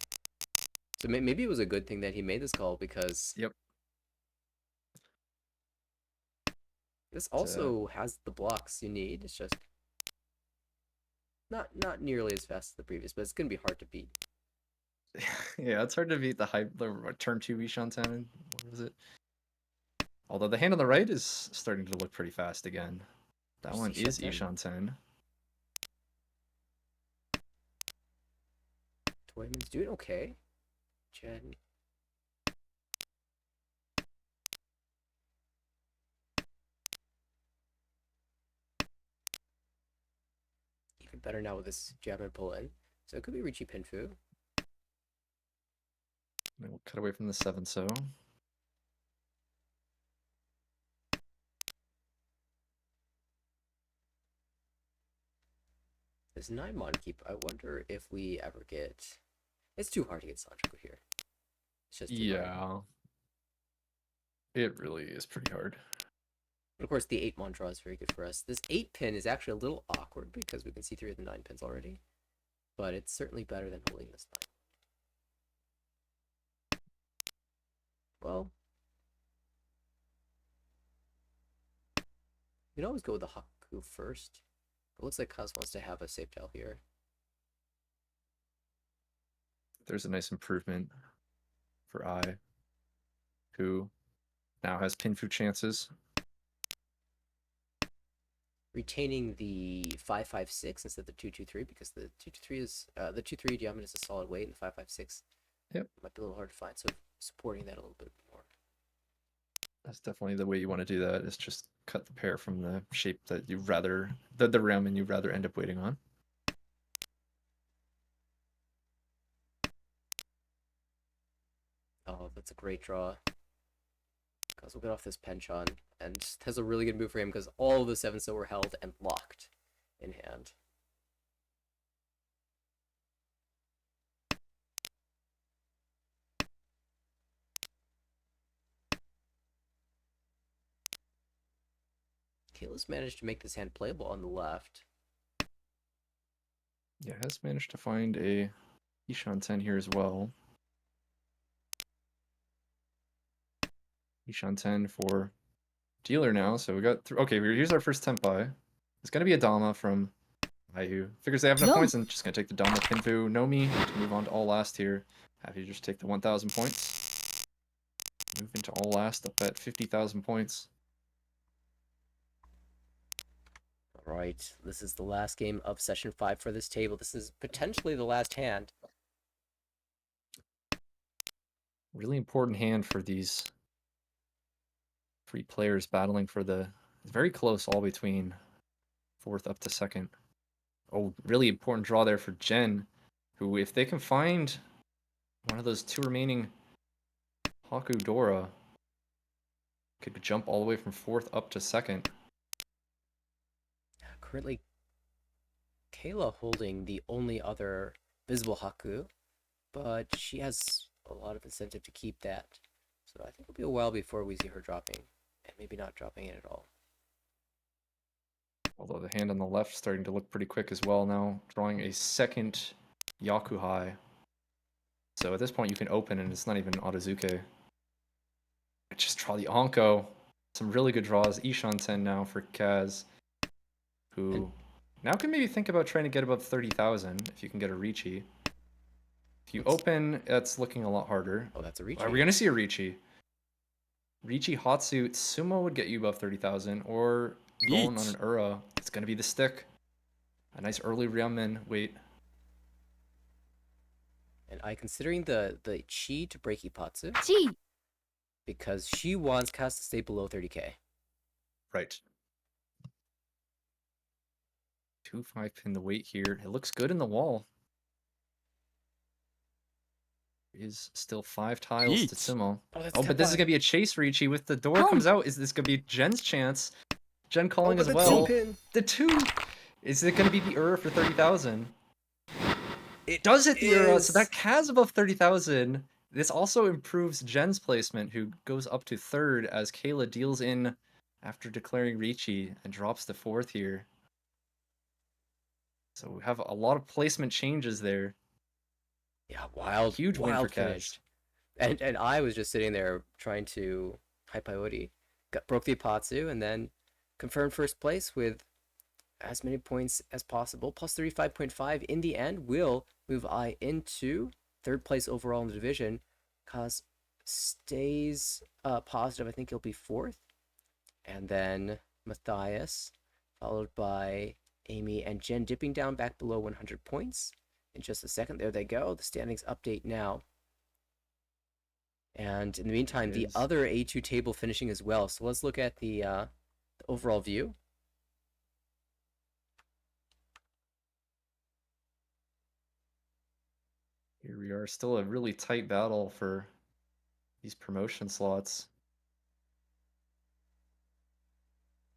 [SPEAKER 1] So maybe it was a good thing that he made this call because
[SPEAKER 3] Yep.
[SPEAKER 1] this also has the blocks you need. It's just not nearly as fast as the previous, but it's gonna be hard to beat.
[SPEAKER 3] Yeah, it's hard to beat the turn 2 Ishanten. What was it? Although the hand on the right is starting to look pretty fast again. That one is Ishanten.
[SPEAKER 1] Toyman's doing okay. Jen. Even better now with this jab and pull in. So it could be Richie Pinfu.
[SPEAKER 3] And we'll cut away from the 7-so.
[SPEAKER 1] This 9-mon keep, I wonder if we ever get... It's too hard to get Sanjaku here. It's just too hard.
[SPEAKER 3] It really is pretty hard.
[SPEAKER 1] But of course, the 8-mon draw is very good for us. This 8-pin is actually a little awkward because we can see 3 of the 9 pins already. But it's certainly better than holding this 9. Well, you can always go with the Haku first. It looks like Kaz wants to have a safe tail here.
[SPEAKER 3] There's a nice improvement for I, who now has Pinfu chances.
[SPEAKER 1] Retaining the 556 instead of the 223 because the 223 is the 2-3 Diamond is a solid weight and the 556 might be a little hard to find, so supporting that a little bit more.
[SPEAKER 3] That's definitely the way you want to do that, is just cut the pair from the shape that you'd rather, the ramen you'd rather end up waiting on.
[SPEAKER 1] Oh, that's a great draw. Because we'll get off this penchant, and has a really good move for him because all of the 7-so were held and locked in hand. Kayla's managed to make this hand playable on the left.
[SPEAKER 3] Yeah, has managed to find a Ishanten here as well. Ishanten for dealer now, so we got okay, here's our first Tenpai. It's gonna be a Dama from Aihu. Figures they have enough points and just gonna take the Dama Pinfu Nomi to move on to all last here. Have you just take the 1,000 points. Move into all last up at 50,000 points.
[SPEAKER 1] Alright, this is the last game of session 5 for this table. This is potentially the last hand.
[SPEAKER 3] Really important hand for Three players battling for it's very close, all between fourth up to second. Oh, really important draw there for Gen, who, if they can find one of those two remaining Haku Dora, could jump all the way from fourth up to second.
[SPEAKER 1] Currently, Kayla holding the only other visible Haku, but she has a lot of incentive to keep that. So I think it'll be a while before we see her dropping, and maybe not dropping it at all.
[SPEAKER 3] Although the hand on the left starting to look pretty quick as well now, drawing a second Yakuhai. So at this point you can open and it's not even Otozuke. Just draw the Onko. Some really good draws. Ishan 10 now for Kaz, who now can maybe think about trying to get above 30,000 if you can get a Ricci. If you open, that's looking a lot harder.
[SPEAKER 1] Oh, that's a Ricci.
[SPEAKER 3] Are we going to see a Ricci? Ricci Hatsu, Tsumo would get you above 30,000, or going on an Ura, it's going to be the stick. A nice early Ryamen wait.
[SPEAKER 1] And I considering the chi to break Ipatsu
[SPEAKER 2] Chi.
[SPEAKER 1] because she wants Kaz to stay below 30k.
[SPEAKER 3] Right. 2-5 pin the weight here. It looks good in the wall. Is still 5 tiles to Tsumo.
[SPEAKER 1] Oh,
[SPEAKER 3] but this is going to be a chase Ricci with the door comes out. Is this going to be Jen's chance? Jen calling as well. The 2. Is it going to be the Ura for 30,000? It does hit the Ura, so that Kaz above 30,000. This also improves Jen's placement, who goes up to third as Kayla deals in after declaring Ricci and drops to fourth here. So we have a lot of placement changes there.
[SPEAKER 1] Yeah,
[SPEAKER 3] huge win for Kaz.
[SPEAKER 1] And I was just sitting there trying to hype Ioti, broke the Ipatsu, and then confirmed first place with as many points as possible, plus 35.5 in the end, will move I into third place overall in the division. Kaz stays positive. I think he'll be fourth. And then Matthias, followed by Amy and Jen, dipping down back below 100 points. In just a second, there they go. The standings update now. And in the meantime, the other A2 table finishing as well. So let's look at the overall view.
[SPEAKER 3] Here we are, still a really tight battle for these promotion slots.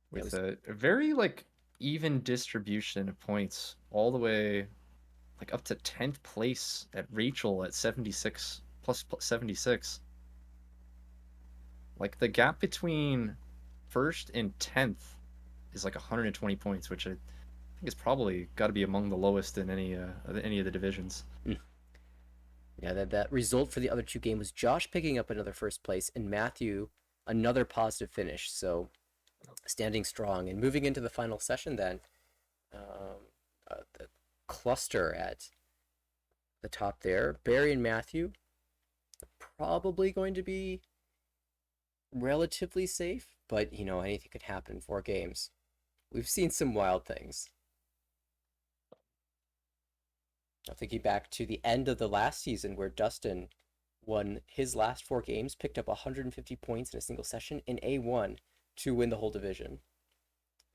[SPEAKER 3] With a very even distribution of points, all the way up to 10th place at Rachel at 76 plus 76. The gap between first and 10th is 120 points, which I think is probably got to be among the lowest in any of the divisions.
[SPEAKER 1] Yeah, that result for the other two games was Josh picking up another first place and Matthew another positive finish. So standing strong and moving into the final session then. The cluster at the top there, Barry and Matthew, probably going to be relatively safe, but anything could happen in 4 games. We've seen some wild things. I'm thinking back to the end of the last season where Dustin won his last 4 games, picked up 150 points in a single session in A1 to win the whole division.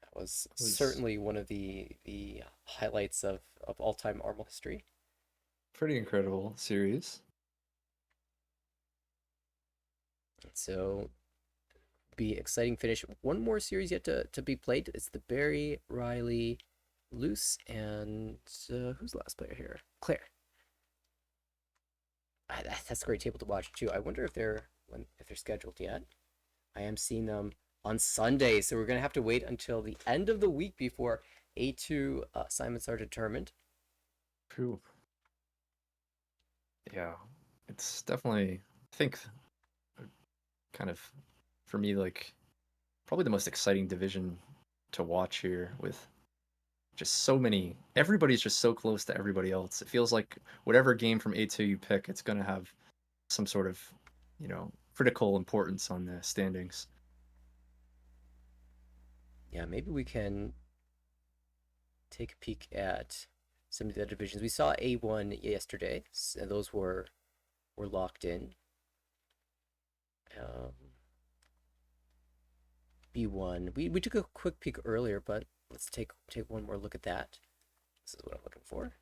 [SPEAKER 1] That was certainly one of the highlights of all-time Armel history.
[SPEAKER 3] Pretty incredible series.
[SPEAKER 1] So, be exciting finish. One more series yet to be played. It's the Barry, Riley, Luce, and who's the last player here? Claire. That's a great table to watch too. I wonder if they're scheduled yet. I am seeing them on Sunday, so we're gonna have to wait until the end of the week before A2 assignments are determined.
[SPEAKER 3] True. Yeah, it's definitely, I think, kind of for me probably the most exciting division to watch here, with just so many. Everybody's just so close to everybody else. It feels like whatever game from A2 you pick, it's going to have some sort of, critical importance on the standings.
[SPEAKER 1] Yeah, maybe we can take a peek at some of the other divisions. We saw A1 yesterday, so those were locked in. B1. We took a quick peek earlier, but let's take one more look at that. This is what I'm looking for.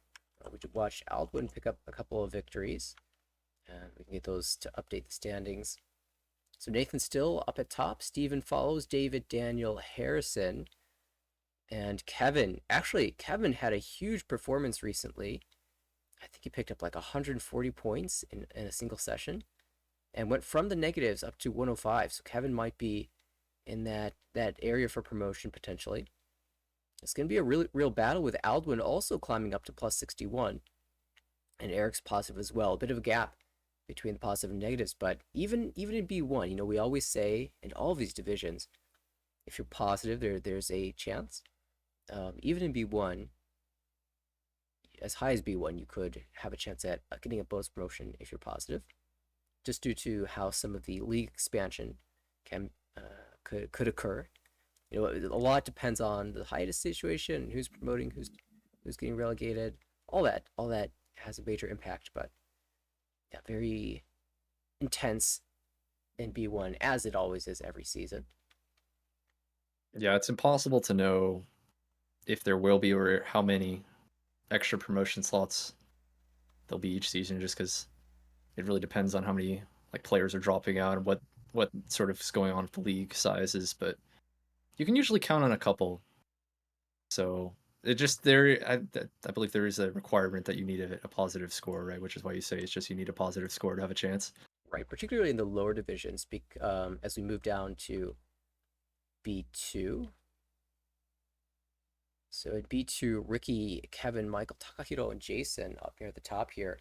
[SPEAKER 1] We should watch Aldwin pick up a couple of victories, and we can get those to update the standings. So Nathan's still up at top. Steven follows. David, Daniel, Harrison, and Kevin. Actually, Kevin had a huge performance recently. I think he picked up like 140 points in a single session and went from the negatives up to 105. So Kevin might be in that area for promotion potentially. It's going to be a real battle with Aldwin also climbing up to plus 61. And Eric's positive as well. A bit of a gap between the positive and negatives, but even in B1, we always say in all of these divisions, if you're positive, there's a chance. Even in B1, as high as B1, you could have a chance at getting a bonus promotion if you're positive, just due to how some of the league expansion can could occur. A lot depends on the hiatus situation, who's promoting, who's getting relegated, all that has a major impact. But yeah, very intense in B1 as it always is every season.
[SPEAKER 3] Yeah, it's impossible to know if there will be or how many extra promotion slots there'll be each season, just because it really depends on how many like players are dropping out and what sort of is going on with the league sizes. But you can usually count on a couple. So it just I believe there is a requirement that you need a positive score, right? Which is why you say it's just you need a positive score to have a chance.
[SPEAKER 1] Right, particularly in the lower divisions, as we move down to B2. So at B2, Ricky, Kevin, Michael, Takahiro, and Jason up here at the top here.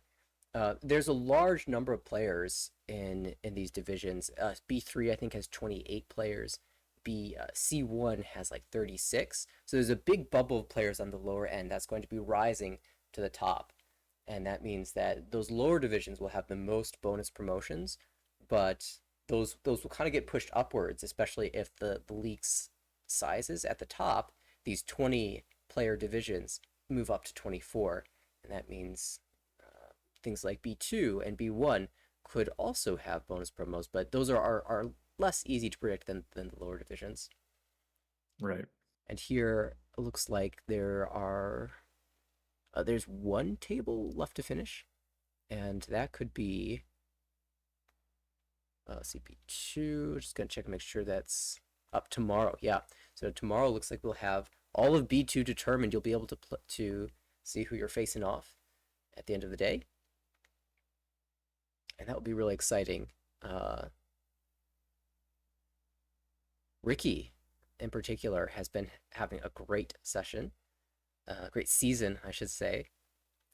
[SPEAKER 1] There's a large number of players in these divisions. B3 I think has 28 players. C1 has like 36. So there's a big bubble of players on the lower end that's going to be rising to the top. And that means that those lower divisions will have the most bonus promotions, but those will kind of get pushed upwards, especially if the league's sizes at the top, these 20 player divisions move up to 24. And that means things like B2 and B1 could also have bonus promos, but those are less easy to predict than the lower divisions.
[SPEAKER 3] Right.
[SPEAKER 1] And here it looks like there's one table left to finish, and that could be CP2. Just gonna check and make sure that's up tomorrow. Yeah, so tomorrow looks like we'll have all of B2 determined. You'll be able to see who you're facing off at the end of the day, and that will be really exciting. Ricky, in particular, has been having a great session, great season, I should say.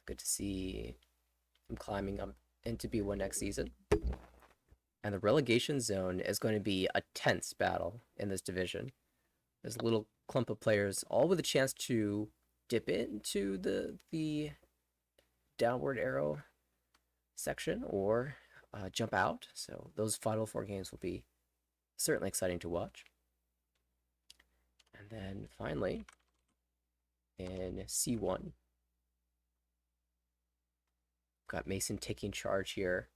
[SPEAKER 1] Good to see him climbing up into B1 next season. And the relegation zone is going to be a tense battle in this division. There's a little clump of players, all with a chance to dip into the downward arrow section or jump out. So those final four games will be certainly exciting to watch. And then finally, in C1, got Mason taking charge here.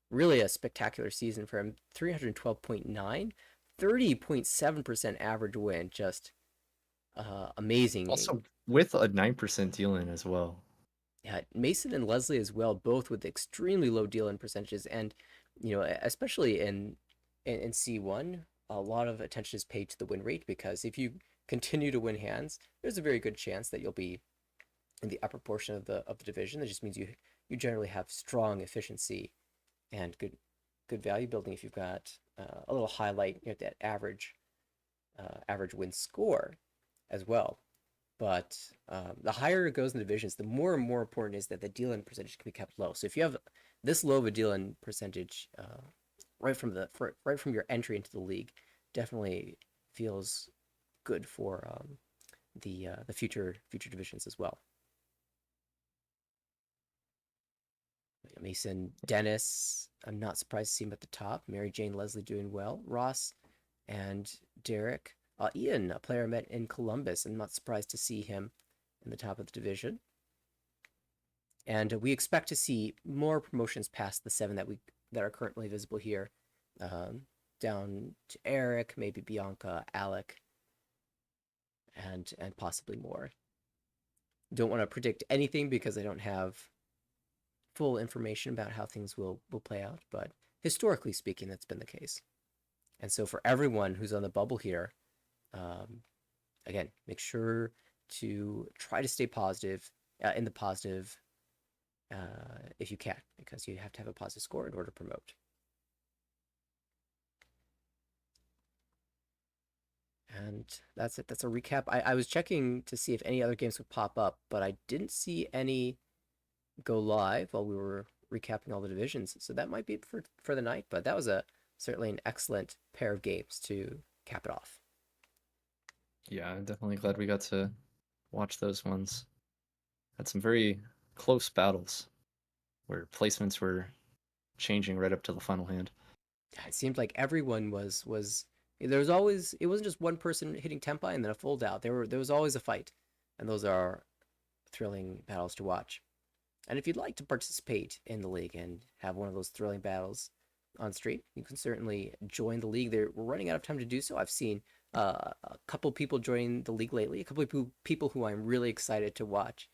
[SPEAKER 1] Really a spectacular season for him. 312.9, 30.7% average win. Just amazing.
[SPEAKER 3] Also with a 9% deal in as well.
[SPEAKER 1] Yeah, Mason and Leslie as well, both with extremely low deal in percentages, and especially in C1, a lot of attention is paid to the win rate because if you continue to win hands, there's a very good chance that you'll be in the upper portion of the division. That just means you generally have strong efficiency and good value building if you've got a little highlight at that average win score as well. But the higher it goes in the divisions, the more and more important is that the deal-in percentage can be kept low. So if you have this low of a deal-in percentage right from your entry into the league, definitely feels good for the future divisions as well. Mason, Dennis, I'm not surprised to see him at the top. Mary Jane, Leslie doing well. Ross and Derek. Ian, a player I met in Columbus. I'm not surprised to see him in the top of the division. And we expect to see more promotions past the 7 that are currently visible here. down to Eric, maybe Bianca, Alec, and possibly more. Don't want to predict anything because I don't have full information about how things will play out, but historically speaking, that's been the case. And so for everyone who's on the bubble here, um, again, make sure to try to stay positive, in the positive, if you can, because you have to have a positive score in order to promote. And that's it. That's a recap. I was checking to see if any other games would pop up, but I didn't see any go live while we were recapping all the divisions. So that might be it for the night, but that was a certainly an excellent pair of games to cap it off.
[SPEAKER 3] Yeah, I'm definitely glad we got to watch those ones. Had some very close battles where placements were changing right up to the final hand.
[SPEAKER 1] It seemed like everyone was there was always, it wasn't just one person hitting tempai and then a fold out. There was always a fight, and those are thrilling battles to watch. And if you'd like to participate in the league and have one of those thrilling battles on stream, you can certainly join the league. We're running out of time to do so. I've seen a couple people join the league lately, a couple of people who I'm really excited to watch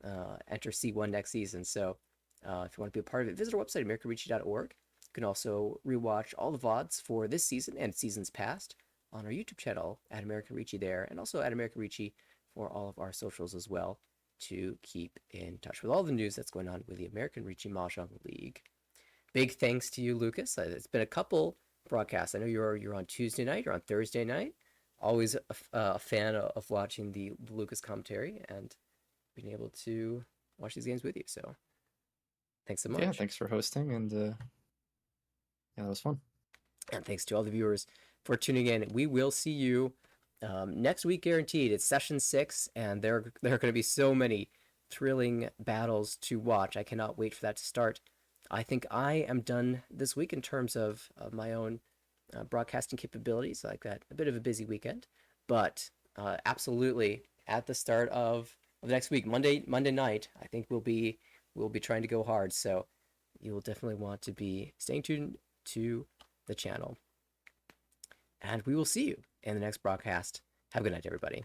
[SPEAKER 1] enter C1 next season. So if you want to be a part of it, visit our website, americanreachy.org. You can also rewatch all the VODs for this season and seasons past on our YouTube channel at American Reachy there, and also at American Reachy for all of our socials as well, to keep in touch with all the news that's going on with the American Reachy Mahjong League. Big thanks to you, Lucas. It's been a couple broadcasts. I know you're on Tuesday night, you're on Thursday night. Always a fan of watching the Lucas commentary and being able to watch these games with you. So thanks so
[SPEAKER 3] Yeah,
[SPEAKER 1] much.
[SPEAKER 3] thanks for hosting, and yeah, that was fun.
[SPEAKER 1] And thanks to all the viewers for tuning in. We will see you next week, guaranteed. It's session 6, and there are going to be so many thrilling battles to watch. I cannot wait for that to start. I think I am done this week in terms of my own broadcasting capabilities. Like that, a bit of a busy weekend, but absolutely at the start of next week, Monday night, I think we'll be trying to go hard. So you will definitely want to be staying tuned to the channel. And we will see you in the next broadcast. Have a good night, everybody.